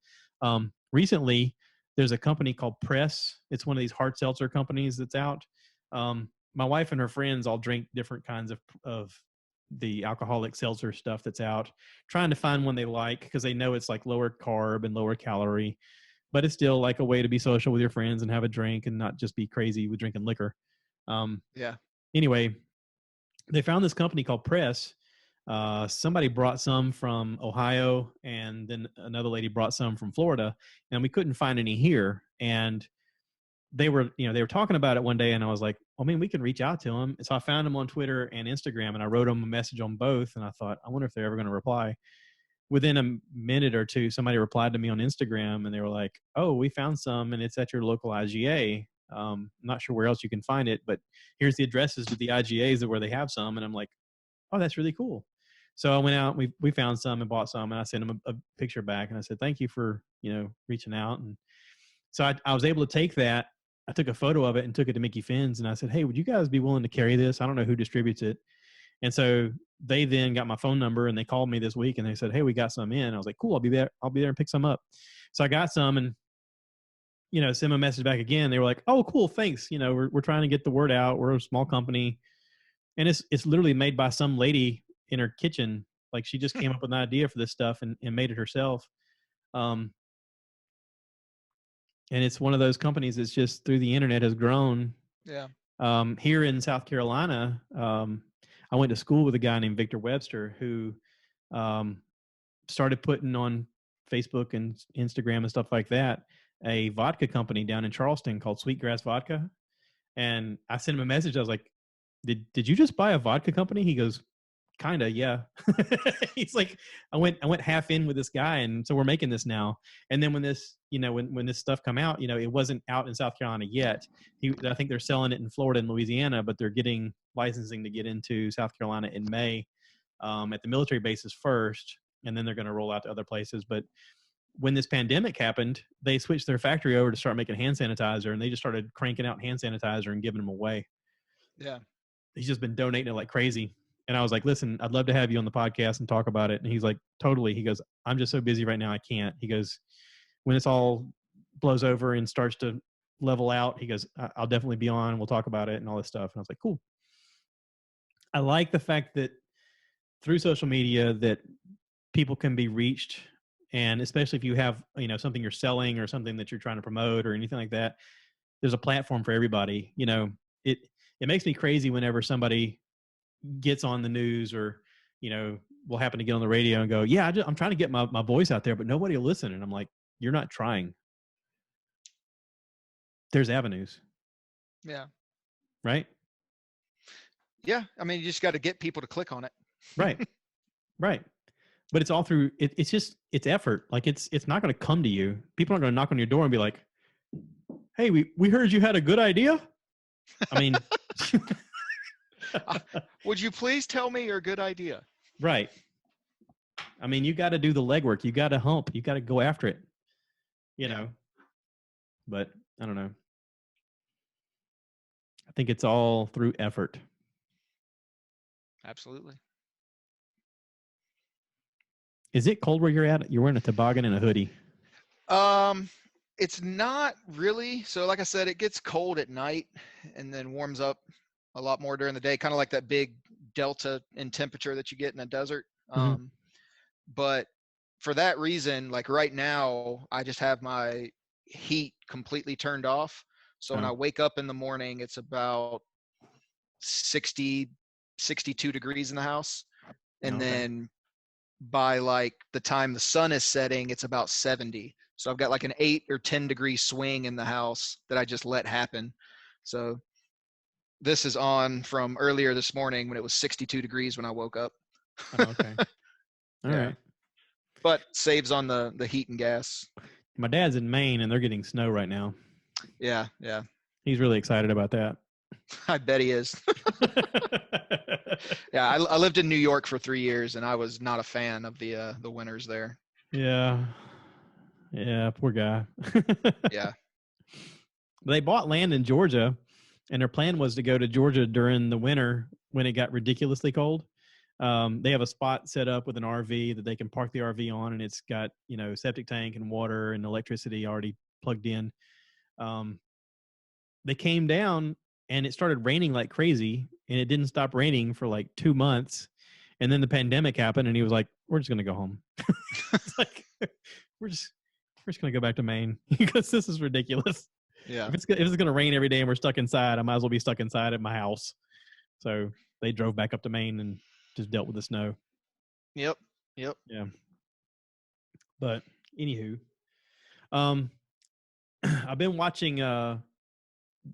Recently, there's a company called Press. It's one of these hard seltzer companies that's out. My wife and her friends all drink different kinds of the alcoholic seltzer stuff that's out, trying to find one they like because they know it's like lower carb and lower calorie, but it's still like a way to be social with your friends and have a drink and not just be crazy with drinking liquor. Yeah. Anyway, they found this company called Press. Somebody brought some from Ohio, and then another lady brought some from Florida, and we couldn't find any here. And they were talking about it one day, and I was like, I mean, we can reach out to them. So I found them on Twitter and Instagram, and I wrote them a message on both. And I thought, I wonder if they're ever going to reply. Within a minute or two, somebody replied to me on Instagram, and they were like, oh, we found some, and it's at your local IGA. I'm not sure where else you can find it, but here's the addresses to the IGAs where they have some. And I'm like, oh, that's really cool. So I went out, we found some and bought some, and I sent them a picture back, and I said, thank you for, reaching out. And so I was able to take that. I took a photo of it and took it to Mickey Finn's, and I said, hey, would you guys be willing to carry this? I don't know who distributes it. And so they then got my phone number, and they called me this week, and they said, hey, we got some in. I was like, cool, I'll be there and pick some up. So I got some, and send them a message back again. They were like, oh, cool, thanks. We're trying to get the word out. We're a small company. And it's literally made by some lady in her kitchen. Like, she just came up with an idea for this stuff and made it herself. And it's one of those companies that's just through the internet has grown. Yeah. Here in South Carolina, I went to school with a guy named Victor Webster who started putting on Facebook and Instagram and stuff like that a vodka company down in Charleston called Sweetgrass Vodka. And I sent him a message. I was like, did you just buy a vodka company? He goes, kind of, yeah. He's like, I went half in with this guy, and so we're making this now. And then when this, when this stuff come out, it wasn't out in South Carolina yet. I think they're selling it in Florida and Louisiana, but they're getting licensing to get into South Carolina in May, at the military bases first, and then they're going to roll out to other places. But when this pandemic happened, they switched their factory over to start making hand sanitizer, and they just started cranking out hand sanitizer and giving them away. Yeah. He's just been donating it like crazy. And I was like, listen, I'd love to have you on the podcast and talk about it. And he's like, totally. He goes, I'm just so busy right now, I can't. He goes, when it's all blows over and starts to level out, he goes, I'll definitely be on and we'll talk about it and all this stuff. And I was like, cool. I like the fact that through social media that people can be reached. And especially if you have, something you're selling or something that you're trying to promote or anything like that, there's a platform for everybody. It makes me crazy whenever somebody gets on the news or, will happen to get on the radio and go, yeah, I'm trying to get my voice out there, but nobody will listen. And I'm like, you're not trying. There's avenues. Yeah. Right? Yeah. I mean, you just got to get people to click on it. Right. Right. But it's all through, it's effort. Like it's not going to come to you. People aren't going to knock on your door and be like, hey, we heard you had a good idea. I mean, would you please tell me your good idea? Right. I mean, you got to do the legwork. You got to hump. You got to go after it, know. But I don't know. I think it's all through effort. Absolutely. Is it cold where you're at? You're wearing a toboggan and a hoodie. It's not really. So like I said, it gets cold at night and then warms up a lot more during the day, kind of like that big delta in temperature that you get in a desert. Mm-hmm. But for that reason, like right now, I just have my heat completely turned off. So when I wake up in the morning, it's about 60, 62 degrees in the house. And then by like the time the sun is setting, it's about 70. So I've got like an 8 or 10 degree swing in the house that I just let happen. So this is on from earlier this morning when it was 62 degrees when I woke up. Oh, okay. All right. But saves on the heat and gas. My dad's in Maine and they're getting snow right now. Yeah. Yeah. He's really excited about that. I bet he is. Yeah, I lived in New York for 3 years, and I was not a fan of the winters there. Yeah. Yeah, poor guy. Yeah. They bought land in Georgia, and their plan was to go to Georgia during the winter when it got ridiculously cold. They have a spot set up with an RV that they can park the RV on, and it's got, septic tank and water and electricity already plugged in. They came down, and it started raining like crazy, and it didn't stop raining for like 2 months. And then the pandemic happened, and he was like, "We're just going to go home." It's like, we're just going to go back to Maine because this is ridiculous. Yeah. If it's going to rain every day and we're stuck inside, I might as well be stuck inside at my house. So they drove back up to Maine and just dealt with the snow. Yep. Yeah. But anywho, I've been watching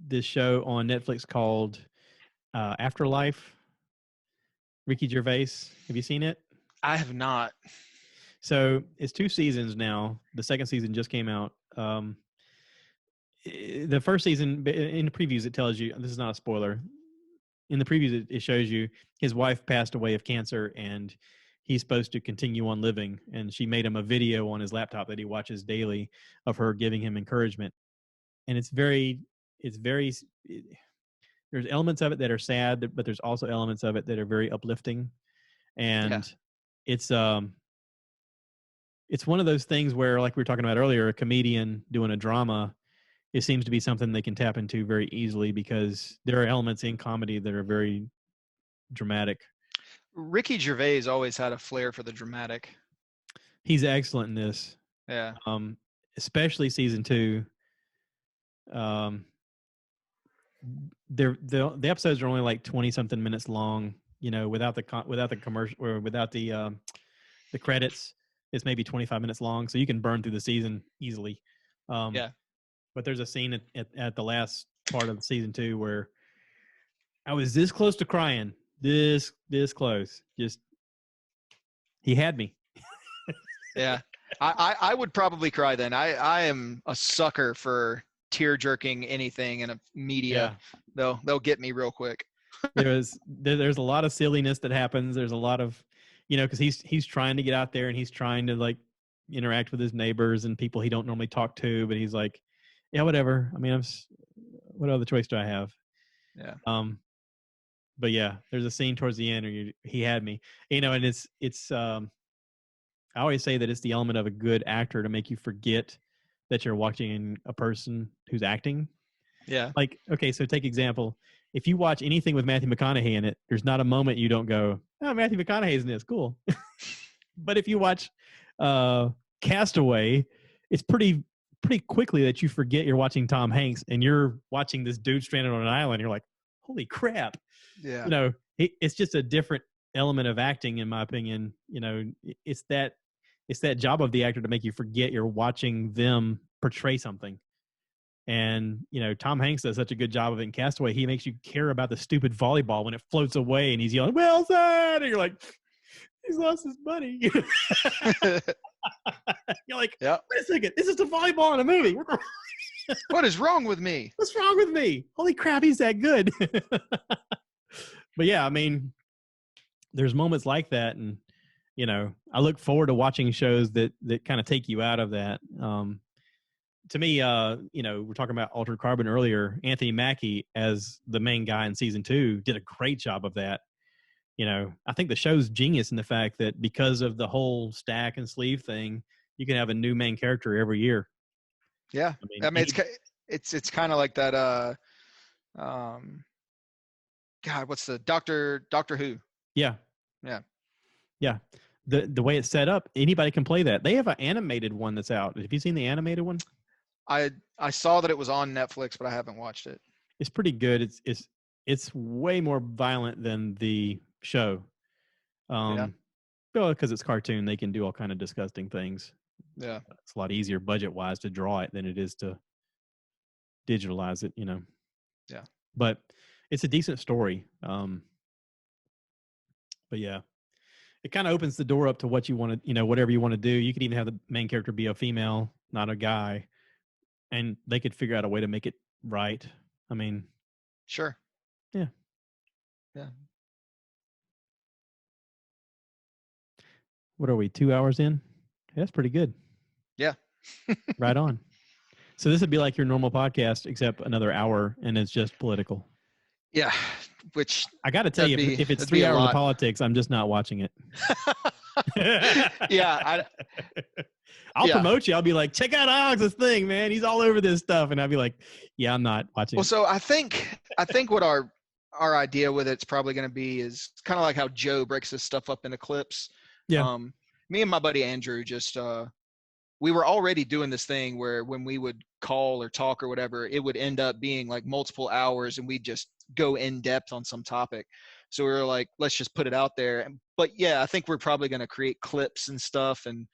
this show on Netflix called Afterlife. Ricky Gervais. Have you seen it? I have not. So it's 2 seasons now. The second season just came out. The first season, in the previews, it tells you, this is not a spoiler. In the previews, it shows you his wife passed away of cancer, and he's supposed to continue on living. And she made him a video on his laptop that he watches daily of her giving him encouragement. And there's elements of it that are sad, but there's also elements of it that are very uplifting. And it's one of those things where, like we were talking about earlier, a comedian doing a drama, it seems to be something they can tap into very easily because there are elements in comedy that are very dramatic. Ricky Gervais always had a flair for the dramatic. He's excellent in this. Yeah. Especially season 2. The episodes are only like 20 something minutes long, without the commercial or without the credits. It's maybe 25 minutes long, so you can burn through the season easily. But there's a scene at the last part of season 2 where I was this close to crying, this close. Just, he had me. Yeah. I would probably cry then. I am a sucker for tear jerking anything in a media. Yeah. They'll get me real quick. there's a lot of silliness that happens. There's a lot of, because he's trying to get out there and he's trying to like interact with his neighbors and people he don't normally talk to, but he's like, yeah, whatever. I mean, what other choice do I have? Yeah. But yeah, there's a scene towards the end where he had me, and it's I always say that it's the element of a good actor to make you forget that you're watching a person who's acting. Yeah. Like, okay, so take example. If you watch anything with Matthew McConaughey in it, there's not a moment you don't go, oh, Matthew McConaughey's in this, cool. But if you watch Castaway, it's pretty quickly that you forget you're watching Tom Hanks and you're watching this dude stranded on an island. You're like, holy crap. Yeah. It's just a different element of acting, in my opinion. It's that job of the actor to make you forget you're watching them portray something. And, Tom Hanks does such a good job of it in Castaway. He makes you care about the stupid volleyball when it floats away and he's yelling, well said. And you're like, he's lost his buddy. You're like, wait a second. This is a volleyball in a movie. What is wrong with me? What's wrong with me? Holy crap, he's that good. But yeah, I mean, there's moments like that. And, I look forward to watching shows that kind of take you out of that. To me, we're talking about Altered Carbon earlier. Anthony Mackie, as the main guy in season 2, did a great job of that. I think the show's genius in the fact that because of the whole stack and sleeve thing, you can have a new main character every year. Yeah. I mean it's kind of like that, God, what's the Doctor Who? Yeah. Yeah. Yeah. The way it's set up, anybody can play that. They have an animated one that's out. Have you seen the animated one? I saw that it was on Netflix, but I haven't watched it. It's pretty good. It's way more violent than the show. Well, because it's cartoon, they can do all kind of disgusting things. Yeah. It's a lot easier budget-wise to draw it than it is to digitalize it, Yeah. But it's a decent story. But yeah, it kind of opens the door up to what you want to, whatever you want to do. You could even have the main character be a female, not a guy, and they could figure out a way to make it right. I mean, sure. Yeah. Yeah. what are we, 2 hours in? That's pretty good. Yeah. Right on. So this would be like your normal podcast, except another hour, and it's just political. Yeah, which I got to tell you, if it's 3 hours of politics, I'm just not watching it. Yeah, I'll promote you. I'll be like, check out Alex's thing, man. He's all over this stuff, and I'll be like, yeah, I'm not watching. Well, so I think what our idea with it's probably going to be is kind of like how Joe breaks his stuff up into clips. Yeah. Me and my buddy Andrew just we were already doing this thing where when we would call or talk or whatever, it would end up being like multiple hours, and we'd just go in depth on some topic. So we were like, let's just put it out there. But yeah, I think we're probably going to create clips and stuff, and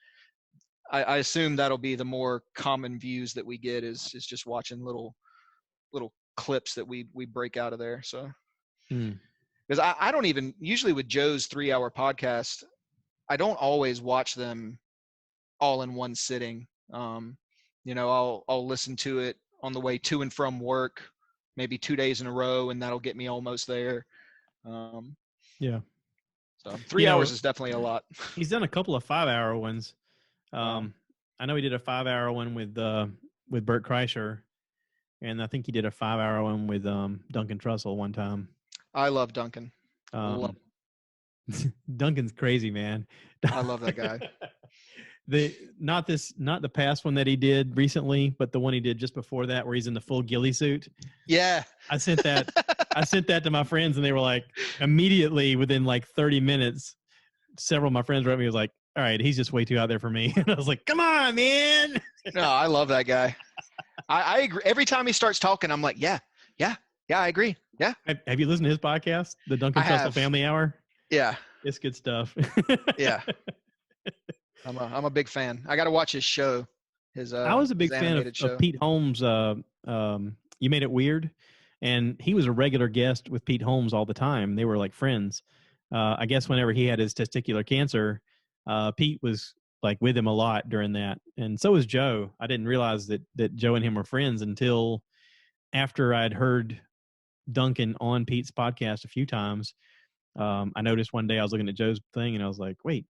I assume that'll be the more common views that we get is just watching little clips that we break out of there. So because I don't even usually with Joe's 3-hour podcast, I don't always watch them all in one sitting. You know, I'll listen to it on the way to and from work, maybe 2 days in a row, and that'll get me almost there. Yeah. So 3 hours is definitely a lot. He's done a couple of 5-hour ones. I know he did a 5-hour one with Bert Kreischer, and I think he did a 5-hour one with Duncan Trussell one time. I love Duncan. Duncan's crazy, man. I love that guy. Not the past one that he did recently, but the one he did just before that, where he's in the full ghillie suit. Yeah, I sent that to my friends, and they were like, immediately within like 30 minutes, several of my friends wrote me, was like, all right, he's just way too out there for me. And I was like, come on, man. No, I love that guy. I agree. Every time he starts talking, I'm like, yeah, I agree. Yeah. Have you listened to his podcast, the Duncan Trussell Family Hour? Yeah. It's good stuff. Yeah. I'm a big fan. I got to watch his show. I was a big fan of Pete Holmes. You Made It Weird. And he was a regular guest with Pete Holmes all the time. They were like friends. I guess whenever he had his testicular cancer, Pete was like with him a lot during that. And so was Joe. I didn't realize that Joe and him were friends until after I'd heard Duncan on Pete's podcast a few times. I noticed one day I was looking at Joe's thing and I was like, wait,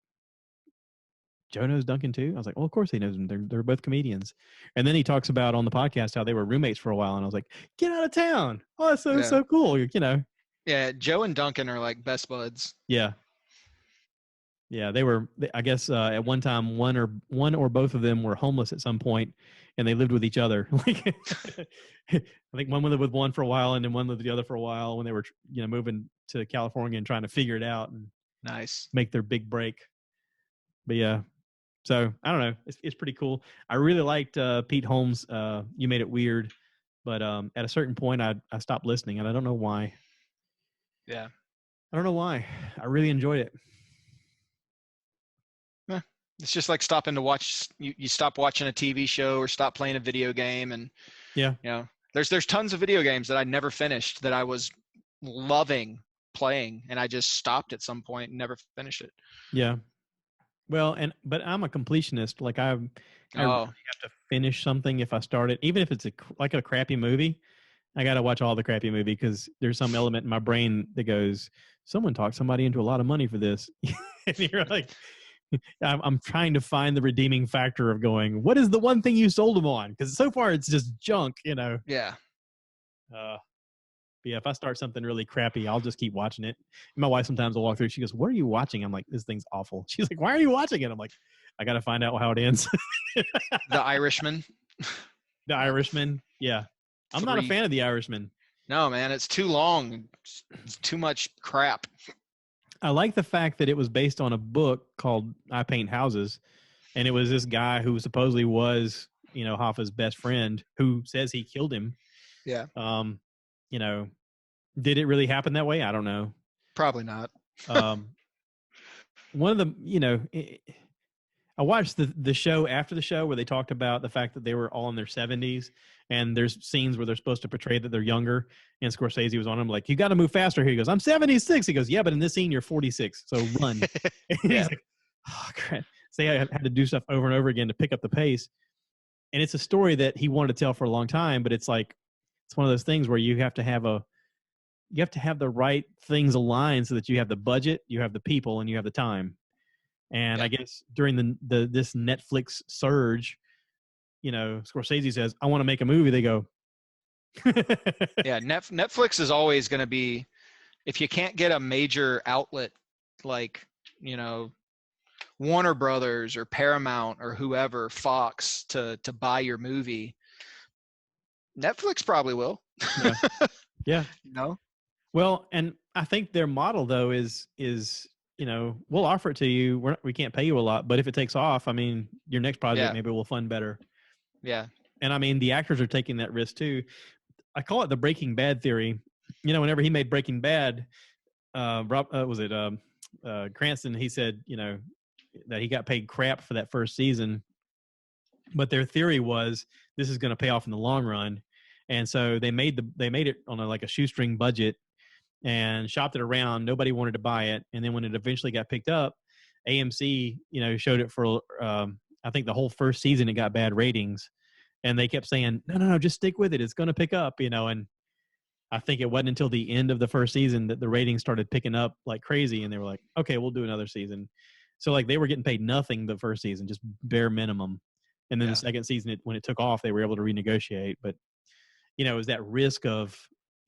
Joe knows Duncan too? I was like, well, of course he knows him. They're both comedians. And then he talks about on the podcast how they were roommates for a while. And I was like, get out of town. Oh, that's so cool. You know? Yeah. Joe and Duncan are like best buds. Yeah. Yeah. They were, I guess, at one time, one or both of them were homeless at some point, and they lived with each other. Like, I think one lived with one for a while, and then one lived with the other for a while when they were, moving to California and trying to figure it out and make their big break. But yeah. So I don't know. It's pretty cool. I really liked Pete Holmes. You Made It Weird, but at a certain point, I stopped listening, and I don't know why. Yeah, I don't know why. I really enjoyed it. It's just like stopping to watch. You stop watching a TV show or stop playing a video game, and there's tons of video games that I never finished that I was loving playing, and I just stopped at some point and never finished it. Yeah. Well, but I'm a completionist. Like I really have to finish something if I start it, even if it's like a crappy movie. I got to watch all the crappy movie because there's some element in my brain that goes, someone talked somebody into a lot of money for this. And you're like, I'm trying to find the redeeming factor of going, what is the one thing you sold them on? Because so far it's just junk, Yeah. Yeah, if I start something really crappy, I'll just keep watching it. And my wife sometimes will walk through. She goes, what are you watching? I'm like, this thing's awful. She's like, why are you watching it? I'm like, I got to find out how it ends. The Irishman. The Irishman. Yeah. I'm not a fan of The Irishman. No, man, it's too long. It's too much crap. I like the fact that it was based on a book called I Paint Houses. And it was this guy who supposedly was, Hoffa's best friend who says he killed him. Yeah. Did it really happen that way? I don't know. Probably not. One of the, I watched the show after the show where they talked about the fact that they were all in their 70s, and there's scenes where they're supposed to portray that they're younger. And Scorsese was on them like, you got to move faster here. He goes, I'm 76. He goes, yeah, but in this scene, you're 46. So run. He's like, oh, crap. So I had to do stuff over and over again to pick up the pace. And it's a story that he wanted to tell for a long time, but it's like, it's one of those things where you have to have the right things aligned so that you have the budget, you have the people, and you have the time. And I guess during this Netflix surge, Scorsese says, I want to make a movie. They go, yeah, Netflix is always going to be, if you can't get a major outlet like, Warner Brothers or Paramount or whoever, Fox, to buy your movie, Netflix probably will. Yeah. No. Well, and I think their model though is we'll offer it to you. We can't pay you a lot, but if it takes off, I mean, your next project maybe we'll fund better. Yeah. And I mean, the actors are taking that risk too. I call it the Breaking Bad theory. Whenever he made Breaking Bad, Cranston, he said, that he got paid crap for that first season, but their theory was this is going to pay off in the long run. And so they made it on a shoestring budget and shopped it around. Nobody wanted to buy it. And then when it eventually got picked up, AMC, showed it for, I think the whole first season, it got bad ratings. And they kept saying, no, just stick with it. It's going to pick up, and I think it wasn't until the end of the first season that the ratings started picking up like crazy. And they were like, okay, we'll do another season. So they were getting paid nothing the first season, just bare minimum. And then the second season, when it took off, they were able to renegotiate. But, it was that risk of,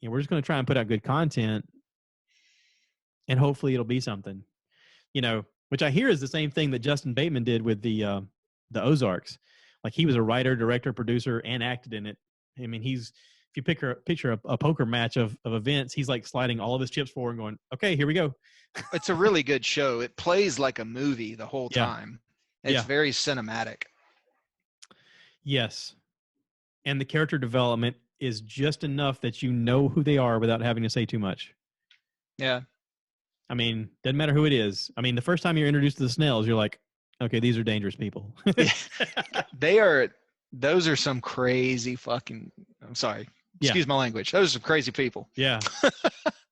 we're just going to try and put out good content and hopefully it'll be something, which I hear is the same thing that Justin Bateman did with the Ozarks. Like he was a writer, director, producer, and acted in it. I mean, if you picture a poker match of events, he's like sliding all of his chips forward and going, okay, here we go. It's a really good show. It plays like a movie the whole time. It's very cinematic. Yes. And the character development is just enough that you know who they are without having to say too much. Yeah. I mean, doesn't matter who it is. I mean, the first time you're introduced to the Snells, you're like, okay, these are dangerous people. Those are some crazy fucking, I'm sorry, excuse my language. Those are some crazy people. Yeah.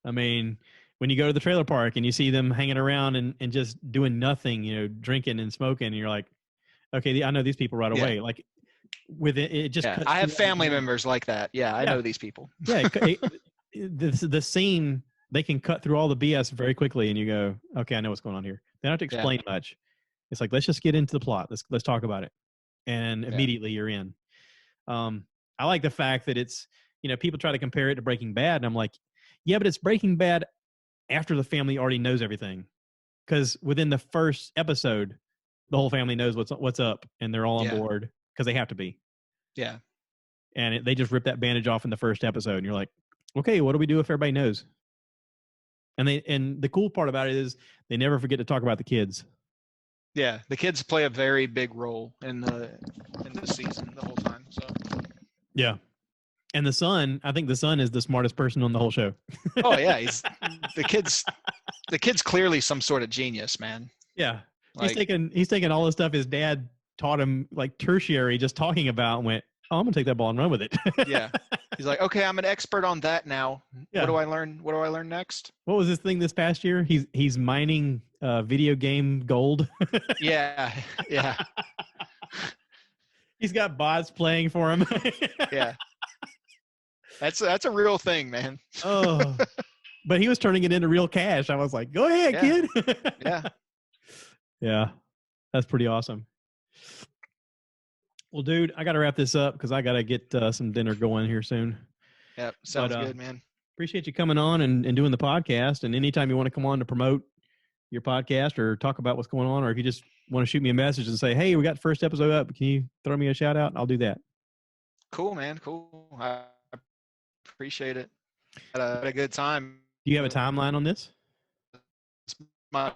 I mean, when you go to the trailer park and you see them hanging around and just doing nothing, drinking and smoking, and you're like, okay, I know these people right away. Like with it just, I have family members like that. Yeah. I know these people. Yeah. The scene, they can cut through all the BS very quickly and you go, okay, I know what's going on here. They don't have to explain much. It's like, let's just get into the plot. Let's talk about it. And immediately you're in. I like the fact that it's, people try to compare it to Breaking Bad. And I'm like, yeah, but it's Breaking Bad after the family already knows everything. Because within the first episode, the whole family knows what's up and they're all on board because they have to be. Yeah. And they just rip that bandage off in the first episode. And you're like, okay, what do we do if everybody knows? And the cool part about it is they never forget to talk about the kids. Yeah, the kids play a very big role in the season the whole time. So yeah, and the son, I think the son is the smartest person on the whole show. Oh yeah, the kid's clearly some sort of genius, man. Yeah, he's taking all the stuff his dad taught him, like tertiary, just talking about, and went, oh, I'm gonna take that ball and run with it. Yeah, he's like, okay, I'm an expert on that now. Yeah. What do I learn next? What was this thing this past year? He's mining video game gold. Yeah. He's got bots playing for him. Yeah. That's a real thing, man. Oh, but he was turning it into real cash. I was like, go ahead, kid. Yeah. Yeah. That's pretty awesome. Well, dude, I got to wrap this up because I got to get some dinner going here soon. Yep. Sounds good, man. Appreciate you coming on and doing the podcast. And anytime you want to come on to promote your podcast or talk about what's going on, or if you just want to shoot me a message and say, hey, we got the first episode up, can you throw me a shout out? I'll do that. Cool, man. Cool. I appreciate it. Had a good time. Do you have a timeline on this? It's my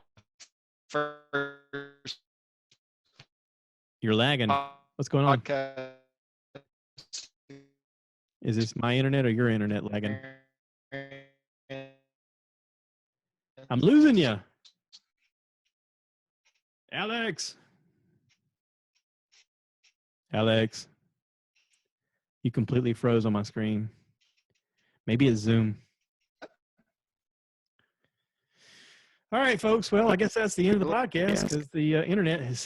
first. You're lagging. What's going on? Podcast. Is this my internet or your internet lagging? I'm losing you. Alex. You completely froze on my screen. Maybe it's Zoom. All right, folks. Well, I guess that's the end of the podcast because the internet has